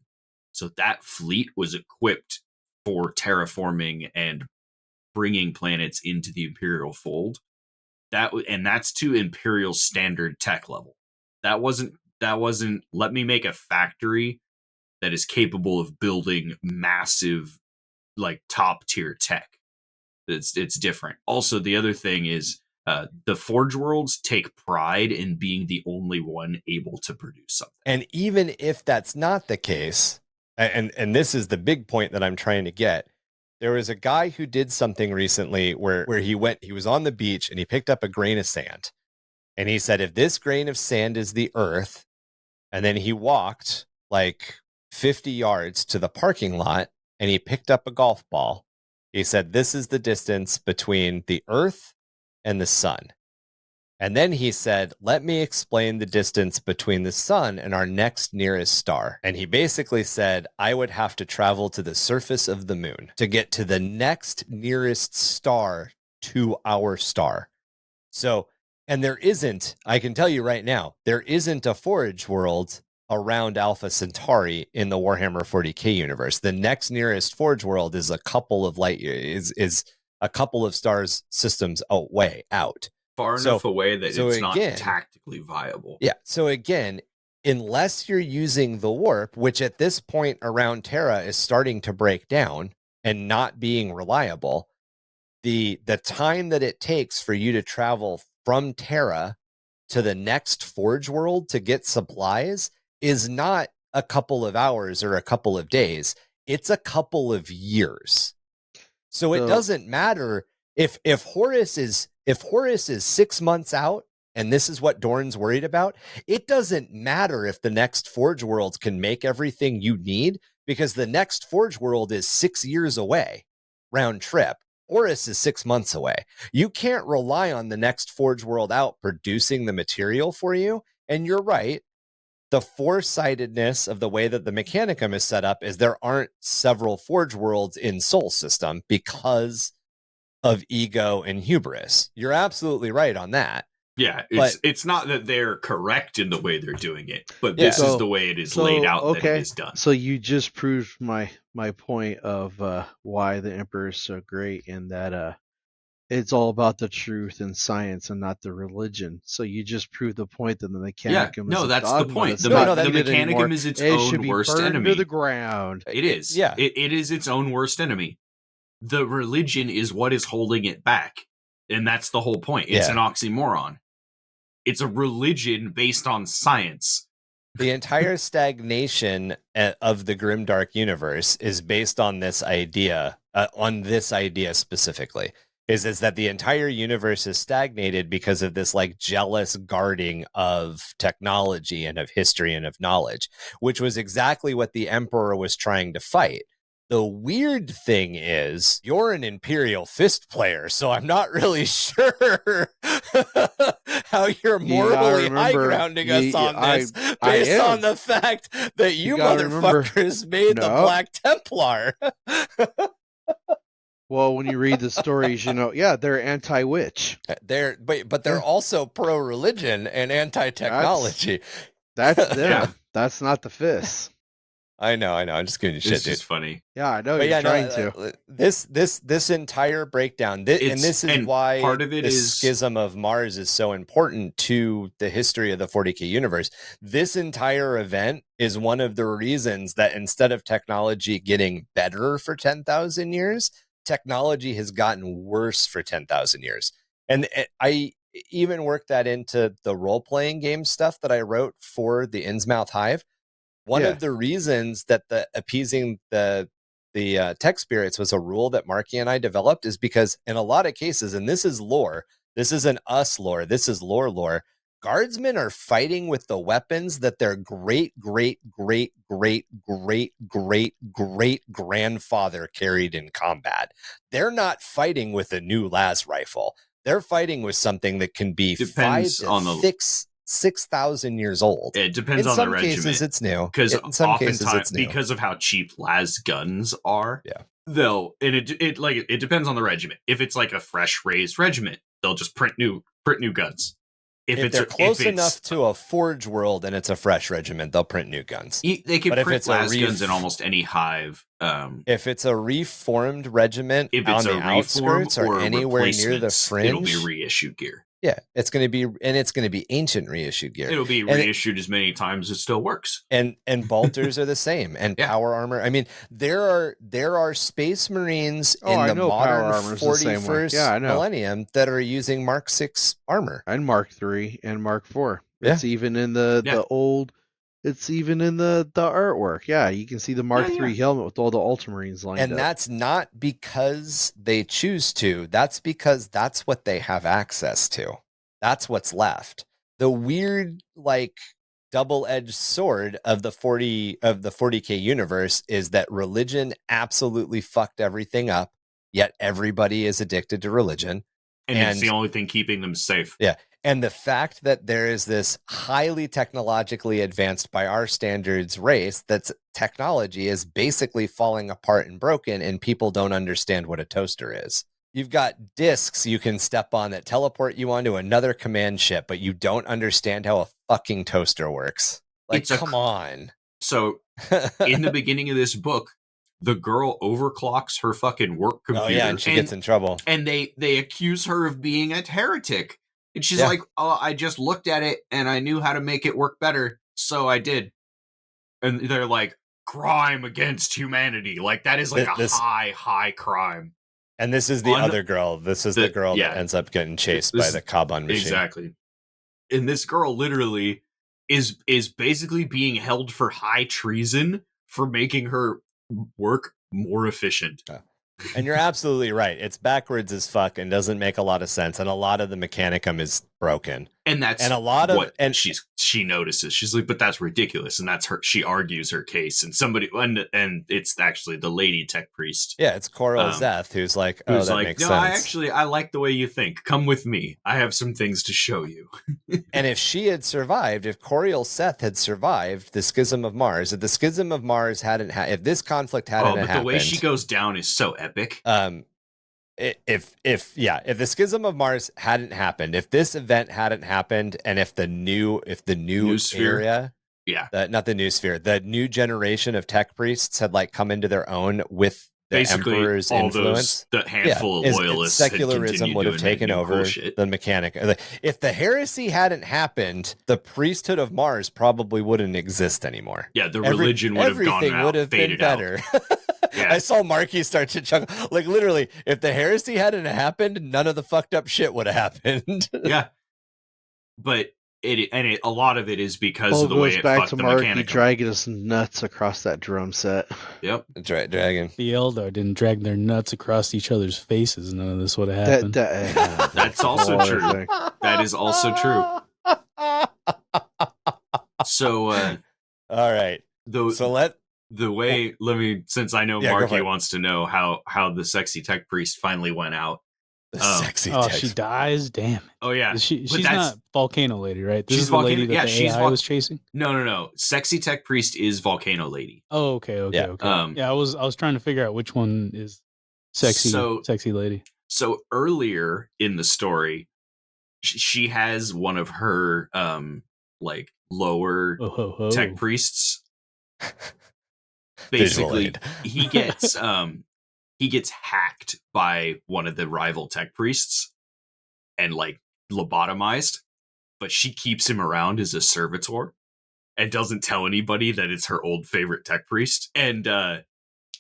So that fleet was equipped for terraforming and bringing planets into the Imperial fold. That's to Imperial standard tech level. That wasn't let me make a factory that is capable of building massive, like, top tier tech. It's different. Also, the other thing is the Forge Worlds take pride in being the only one able to produce something. And even if that's not the case, and this is the big point that I'm trying to get, there was a guy who did something recently where he was on the beach and he picked up a grain of sand. And he said, if this grain of sand is the Earth, and then he walked like 50 yards to the parking lot and he picked up a golf ball. He said, this is the distance between the Earth and the sun. And then he said, let me explain the distance between the sun and our next nearest star. And he basically said, I would have to travel to the surface of the moon to get to the next nearest star to our star. So And there isn't, I can tell you right now, there isn't a Forge world around Alpha Centauri in the Warhammer 40k universe. The next nearest Forge world is a couple of light years, is a couple of stars systems away out. Far enough away that it's not tactically viable. Yeah. So again, unless you're using the warp, which at this point around Terra is starting to break down and not being reliable, the time that it takes for you to travel from Terra to the next Forge world to get supplies is not a couple of hours or a couple of days. It's a couple of years. So it doesn't matter if Horus is 6 months out, and this is what Dorn's worried about. It doesn't matter if the next Forge world can make everything you need, because the next Forge world is 6 years away, round trip. Horus is 6 months away. You can't rely on the next Forge world out producing the material for you. And you're right. The four-sidedness of the way that the Mechanicum is set up is there aren't several Forge worlds in Sol system because of ego and hubris. You're absolutely right on that. Yeah, it's not that they're correct in the way they're doing it, but this is the way it is laid out that it is done. So you just proved my point of why the Emperor is so great, in that it's all about the truth and science and not the religion. So you just proved the point that the Mechanicum is that's dogma. the point. The Mechanicum is its own worst enemy. To the ground. It is. Yeah. It is its own worst enemy. The religion is what is holding it back. And that's the whole point. It's an oxymoron. It's a religion based on science. The entire stagnation of the Grimdark universe is based on this idea, specifically, is that the entire universe is stagnated because of this like jealous guarding of technology and of history and of knowledge, which was exactly what the Emperor was trying to fight. The weird thing is, you're an Imperial Fist player, so I'm not really sure how you're morally high-grounding us on this, based on the fact that you motherfuckers made the Black Templar. Well, when you read the stories, they're anti-witch. But they're also pro-religion and anti-technology. That's them. That's not the Fists. I know. I'm just giving you shit, dude. It's just funny. Yeah, I know. You're trying to. This entire breakdown, this is why part of it is Schism of Mars is so important to the history of the 40k universe. This entire event is one of the reasons that instead of technology getting better for 10,000 years, technology has gotten worse for 10,000 years. And I even worked that into the role-playing game stuff that I wrote for the Innsmouth Hive. One of the reasons that the appeasing the tech spirits was a rule that Marky and I developed is because in a lot of cases, and this is lore, this isn't us lore, this is lore, guardsmen are fighting with the weapons that their great grandfather carried in combat. They're not fighting with a new las rifle. They're fighting with something that can be 6,000 years old. It depends on the regiment. In some cases, it's new. Because oftentimes, because of how cheap las guns are, it depends on the regiment. If it's like a fresh raised regiment, they'll just print new guns. If they're close enough to a Forge world and it's a fresh regiment, they'll print new guns. They can print las guns in almost any hive. If it's a reformed regiment on the outskirts or anywhere near the fringe, it'll be reissued gear. Yeah, it's going to be ancient reissued gear. It'll be reissued as many times as it still works. And bolters are the same, and power armor. I mean, there are Space Marines in the modern 41st millennium that are using Mark 6 armor and Mark 3 and Mark 4. It's even in the old. It's even in the artwork. Yeah, you can see the Mark III helmet with all the Ultramarines lined up. And that's not because they choose to. That's because that's what they have access to. That's what's left. The weird, like, double-edged sword of the 40k universe is that religion absolutely fucked everything up, yet everybody is addicted to religion. And it's the only thing keeping them safe. Yeah. And the fact that there is this highly technologically advanced by our standards race that's technology is basically falling apart and broken, and people don't understand what a toaster is. You've got discs you can step on that teleport you onto another command ship, but you don't understand how a fucking toaster works. Like, come on. So, in the beginning of this book, the girl overclocks her fucking work computer. Oh yeah, and she gets in trouble. And they accuse her of being a heretic. And she's like, "Oh, I just looked at it and I knew how to make it work better, so I did." And they're like, crime against humanity. Like, that is like high crime. And this is the other girl. This is the girl that ends up getting chased by the Kaban machine. Exactly. And this girl literally is basically being held for high treason for making her work more efficient. And you're absolutely right. It's backwards as fuck and doesn't make a lot of sense. And a lot of the mechanicum is broken. And that's a lot of what she notices. She's like, but that's ridiculous. And that's her. She argues her case. And and it's actually the lady tech priest. Yeah, it's Coral Zeth who's like, oh, that makes sense. I like the way you think. Come with me. I have some things to show you. And if she had survived, if Coriel Seth had survived the Schism of Mars, if the Schism of Mars if this conflict hadn't happened, the way she goes down is so epic. If the Schism of Mars hadn't happened, if this event hadn't happened, and if the new area, not the new sphere, the new generation of tech priests had like come into their own with the basically Emperor's all influence, the handful of loyalists, secularism would have taken over the mechanic. If the heresy hadn't happened, the priesthood of Mars probably wouldn't exist anymore. Yeah, the religion would have gone out, would have been better. Yeah. I saw Marky start to chuckle. Like, literally, if the heresy hadn't happened, none of the fucked up shit would have happened. Yeah. But a lot of it is because of the way it fucked the Marky mechanic. dragging his nuts across that drum set. Yep. Dragon. The Eldar didn't drag their nuts across each other's faces. None of this would have happened. That's also true. That is also true. So, all right. Since I know Marky wants to know how the sexy tech priest finally went out. Sexy tech. She dies? Damn. Oh, yeah. She's not Volcano Lady, right? This she's is the lady that the AI was chasing? No. Sexy tech priest is Volcano Lady. Oh, okay. I was trying to figure out which one is sexy lady. So earlier in the story, she has one of her like lower tech priests. Basically, he gets hacked by one of the rival tech priests and like lobotomized, but she keeps him around as a servitor and doesn't tell anybody that it's her old favorite tech priest. And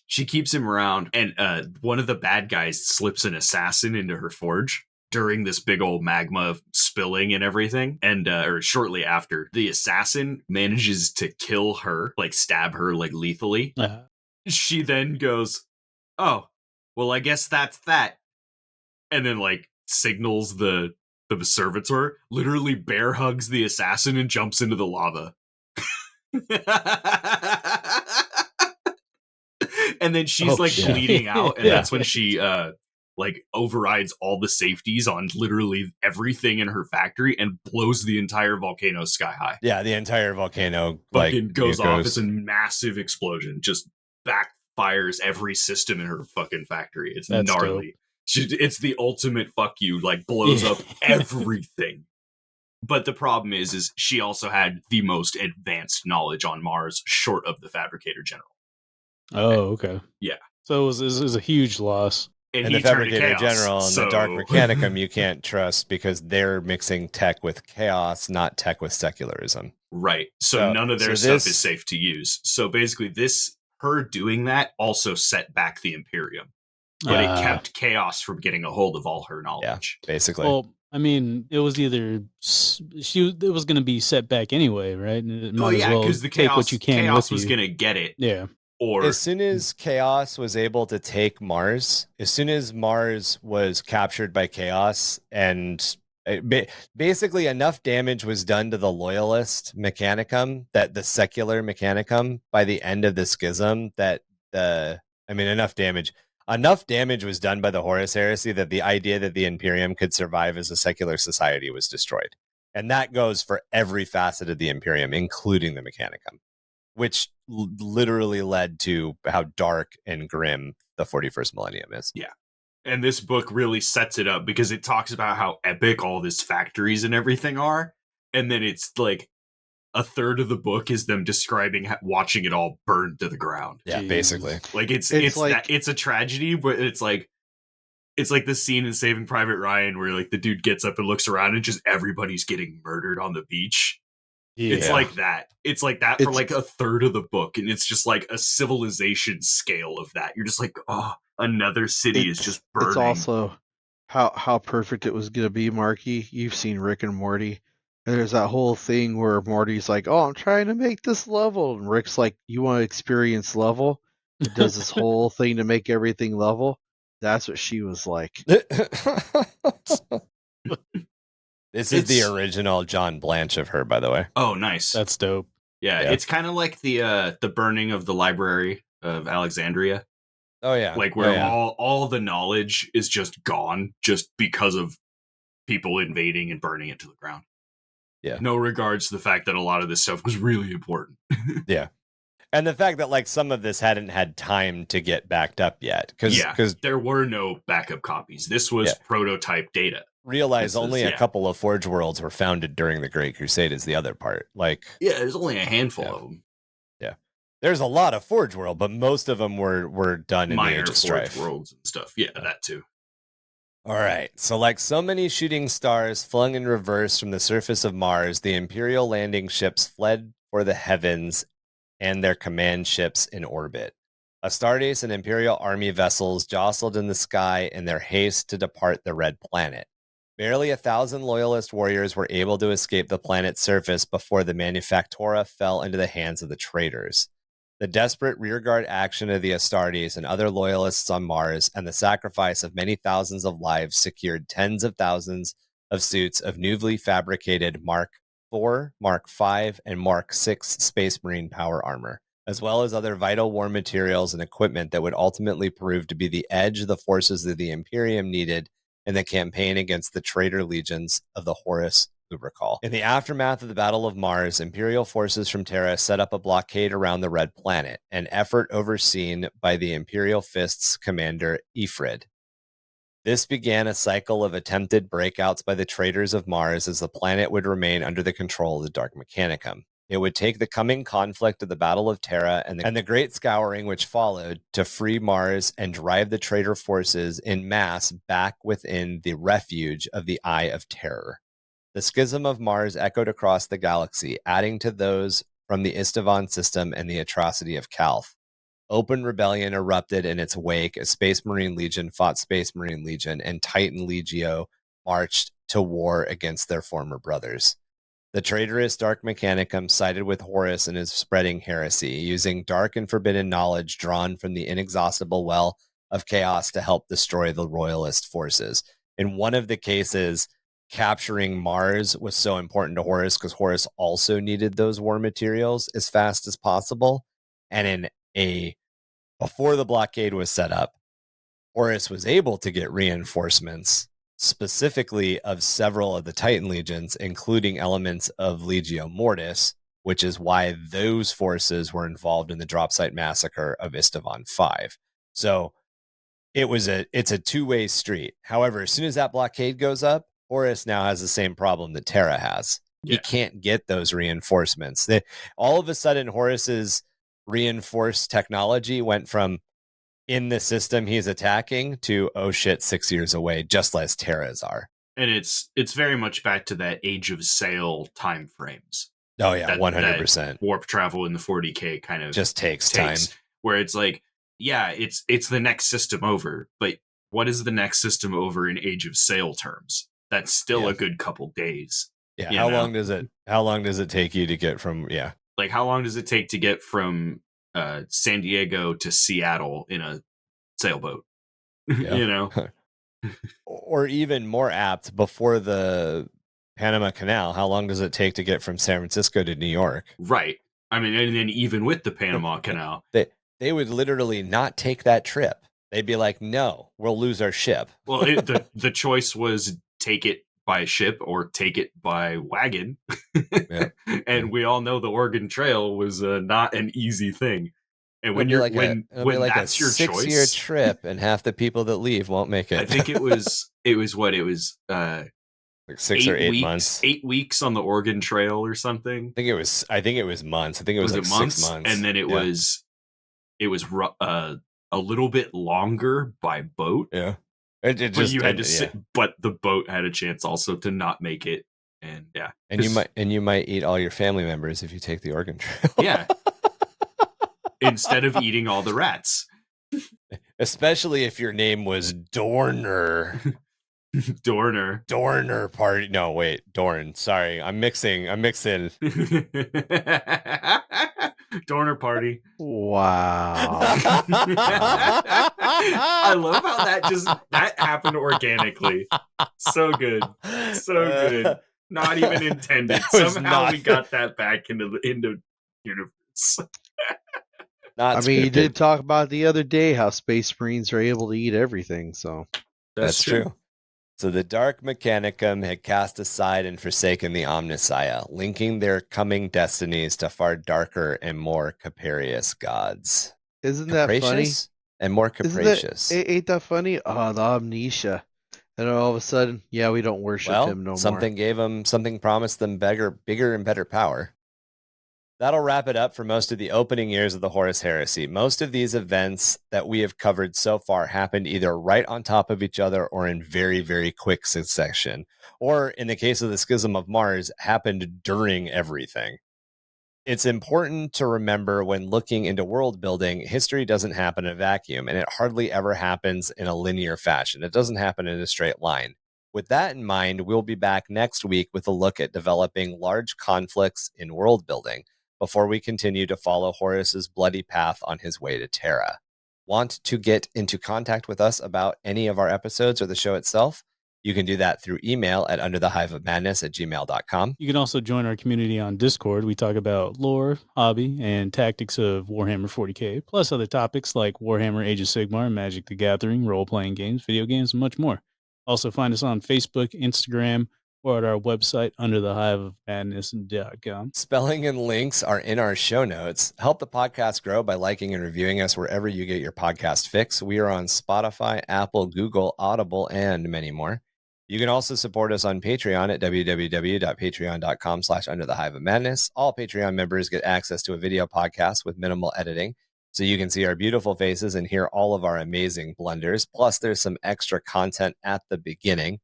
she keeps him around, and one of the bad guys slips an assassin into her forge during this big old magma spilling and everything. And or shortly after, the assassin manages to kill her, like stab her like lethally. She then goes, "Oh, well, I guess that's that." And then like signals the servitor, literally bear hugs the assassin and jumps into the lava. And then she's bleeding out, and that's when she like overrides all the safeties on literally everything in her factory and blows the entire volcano sky high. Yeah, the entire volcano fucking goes off. It's a massive explosion. Just backfires every system in her fucking factory. It's gnarly. It's the ultimate fuck you, like blows up everything. But the problem is she also had the most advanced knowledge on Mars short of the Fabricator General. Oh, okay. Yeah. So it was a huge loss. And the Fabricator General and the Dark Mechanicum you can't trust because they're mixing tech with chaos, not tech with secularism. Right. So none of their stuff is safe to use. So basically her doing that also set back the Imperium. But it kept chaos from getting a hold of all her knowledge. Yeah, basically. Well, I mean, it was either it was going to be set back anyway, right? Because the chaos was going to get it. Yeah. Or as soon as Chaos was able to take Mars, as soon as Mars was captured by Chaos, and basically enough damage was done to the Loyalist Mechanicum, that the secular Mechanicum, by the end of the Schism, enough damage was done by the Horus Heresy that the idea that the Imperium could survive as a secular society was destroyed. And that goes for every facet of the Imperium, including the Mechanicum, which literally led to how dark and grim the 41st millennium is. Yeah. And this book really sets it up because it talks about how epic all these factories and everything are. And then it's like a third of the book is them describing watching it all burn to the ground. Yeah, Jeez. basically. Like it's like that it's a tragedy, but it's like the scene in Saving Private Ryan where like the dude gets up and looks around and just everybody's getting murdered on the beach. It's like that. It's like that for like a third of the book, and it's just like a civilization scale of that. You're just like, oh, another city is just burning. It's also how perfect it was gonna be, Marky. You've seen Rick and Morty. And there's that whole thing where Morty's like, "Oh, I'm trying to make this level," and Rick's like, "You want to experience level?" It does this whole thing to make everything level. That's what she was like. This is the original John Blanche of her, by the way. Oh, nice. That's dope. Yeah, it's kind of like the burning of the Library of Alexandria. Oh yeah, like where all the knowledge is just gone just because of people invading and burning it to the ground. Yeah, no regards to the fact that a lot of this stuff was really important. Yeah. And the fact that like some of this hadn't had time to get backed up yet, because there were no backup copies. This was prototype data. Realize only a couple of Forge Worlds were founded during the Great Crusade is the other part. Like, there's only a handful of them. Yeah, there's a lot of Forge World, but most of them were done in the Age of Strife. Forge Worlds and stuff. Yeah, that too. All right, so like so many shooting stars flung in reverse from the surface of Mars, the Imperial landing ships fled for the heavens and their command ships in orbit. Astartes and Imperial army vessels jostled in the sky in their haste to depart the Red Planet. Barely 1,000 loyalist warriors were able to escape the planet's surface before the Manufactura fell into the hands of the traitors. The desperate rearguard action of the Astartes and other loyalists on Mars and the sacrifice of many thousands of lives secured tens of thousands of suits of newly fabricated Mark IV, Mark V, and Mark VI Space Marine power armor, as well as other vital war materials and equipment that would ultimately prove to be the edge the forces of the Imperium needed in the campaign against the traitor legions of the Horus Heresy. In the aftermath of the Battle of Mars, Imperial forces from Terra set up a blockade around the Red Planet, an effort overseen by the Imperial Fist's commander Ifrid. This began a cycle of attempted breakouts by the traitors of Mars as the planet would remain under the control of the Dark Mechanicum. It would take the coming conflict of the Battle of Terra and the Great Scouring which followed to free Mars and drive the traitor forces in mass back within the refuge of the Eye of Terror. The Schism of Mars echoed across the galaxy, adding to those from the Istavan system and the atrocity of Calth. Open rebellion erupted in its wake as Space Marine Legion fought Space Marine Legion and Titan Legio marched to war against their former brothers. The traitorous Dark Mechanicum sided with Horus in his spreading heresy, using dark and forbidden knowledge drawn from the inexhaustible well of chaos to help destroy the Royalist forces. In one of the cases, capturing Mars was so important to Horus because Horus also needed those war materials as fast as possible. And before the blockade was set up, Horus was able to get reinforcements specifically of several of the Titan legions, including elements of Legio Mortis, which is why those forces were involved in the drop site massacre of Istavan 5. So it's a two-way street. However, as soon as that blockade goes up, Horus now has the same problem that Terra has. He can't get those reinforcements. All of a sudden, Horus's reinforced technology went from in the system he's attacking to, oh shit, 6 years away, just as Terra's are. And it's very much back to that Age of Sail time frames. Oh yeah, 100%. That warp travel in the 40k kind of just takes time. Where it's like, it's the next system over, but what is the next system over in Age of Sail terms? That's still a good couple days. Yeah. How long does it take you to get from like how long does it take to get from San Diego to Seattle in a sailboat? Or even more apt, before the Panama Canal, how long does it take to get from San Francisco to New York? Right. I mean, and then even with the Panama Canal, they would literally not take that trip. They'd be like, no, we'll lose our ship. Well, the choice was take it by ship or take it by wagon. And we all know the Oregon Trail was not an easy thing. And when you're when that's your 6-year choice, trip, and half the people that leave won't make it. I think it was like 6 or 8 months. 8 weeks on the Oregon Trail or something. I think it was months. I think it was like months? 6 months, and then it was a little bit longer by boat. Yeah, but the boat had a chance also to not make it, and yeah, and you might eat all your family members if you take the Oregon Trail. Yeah, instead of eating all the rats, especially if your name was Dorner. Dorner party. No, wait, Dorn. Sorry, I'm mixing. Dorner party. Wow. I love how that happened organically. So good. Not even intended. Somehow we got that back into universe. You did talk about the other day how Space Marines are able to eat everything, so that's true. So the Dark Mechanicum had cast aside and forsaken the Omnissiah, linking their coming destinies to far darker and more capricious gods. Isn't that funny? And more capricious. Ain't that funny? Oh, the amnesia. And all of a sudden, yeah, we don't worship him no more. Something promised them bigger and better power. That'll wrap it up for most of the opening years of the Horus Heresy. Most of these events that we have covered so far happened either right on top of each other or in very, very quick succession. Or, in the case of the Schism of Mars, happened during everything. It's important to remember when looking into world building, history doesn't happen in a vacuum, and it hardly ever happens in a linear fashion. It doesn't happen in a straight line. With that in mind, we'll be back next week with a look at developing large conflicts in world building, before we continue to follow Horus's bloody path on his way to Terra. Want to get into contact with us about any of our episodes or the show itself? You can do that through email at underthehiveofmadness@gmail.com. You can also join our community on Discord. We talk about lore, hobby, and tactics of Warhammer 40k, plus other topics like Warhammer Age of Sigmar, Magic the Gathering, role-playing games, video games, and much more. Also find us on Facebook, Instagram, or at our website, underthehiveofmadness.com. Spelling and links are in our show notes. Help the podcast grow by liking and reviewing us wherever you get your podcast fix. We are on Spotify, Apple, Google, Audible, and many more. You can also support us on Patreon at www.patreon.com/underthehiveofmadness. All Patreon members get access to a video podcast with minimal editing, so you can see our beautiful faces and hear all of our amazing blunders. Plus, there's some extra content at the beginning.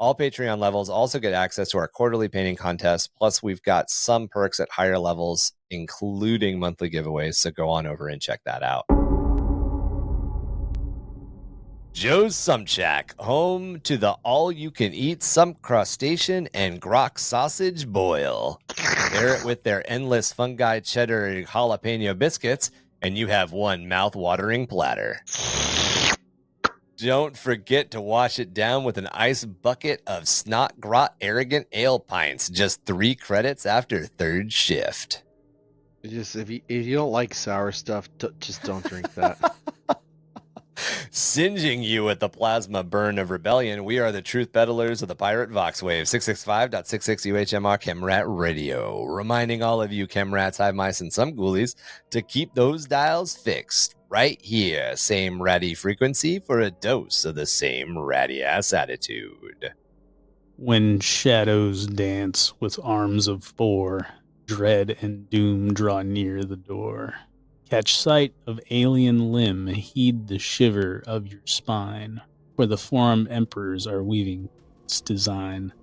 All Patreon levels also get access to our quarterly painting contest. Plus, we've got some perks at higher levels, including monthly giveaways. So go on over and check that out. Joe's Sump Shack, home to the all-you-can-eat sump crustacean and grok sausage boil. Pair it with their endless fungi cheddar jalapeno biscuits, and you have one mouth-watering platter. Don't forget to wash it down with an ice bucket of Snot Grot Arrogant Ale pints. Just 3 credits after 3rd shift. If you don't like sour stuff, just don't drink that. Singeing you at the plasma burn of rebellion, we are the truth peddlers of the Pirate Voxwave, 665.66 UHMR Chemrat Radio. Reminding all of you Chemrats, Hive Mice, and some ghoulies to keep those dials fixed right here. Same ratty frequency for a dose of the same ratty-ass attitude. When shadows dance with arms of 4, dread and doom draw near the door. Catch sight of alien limb, heed the shiver of your spine, where the forearmed emperors are weaving its design.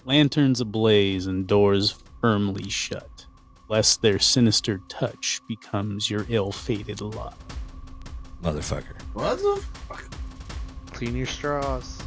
Lanterns ablaze and doors firmly shut, lest their sinister touch becomes your ill-fated lot. Motherfucker. What the fuck? Clean your straws.